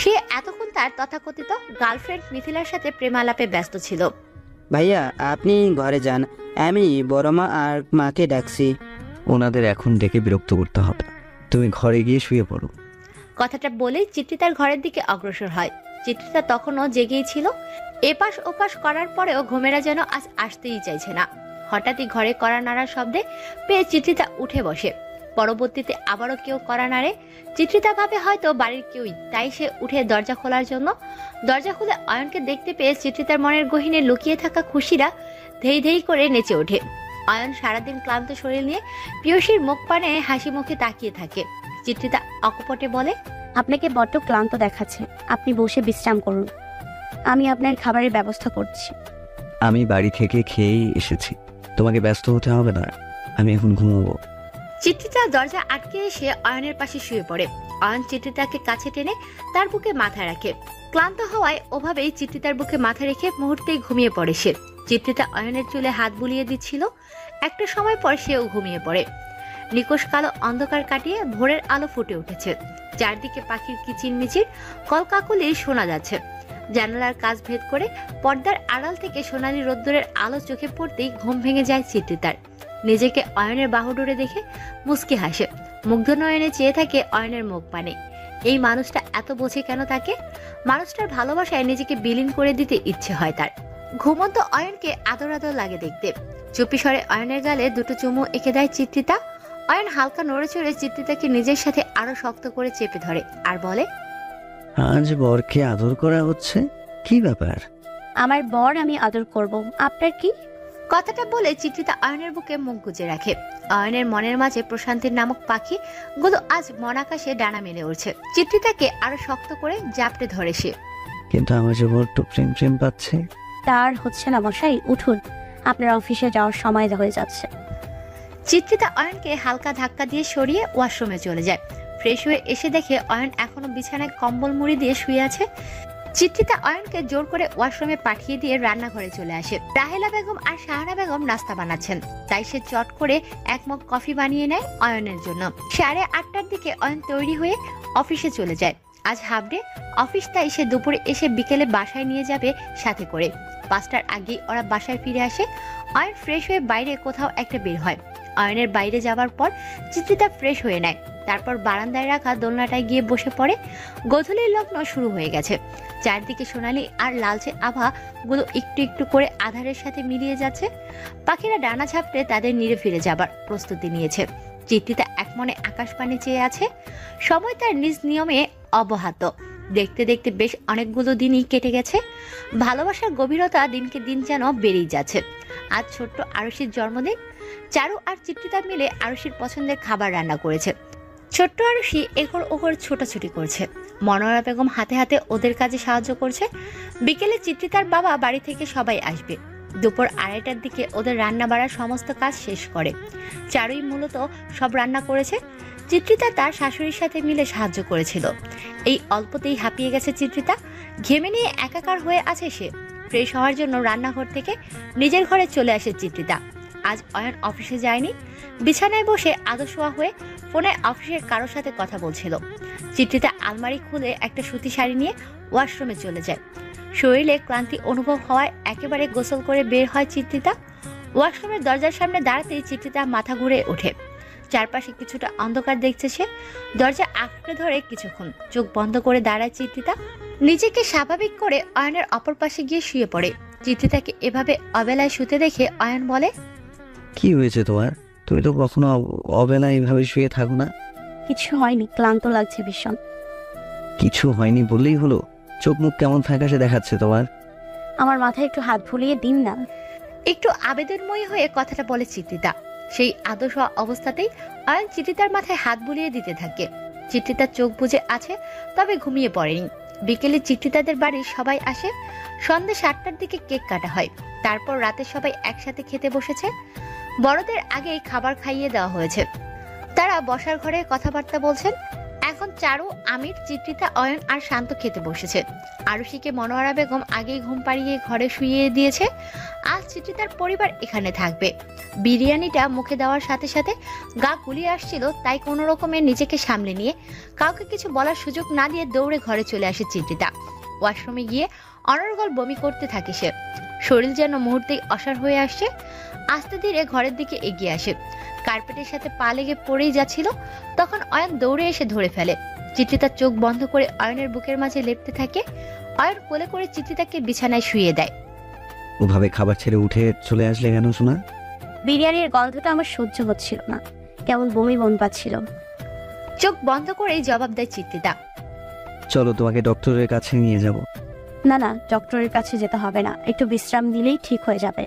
সে এতক্ষণ তার তথাকথিত গার্লফ্রেন্ড মিথিলার সাথে প্রেমালাপে ব্যস্ত ছিল। ভাইয়া আপনি ঘরে যান, আমি বড় মা আর মাকে ডাকছি। ওনাদের এখন ডেকে বিরক্ত করতে হবে, তুমি ঘরে গিয়ে শুয়ে পড়ো। কথাটা বলেই চিত্রিতার ঘরের দিকে অগ্রসর হয়। চিত্রিতা তখনও জেগেই ছিল। এপাশ ওপাশ করার পরেও ঘুমেরা যেন আজ আসতেই চাইছে না। হঠাৎই ঘরে কড়া নাড়ার শব্দে পেয়ে চিত্রিতা উঠে বসে। পরবর্তীতে আবারও কেউ কড়া নাড়ে। চিত্রিতা ভাবে হয়তো বাড়ির কেউই, তাই সে উঠে দরজা খোলার জন্য। দরজা খুলে অয়নকে দেখতে পেয়ে চিত্রিতার মনের গহীনে লুকিয়ে থাকা খুশিরা ধেই ধেই করে নেচে ওঠে। অয়ন সারাদিন ক্লান্ত শরীর নিয়ে প্রেয়সীর মুখ পানে হাসি মুখে তাকিয়ে থাকে। চিত্রিতা অকপটে বলে, আপনাকে বড্ড ক্লান্ত দেখাচ্ছে, আপনি বসে বিশ্রাম করুন, আমি আপনার খাবারের ব্যবস্থা করছি। আমি বাড়ি থেকে খেয়েই এসেছি, তোমাকে ব্যস্ত হতে হবে না, আমি এখন ঘুমাবো। চিত্রিতা দরজা আটকে এসে অয়নের পাশে শুয়ে পড়ে। অয়ন চিত্রিতাকে কাছে টেনে তার বুকে মাথা রাখে। ক্লান্ত হওয়ায় ওভাবেই চিত্রিতার বুকে মাথা রেখে মুহূর্তেই ঘুমিয়ে পড়ে সে। চিত্রিতা অয়নের চুলে হাত বুলিয়ে দিচ্ছিল। একটা সময় পর সেও ঘুমিয়ে পড়ে। নিকোষ কালো অন্ধকার কাটিয়ে ভোরের আলো ফুটে উঠেছে। চারদিকে পাখির কিচিরমিচির কলকাকলি শোনা যাচ্ছে। জানালার কাচ ভেদ করে পর্দার আড়াল থেকে সোনালি রোদ্দুরের আলো চোখে পড়তেই ঘুম ভেঙে যায় চিত্রিতার। নিজেকে অয়নের বাহুডোরে দেখে মুচকি হাসে। মুগ্ধ নয়নে চেয়ে থাকে অয়নের মুখ পানে। এই মানুষটা এত বোঝে কেন তাকে? মানুষটার ভালোবাসায় নিজেকে বিলীন করে দিতে ইচ্ছে হয় তার। ঘুমন্ত অয়নকে আদর আদর লাগে দেখতে। চুপি স্বরে অয়নের গালে দুটো চুমু এঁকে দেয় চিত্রিতা। অয়ন হালকা নড়ে চড়ে চিত্রিতাকে নিজের সাথে আরো শক্ত করে চেপে ধরে আর বলে, আজ বরকে আদর করা হচ্ছে, কি ব্যাপার? আমার বর, আমি আদর করব, আপনার কি? কথাটা বলে চিত্রিতা অয়নের বুকে মুখ গুজে রাখে। অয়নের মনের মাঝে প্রশান্তির নামক পাখি গুলো আজ মন আকাশে ডানা মেলে উঠছে। চিত্রিতাকে আরো শক্ত করে জাপটে ধরে সে। কিন্তু আমার যে বড্ড প্রেম প্রেম পাচ্ছে। তার হচ্ছে না মশাই, উঠুন, আপনার অফিসে যাওয়ার সময় হয়ে যাচ্ছে। চিত্রিতা অয়নকে হালকা ধাক্কা দিয়ে সরিয়ে ওয়াশরুমে চলে যায়। ফ্রেশ হয়ে এসে দেখে অয়ন এখনো বিছানায় কম্বল মুড়ি দিয়ে শুয়ে আছে। চিত্রিতা অয়নকে জোর করে ওয়াশরুমে পাঠিয়ে দিয়ে রান্নাঘরে চলে আসে। রাহেলা বেগম আর শাহানা বেগম নাস্তা বানাচ্ছেন, তাই সে চট করে এক মগ কফি বানিয়ে নেয় অয়নের জন্য। 8:30টার দিকে অয়ন তৈরি হয়ে অফিসে চলে যায়। আজ হাফ ডে অফিস, তাই সে দুপুরে এসে বিকেলে বাসায় নিয়ে যাবে সাথে করে। 5টার আগেই ওরা বাসায় ফিরে আসে। অয়ন ফ্রেশ হয়ে বাইরে কোথাও একটা বের হয়। অয়নের বাইরে যাওয়ার পর চিত্রিতা ফ্রেশ হয়ে নেয়। তারপর বারান্দায় রাখা দোলনাটায় গিয়ে বসে পড়ে। গোধূলির লগ্ন শুরু হয়ে গেছে। চারদিকে সোনালি আর লালচে আভা গুলো একটু একটু করে আধারের সাথে মিলিয়ে যাচ্ছে। পাখিরা ডানা ঝাপটে তাদের নিরে ফিরে যাবার প্রস্তুতি নিয়েছে। চিত্রিতা একমনে আকাশ পানে চেয়ে আছে। সময় তার নিজ নিয়মে অবহাত। দেখতে দেখতে বেশ অনেকগুলো দিনই কেটে গেছে। ভালোবাসার গভীরতা দিনকে দিন যেন বেড়েই যাচ্ছে। আজ ছোট্ট আরুষির জন্মদিন। চারু আর চিত্রিতা মিলে আরুষির পছন্দের খাবার রান্না করেছে। ছোট্ট আরুষি এগোর ওগোর ছোটাছুটি করছে। মনোয়ারা বেগম হাতে হাতে ওদের কাজে সাহায্য করছে। বিকেলে চিত্রিতার বাবা বাড়ি থেকে সবাই আসবে। দুপুর 2:30টার দিকে ওদের রান্না বাড়ার সমস্ত কাজ শেষ করে। চারুই মূলত সব রান্না করেছে। চিত্রিতা তার শাশুড়ির সাথে মিলে সাহায্য করেছিল। এই অল্পতেই হাঁপিয়ে গেছে চিত্রিতা। ঘেমে নিয়ে একাকার হয়ে আছে সে। ফ্রেশ হওয়ার জন্য রান্নাঘর থেকে নিজের ঘরে চলে আসে চিত্রিতা। আজ অয়ন অফিসে যায়নি। বিছানায় বসে আদশোয়া হয়ে ফোনে অফিসের কারোর সাথে কথা বলছিল। চিত্রিতা আলমারি খুলে একটা সুতি শাড়ি নিয়ে ওয়াশরুমে চলে যায়। শরীরে ক্লান্তি অনুভব হওয়ায় একেবারে গোসল করে বের হয় চিত্রিতা। ওয়াশরুমের দরজার সামনে দাঁড়াতেই চিত্রিতা মাথা ঘুরে ওঠে। চারপাশে কিছুটা অন্ধকার দেখছে সে। দরজা আঁকড়ে ধরে কিছুক্ষণ চোখ বন্ধ করে দাঁড়ায় চিত্রিতা। নিজেকে স্বাভাবিক করে অয়নের অপর পাশে গিয়ে শুয়ে পড়ে। চিত্রিতাকে এভাবে অবেলায় শুতে দেখে অয়ন বলে, কি হয়েছে তোমার? তুমি তো কখনো অবেলা এইভাবে শুয়ে থাকো না। কিছু হয়নি, ক্লান্ত লাগছে ভীষণ। কিছু হয়নি বললেই হলো? চোখ মুখ কেমন ফ্যাকাশে দেখাচ্ছে তোমার। আমার মাথায় একটু হাত বুলিয়ে দিন না। একটু আবেদনময়ী হয়ে কথাটা বলে চিত্রিতা। সেই আদর্শ অবস্থাতেই অয়ন চিত্রিতার মাথায় হাত বুলিয়ে দিতে থাকে। চিত্রিতার চোখ বুজে আছে, তবে ঘুমিয়ে পড়েনি। বিকেলে চিত্রিতাদের বাড়ির সবাই আসে। সন্ধ্যে 7টার দিকে কেক কাটা হয়। তারপর রাতে সবাই একসাথে খেতে বসেছে। বড়দের আগেই খাবার খাইয়ে দেওয়া হয়েছে। তারা বসার ঘরে কথাবার্তা বলছেন। এখন চারু, আমির, চিত্রিতা, অয়ন আর শান্ত খেতে বসেছে। আরুষিকে মনোয়ারা বেগম আগেই ঘুম পাড়িয়ে ঘরে শুইয়ে দিয়েছে। আজ চিত্রিতার পরিবার এখানে থাকবে। বিরিয়ানিটা মুখে দেওয়ার সাথে সাথে গা গুলিয়ে আসছিল, তাই কোনো রকমে নিজেকে সামলে নিয়ে কাউকে কিছু বলার সুযোগ না দিয়ে দৌড়ে ঘরে চলে আসে চিত্রিতা। ওয়াশরুমে গিয়ে অনর্গল বমি করতে থাকে সে। শরীর যেন মুহূর্তেই অসাড় হয়ে আসছে। আস্তে ধীরে ঘরের দিকে এগিয়ে আসে। কার্পেটের সাথে পা লেগে পড়েই যাচ্ছিল, তখন অয়ন দৌড়ে এসে ধরে ফেলে। চিত্রিতার চোখ বন্ধ করে অয়নের বুকের মাঝে লেপতে থাকে। অয়ন কোলে করে চিত্রিতাকে বিছানায় শুইয়ে দেয়। ওভাবে খাবার ছেড়ে উঠে চলে আসলে কেন শোনা? বিরিয়ানির গন্ধটা আমার সহ্য হচ্ছিল না, কেমন বমি বমি পাচ্ছিল। চোখ বন্ধ করেই জবাব দেয় চিত্রিতা। চলো তোমাকে ডক্টরের কাছে নিয়ে যাব। না না, ডক্টরের কাছে যেতে হবে না, একটু বিশ্রাম দিলেই ঠিক হয়ে যাবে।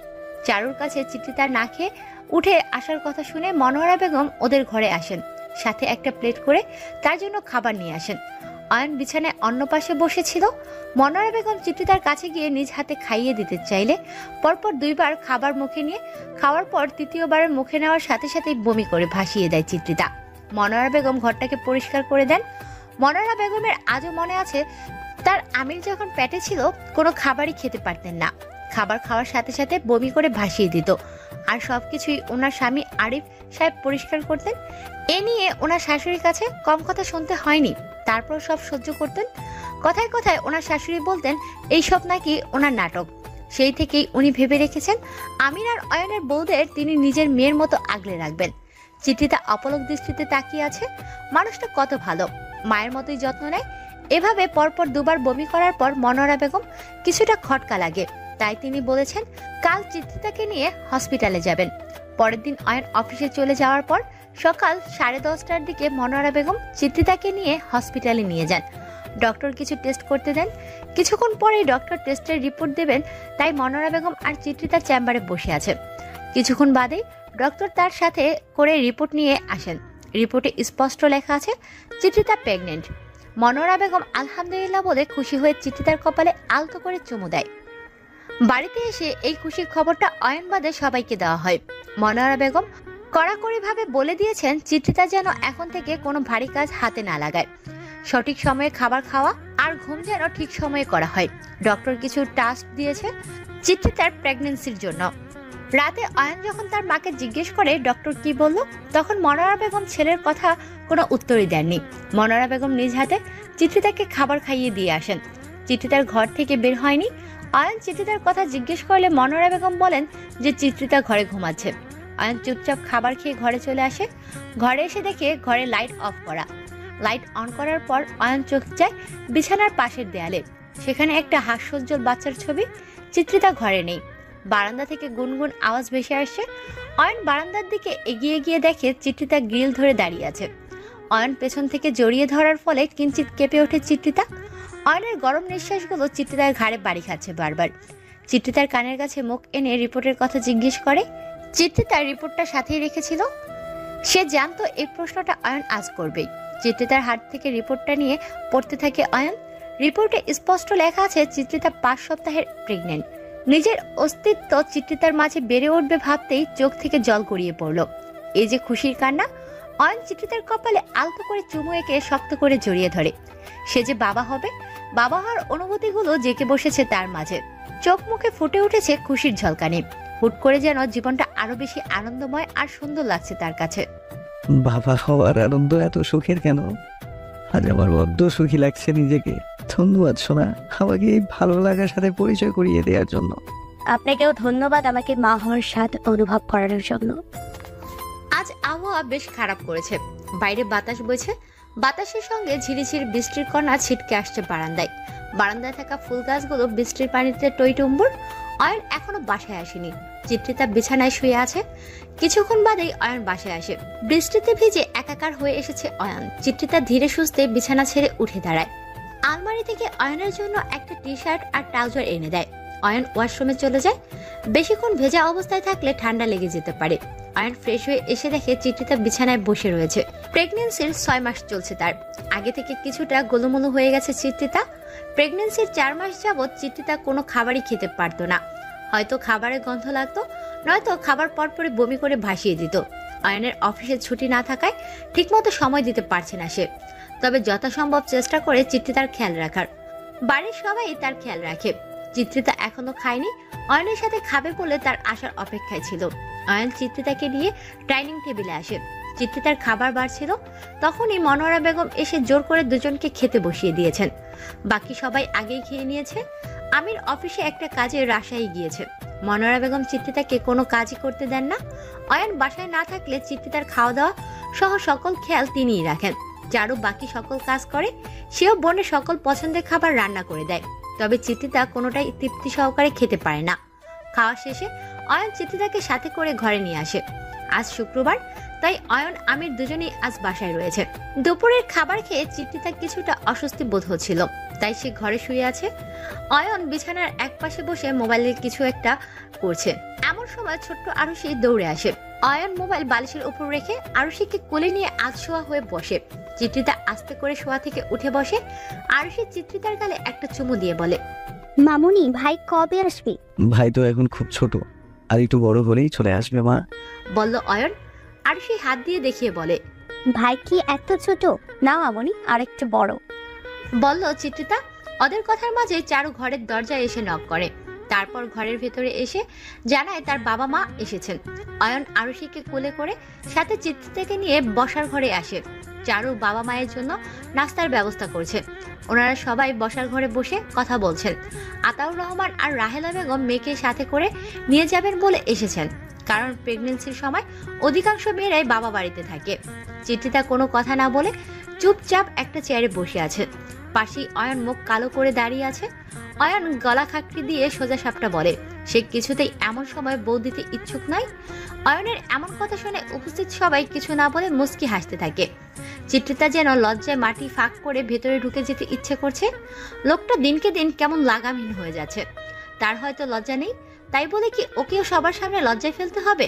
চারুর কাছে চিত্রিতার না খেয়ে উঠে আসার কথা শুনে মনোয়ারা বেগম ওদের ঘরে আসেন। সাথে একটা প্লেট করে তার জন্য খাবার নিয়ে আসেন। অয়ন বিছানায় অন্য পাশে বসেছিল। মনোয়ারা বেগম চিত্রিতার কাছে গিয়ে নিজ হাতে খাইয়ে দিতে চাইলে পরপর 2বার খাবার মুখে নিয়ে খাওয়ার পর 3য়বারের মুখে নেওয়ার সাথে সাথেই বমি করে ভাসিয়ে দেয় চিত্রিতা। মনোয়ারা বেগম ঘরটাকে পরিষ্কার করে দেন। মনোয়ারা বেগমের আজও মনে আছে, তার আমির যখন পেটে ছিল কোনো খাবারই খেতে পারতেন না। খাবার খাওয়ার সাথে সাথে বমি করে ভাসিয়ে দিত। আর সবকিছুই ওনার স্বামী আরিফ সাহেব পরিষ্কার করতেন। এ নিয়ে ওনার শাশুড়ির কাছে কম কথা শুনতে হয়নি, তারপর সব সহ্য করতেন। কথায় কথায় ওনার শাশুড়ি বলতেন এইসব নাকি ওনার নাটক। সেই থেকেই উনি ভেবে রেখেছেন আমির আর অয়নের বউদের তিনি নিজের মেয়ের মতো আগলে রাখবেন। চিত্রিতা অপলক দৃষ্টিতে তাকিয়ে আছে। মানুষটা কত ভালো, মায়ের মতোই যত্ন নেয়। এভাবে পরপর দুবার বমি করার পর মনোয়ারা বেগম কিছুটা খটকা লাগে, তাই তিনি বলেছেন কাল চিত্রিতাকে নিয়ে হসপিটালে যাবেন। পরের দিন অয়ন অফিসে চলে যাওয়ার পর সকাল 10:30টার দিকে মনোয়ারা বেগম চিত্রিতাকে নিয়ে হসপিটালে নিয়ে যান। ডক্টর কিছু টেস্ট করতে দেন। কিছুক্ষণ পরেই ডক্টর টেস্টের রিপোর্ট দেবেন, তাই মনোয়ারা বেগম আর চিত্রিতার চেম্বারে বসে আছে। কিছুক্ষণ বাদেই ডক্টর তার সাথে করে রিপোর্ট নিয়ে আসেন। রিপোর্টে স্পষ্ট লেখা আছে চিত্রিতা প্রেগনেন্ট। মনোয়ারা বেগম আলহামদুলিল্লাহ বলে খুশি হয়ে চিত্রিতার কপালে আলতো করে চুমু দেয়। বাড়িতে এসে এই খুশির খবরটা অয়ন বাদে সবাইকে দেওয়া হয়। মনোয়ারা বেগম কড়াকড়িভাবে বলে দিয়েছেন চিত্রিতা যেন এখন থেকে কোনো ভারী কাজ হাতে না লাগায়, সঠিক সময়ে খাবার খাওয়া আর ঘুম যেন ঠিক সময়ে করা হয়। ডক্টর কিছু টাস্ক দিয়েছে চিত্রিতার প্রেগন্যান্সির জন্য। রাতে অয়ন যখন তার মাকে জিজ্ঞেস করে ডক্টর কি বলল, তখন মনোয়ারা বেগম ছেলের কথা কোনো উত্তরই দেননি। মনোয়ারা বেগম নিজ হাতে চিত্রিতাকে খাবার খাইয়ে দিয়ে আসেন। চিত্রিতার ঘর থেকে বের হয়নি। অয়ন চিত্রিতার কথা জিজ্ঞেস করলে মনোয়ারা বেগম বলেন যে চিত্রিতা ঘরে ঘুমাচ্ছে। অয়ন চুপচাপ খাবার খেয়ে ঘরে চলে আসে। ঘরে এসে দেখে ঘরে লাইট অফ করা। লাইট অন করার পর অয়ন চোখ যায় বিছানার পাশের দেয়ালে। সেখানে একটা হাস্যোজ্জ্বল বাচ্চার ছবি। চিত্রিতা ঘরে নেই। বারান্দা থেকে গুনগুন আওয়াজ ভেসে আসছে। অয়ন বারান্দার দিকে এগিয়ে গিয়ে দেখে চিত্রিতা গ্রিল ধরে দাঁড়িয়ে আছে। অয়ন পেছন থেকে জড়িয়ে ধরার ফলে কিঞ্চিত কেঁপে ওঠে চিত্রিতা। অয়নের গরম নিঃশ্বাসগুলো চিত্রিতার ঘাড়ে বাড়ি খাচ্ছে বারবার। চিত্রিতার কানের কাছে মুখ এনে রিপোর্টের কথা জিজ্ঞেস করে। চিত্রিতার রিপোর্টটা সাথেই রেখেছিল। সে জানতো এই প্রশ্নটা অয়ন আজ করবেই। চিত্রিতার হাত থেকে রিপোর্টটা নিয়ে পড়তে থাকে অয়ন। রিপোর্টে স্পষ্ট লেখা আছে চিত্রিতা 5 সপ্তাহের প্রেগনেন্ট। নিজের অস্তিত্ব চিত্রিতার মাঝে বেড়ে উঠবে ভাবতেই চোখ থেকে জল গড়িয়ে পড়ল। এই যে খুশির কান্না। অয়ন চিত্রিতার কপালে আলতো করে চুমু এঁকে শক্ত করে জড়িয়ে ধরে। সে যে বাবা হবে, বাবা হওয়ার অনুভূতিগুলো জেঁকে বসেছে তার মাঝে। চোখ মুখে ফুটে উঠেছে খুশির ঝলকানি। হুট করে যেন জীবনটা আরো বেশি আনন্দময় আর সুন্দর লাগছে তার কাছে। বাবা হওয়ার আনন্দ এত সুখের কেন? আজ আমার বড্ড সুখী লাগছে নিজেকে। ধন্যবাদ সোনা, আমাকে এই ভালো লাগার সাথে পরিচয় করিয়ে দেওয়ার জন্য। আপনাকেও ধন্যবাদ আমাকে মা হওয়ার স্বাদ অনুভব করানোর জন্য। আজ আবহাওয়া বেশ খারাপ করেছে। বাইরে বাতাস বইছে। বাতাসের সঙ্গে ঝিরিঝিরি বৃষ্টির কণা ছিটকে আসছে বারান্দায়। বারান্দায় থাকা ফুল গাছগুলো বৃষ্টির পানিতে টইটুম্বুর। অয়ন এখনো বাসায় আসেনি। চিত্রিতা বিছানায় শুয়ে আছে। কিছুক্ষণ বাদেই অয়ন বাসায় আসে। বৃষ্টিতে ভিজে একাকার হয়ে এসেছে অয়ন। চিত্রিতা ধীরে সুস্থে বিছানা ছেড়ে উঠে দাঁড়ায়। আলমারি থেকে অয়নের জন্য একটা টি শার্ট আর ট্রাউজার এনে দেয়। অয়ন ওয়াশরুমে চলে যায়। বেশিক্ষণ ভেজা অবস্থায় থাকলে ঠান্ডা লেগে যেতে পারে। অয়ন ফ্রেশ হয়ে এসে দেখে চিত্রিতা বিছানায় বসে রয়েছে। প্রেগন্যান্সির 6 মাস চলছে তার। আগে থেকে কিছুটা গোলুমোলু হয়ে গেছে চিত্রিতা। প্রেগন্যান্সির 4 মাস যাবৎ চিত্রিতা কোনো খাবারই খেতে পারতো না। হয়তো খাবারের গন্ধ লাগতো, নয়তো খাবার পরপরই বমি করে ভাসিয়ে দিত। অয়নের অফিসের ছুটি না থাকায় ঠিকমতো সময় দিতে পারছে না সে। তবে যথাসম্ভব চেষ্টা করে চিত্রিতার খেয়াল রাখার। বাড়ির সবাই তার খেয়াল রাখে। চিত্রিতা এখনো খায়নি। অয়নের সাথে খাবে বলে তার আসার অপেক্ষায় ছিল। অয়ন চিত্রিতাকে নিয়ে ডাইনিং টেবিলে আসে। চিত্রিতার খাবার বাড়ছিল। তখনই মনোয়ারা বেগম এসে জোর করে দুজনকে খেতে বসিয়ে দিয়েছেন। বাকি সবাই আগেই খেয়ে নিয়েছে। আমির অফিসে একটা কাজে রাজশাহী গিয়েছে। মনোয়ারা বেগম চিত্রিতাকে কোনো কাজই করতে দেন না। অয়ন বাসায় না থাকলে চিত্রিতার খাওয়া দাওয়া সহ সকল খেয়াল তিনিই রাখেন। চারু বাকি সকল কাজ করে। সেও বোনের সকল পছন্দের খাবার রান্না করে দেয়। তবে চিত্রিতা কোনোটাই তৃপ্তি সহকারে খেতে পারে না। খাওয়া শেষে অয়ন চিত্রিতাকে সাথে করে ঘরে নিয়ে আসে। আজ শুক্রবার, তাই অয়ন আমির দুজনেই আজ বাসায় রয়েছে। দুপুরের খাবার খেয়ে চিত্রিতা কিছুটা অস্বস্তি বোধ হচ্ছিল, তাই সে ঘরে শুয়ে আছে। অয়ন বিছানার একপাশে বসে মোবাইলে কিছু একটা করছে। এমন সময় ছোট্ট আরুষি দৌড়ে আসে। অয়ন মোবাইল বালিশের উপর রেখে আরুষিকে কোলে নিয়ে আধশোয়া হয়ে বসে। চিত্রিতা আস্তে করে শোয়া থেকে উঠে বসে। আরুষি চিত্রিতার গালে একটা চুমু দিয়ে বলে, মামুনি ভাই কবে আসবে? ভাই তো এখন খুব ছোট, আর একটু বড় হলেই চলে আসবে মা, বলল অয়ন। আরুষি হাত দিয়ে দেখিয়ে বলে, ভাই কি এত ছোট? না মামুনি, আর একটু বড়, বলল চিত্রিতা। ওদের কথার মাঝে চারু ঘরের দরজায় এসে নক করে। তারপর ঘরের ভেতরে এসে জানায় তার বাবা মা এসেছেন। অয়ন আরুষিকে কোলে করে সাথে চিত্রিতাকে নিয়ে বসার ঘরে আসে। চারু বাবা মায়ের জন্য নাস্তার ব্যবস্থা করছে। ওনারা সবাই বসার ঘরে বসে কথা বলছেন। আতাউর রহমান আর রাহেলা বেগম মেয়েকে সাথে করে নিয়ে যাবেন বলে এসেছেন, কারণ প্রেগনেন্সির সময় অধিকাংশ মেয়েরাই বাবা বাড়িতে থাকে। চিত্রিতা কোনো কথা না বলে চুপচাপ একটা চেয়ারে বসে আছে। পাশেই অয়ন মুখ কালো করে দাঁড়িয়ে আছে। অয়ন গলা খাকড়ি দিয়ে সোজা সাপটা বলে সে কিছুতেই এমন সময় বউ দিতে ইচ্ছুক নয়। অয়নের এমন কথা শুনে উপস্থিত সবাই কিছু না বলে মুচকি হাসতে থাকে। চিত্রিতা যেন লজ্জায় মাটি ফাঁক করে ভেতরে ঢুকে যেতে ইচ্ছে করছে। লোকটা দিনকে দিন কেমন লাগামহীন হয়ে যাচ্ছে। তার হয়তো লজ্জা নেই, তাই বলে কি ওকেও সবার সামনে লজ্জায় ফেলতে হবে?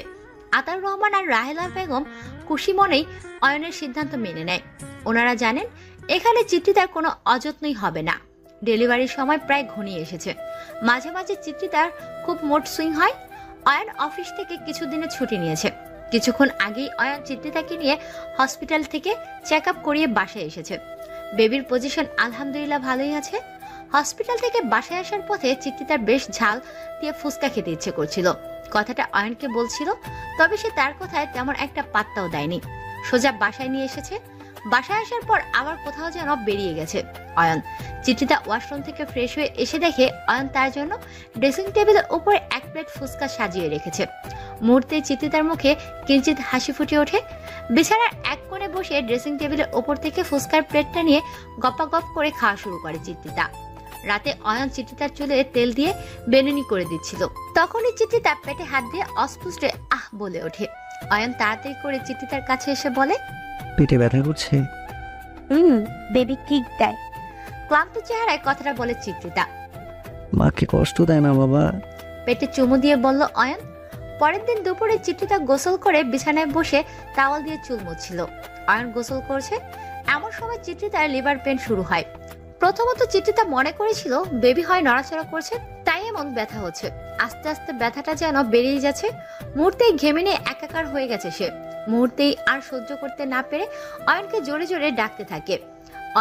আতাউর রহমান আর রাহেলা বেগম খুশি মনেই অয়নের সিদ্ধান্ত মেনে নেয়। ওনারা জানেন এখানে চিত্রিতার কোনো অযত্নই হবে না। ডেলিভারির সময় প্রায় ঘনিয়ে এসেছে। মাঝে মাঝে চিত্রিতার খুব মোট সুইং হয়। অয়ন অফিস থেকে কিছুদিনের ছুটি নিয়েছে। কিছুক্ষণ আগেই অয়ন চিত্রিতাকে নিয়ে হসপিটাল থেকে চেক আপ করিয়ে বাসায় এসেছে। বেবির পজিশন আলহামদুলিল্লাহ ভালোই আছে। হসপিটাল থেকে বাসায় আসার পথে চিত্রিতার বেশ ঝাল দিয়ে ফুচকা খেতে ইচ্ছে করছিল। কথাটা অয়নকে বলছিল, তবে সে তার কথায় তেমন একটা পাত্তাও দেয়নি। সোজা বাসায় নিয়ে এসেছে। বাসায় আসার পর আবার কোথাও যেন বেরিয়ে গেছে অয়ন। চিত্রিতা ওয়াশরুম থেকে ফ্রেশ হয়ে এসে দেখে অয়ন তার জন্য ড্রেসিং টেবিলের উপরে এক প্লেট ফুচকা সাজিয়ে রেখেছে। মুহূর্তে চিত্রিতার মুখে কিঞ্চিত হাসি ফুটে ওঠে। বিছানার এক কোণে বসে ড্রেসিং টেবিলের ওপর থেকে ফুচকার প্লেটটা নিয়ে গপাগপ করে খাওয়া শুরু করে চিত্রিতা। রাতে অয়ন চিত্রিতার চুলে তেল দিয়ে বেনুনি করে দিচ্ছিল। তখনই চিত্রিতা পেটে হাত দিয়ে অস্পষ্টে আহ বলে ওঠে। অয়ন তাড়াতাড়ি করে চিত্রিতার কাছে এসে বলে, পেটে ব্যথা করছে? বেবি কিক দেয়। ক্লান্ত চেহারায় কথাটা বলে চিত্রিতা। মাকে কষ্ট দেয় না বাবা? পেটে চুমু দিয়ে বলল অয়ন। পরের দিন দুপুরে চিত্রিতা গোসল করে বিছানায় বসে টাওয়াল দিয়ে চুল মুছছিল। অয়ন গোসল করছে। এমন সময় চিত্রিতার লিভার পেন শুরু হয়। প্রথমত চিত্রিতা মনে করেছিল বেবি হয় নড়াচড়া করছে, তাই এমন ব্যথা হচ্ছে। আস্তে আস্তে ব্যথাটা যেন বেরিয়ে যাচ্ছে। মুহূর্তেই ঘেমে নিয়ে একাকার হয়ে গেছে সে। মুহূর্তেই আর সহ্য করতে না পেরে অয়নকে জোরে জোরে ডাকতে থাকে।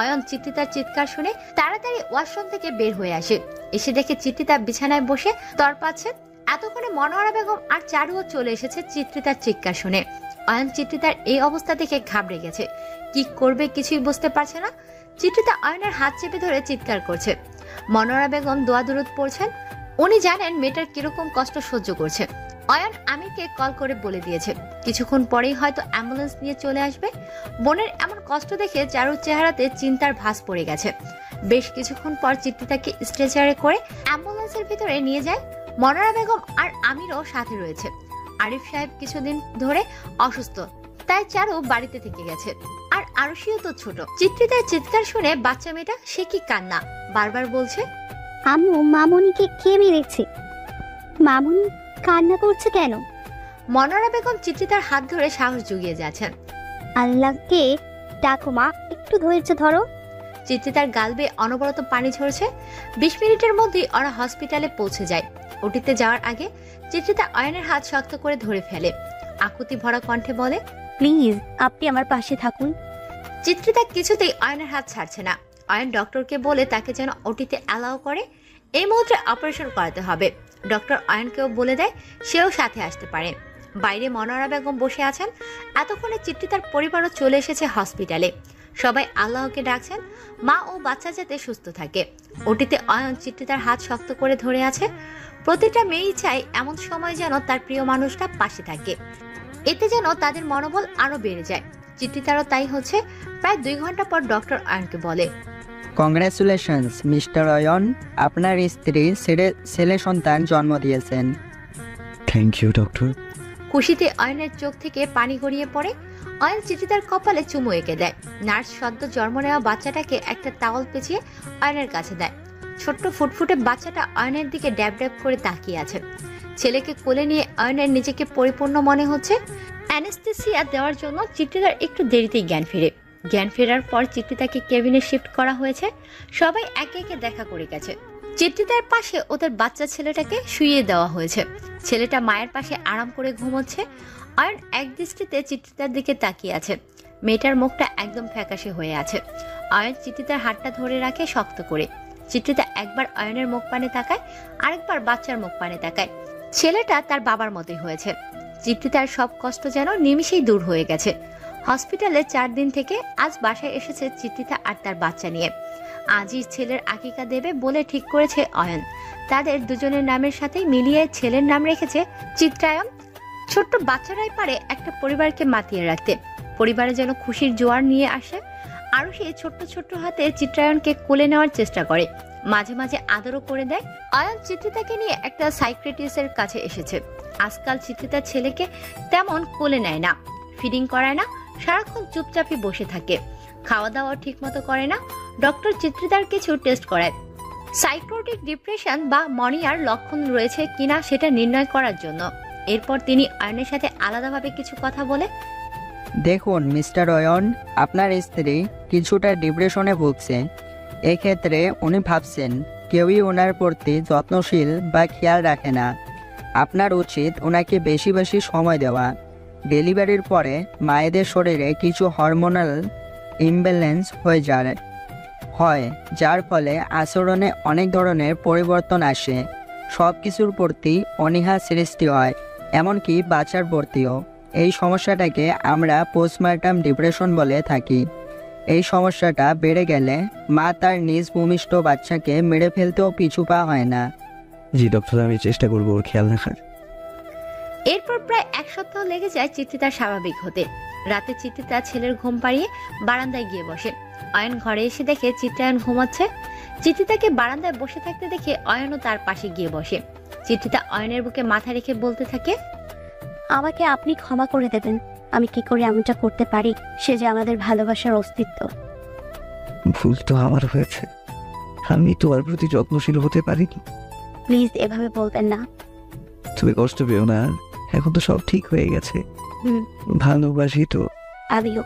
অয়ন চিত্রিতার চিৎকার শুনে তাড়াতাড়ি ওয়াশরুম থেকে বের হয়ে আসে। এসে দেখে চিত্রিতা বিছানায় বসে তড়পাচ্ছে। এতক্ষণে মনোয়ারা বেগম আর চারুও চলে এসেছে চিত্রিতার চিৎকার শুনে। অয়ন চিত্রিতার এই অবস্থা দেখে ঘাবড়ে গেছে। কি করবে কিছুই বুঝতে পারছে না। চিত্রিতা অয়নের হাত চেপে ধরে চিৎকার করছে। মনোয়ারা বেগম দোয়া দুরুদ পড়ছেন। উনি জানেন মেয়েটার কিরকম কষ্ট সহ্য করছে। অয়ন আমিরকে কল করে বলে দিয়েছে কিছুক্ষণ পরেই হয়তো অ্যাম্বুলেন্স নিয়ে চলে আসবে। বোনের এমন কষ্ট দেখে চারুর চেহারাতে চিন্তার ভাঁজ পড়ে গেছে। বেশ কিছুক্ষণ পর চিত্রিতাকে স্ট্রেচারে করে অ্যাম্বুলেন্সের ভিতরে নিয়ে যায়। মনোয়ারা বেগম আর আমিরও সাথে রয়েছে। আরিফ সাহেব কিছুদিন ধরে অসুস্থ, তাই চারু বাড়িতে থেকে গেছে। আর আরুষিও তো ছোট। চিত্রিতার চিৎকার শুনে বাচ্চা মেয়েটা সে কি কান্না, বারবার বলছে, আম্মু মামুনিকে কে মেরেছে? মামুনি কান্না করছে কেন? মনোয়ারা বেগম চিত্রিতার হাত ধরে সাহস জুগিয়ে যাচ্ছেন। আল্লাহকে ডাকো মা, একটু ধৈর্য ধরো। চিত্রিতার গাল বেয়ে অনবরত পানি ঝরছে। 20 মিনিটের মধ্যেই ওরা হসপিটালে পৌঁছে যায়। ওটিতে যাওয়ার আগে চিত্রিতা অয়নের হাত শক্ত করে ধরে ফেলে। আকুতি ভরা কণ্ঠে বলে, প্লিজ আপনি আমার পাশে থাকুন। চিত্রিতা কিছুতেই অয়নের হাত ছাড়ছে না। অয়ন ডক্টরকে বলে তাকে যেন ওটিতে অ্যালাউ করে। এই মুহূর্তে অপারেশন করাতে হবে। ডক্টর অয়নকেও বলে দেয় সেও সাথে আসতে পারে। বাইরে মনোয়ারা বেগম বসে আছেন। এতক্ষণে চিত্রিতার পরিবারও চলে এসেছে হসপিটালে। সবাই আল্লাহকে ডাকছেন মা ও বাচ্চা যাতে সুস্থ থাকে। ওটিতে অয়ন চিত্রিতার হাত শক্ত করে ধরে আছে। প্রতিটা মেয়েই চায় এমন সময় যেন তার প্রিয় মানুষটা পাশে থাকে। এতে যেন তাদের মনোবল আরো বেড়ে যায়। চিত্রিতারও তাই হচ্ছে। প্রায় 2 ঘন্টা পর ডক্টর অয়নকে বলে, কংগ্রেচুলেশনস মিস্টার অয়ন, আপনার স্ত্রী ছেলে সন্তান জন্ম দিয়েছেন। Thank you doctor. খুশিতে অয়নের চোখ থেকে পানি গড়িয়ে পড়ে। অয়ন চিত্রিতার কপালে চুমু এঁকে দেয়। নার্স সদ্য জন্ম নেওয়া বাচ্চাটাকে একটা টাওয়াল পেঁচিয়ে অয়নের কাছে দেয়। ছোট্ট ফুটফুটে বাচ্চাটা অয়নের দিকে ড্যাব ড্যাব করে তাকিয়ে আছে। ছেলেকে কোলে নিয়ে অয়নের নিজেকে পরিপূর্ণ মনে হচ্ছে। অ্যানেস্থেসিয়া দেওয়ার জন্য চিত্রিতার একটু দেরিতেই জ্ঞান ফিরে। জ্ঞান ফেরার পর চিত্রিতাকে কেবিনে শিফট করা হয়েছে। সবাই একে একে দেখা করে গেছে। চিত্রিতার পাশে ওদের বাচ্চা ছেলেটাকে শুইয়ে দেওয়া হয়েছে। ছেলেটা মায়ের পাশে আরাম করে ঘুমোচ্ছে। অয়ন এক দৃষ্টিতে চিত্রিতার দিকে তাকিয়ে আছে। মেয়েটার মুখটা একদম ফ্যাকাশে হয়ে আছে। অয়ন চিত্রিতার হাতটা ধরে রাখে শক্ত করে। চিত্রিতা একবার অয়নের মুখ পানে তাকায়, আরেকবার বাচ্চার মুখ পানে তাকায়। ছেলেটা তার বাবার মতোই হয়েছে। চিত্রিতার সব কষ্ট যেন নিমিষেই দূর হয়ে গেছে। হসপিটালে 4 দিন থেকে আজ বাসায় এসেছে চিত্রিতা আর তার বাচ্চা নিয়ে। আজই ছেলের আকিকা দেবে বলে ঠিক করেছে অয়ন। তাদের দুজনের নামের সাথে মিলিয়ে ছেলের নাম রেখেছে চিত্রায়ন। ছোট্ট বাচ্চারাই পারে একটা পরিবারকে মাতিয়ে রাখতে। পরিবারে যেন খুশির জোয়ার নিয়ে আসে। আরুষি ছোট্ট ছোট্ট হাতে চিত্রায়নকে কোলে নেওয়ার চেষ্টা করে, মাঝে মাঝে আদরও করে দেয়। অয়ন চিত্রিতাকে নিয়ে একটা সাইকিয়াট্রিস্টের কাছে এসেছে। আজকাল চিত্রিতার ছেলেকে তেমন কোলে নেয় না, ফিডিং করায় না, সারাক্ষণ চুপচাপই বসে থাকে, খাওয়া দাওয়া ঠিক মতো করে না। ডক্টর চিত্রিতার কিছু টেস্ট করায় সাইকোটিক ডিপ্রেশন বা মনিয়ার লক্ষণ রয়েছে কিনা সেটা নির্ণয় করার জন্য। এরপর তিনি অয়নের সাথে আলাদাভাবে কিছু কথা বলে, দেখুন মিস্টার অয়ন, আপনার স্ত্রী কিছুটা ডিপ্রেশনে ভুগছে। এক্ষেত্রে উনি ভাবছেন কেউই ওনার প্রতি যত্নশীল বা খেয়াল রাখে না। আপনার উচিত ওনাকে বেশি বেশি সময় দেওয়া। ডেলিভারির পরে মায়েদের শরীরে কিছু হরমোনাল ইমব্যালেন্স হয়ে হয়, যার ফলে আচরণে অনেক ধরনের পরিবর্তন আসে। সব কিছুর প্রতি অনীহা সৃষ্টি হয়, এমনকি বাচ্চার প্রতিও। এই সমস্যাটাকে আমরা পোস্টমার্টাম ডিপ্রেশন বলে থাকি। এই সমস্যাটা বেড়ে গেলে মা তার নিজ ভূমিষ্ঠ বাচ্চাকে মেরে ফেলতেও পিছু পা হয় না। জি ডক্টর, আমি চেষ্টা করবো ওর খেয়াল রাখার। এরপর প্রায় 1 সপ্তাহ লেগে যায় চিত্রিতা স্বাভাবিক হতে। রাতে চিত্রিতা ছেলের ঘুম পাড়িয়ে বারান্দায় গিয়ে বসে। অয়ন ঘরে এসে দেখে চিত্রায়ন ঘুমাচ্ছে। চিত্রিতাকে বারান্দায় বসে থাকতে দেখে অয়নও তার পাশে গিয়ে বসে। চিত্রিতা অয়নের বুকে মাথা রেখে বলতে থাকে, আমাকে আপনি ক্ষমা করে দেবেন। আমি কি করে এমনটা করতে পারি? সে যে আমাদের ভালোবাসার অস্তিত্ব। ভুল তো আমার হয়েছে, আমি তোমার প্রতি যত্নশীল হতে পারিনি। প্লিজ এভাবে বলবেন না। তুমি কষ্ট পেও না, এখন তো সব ঠিক হয়ে গেছে। ভালোবাসি তো। আমিও।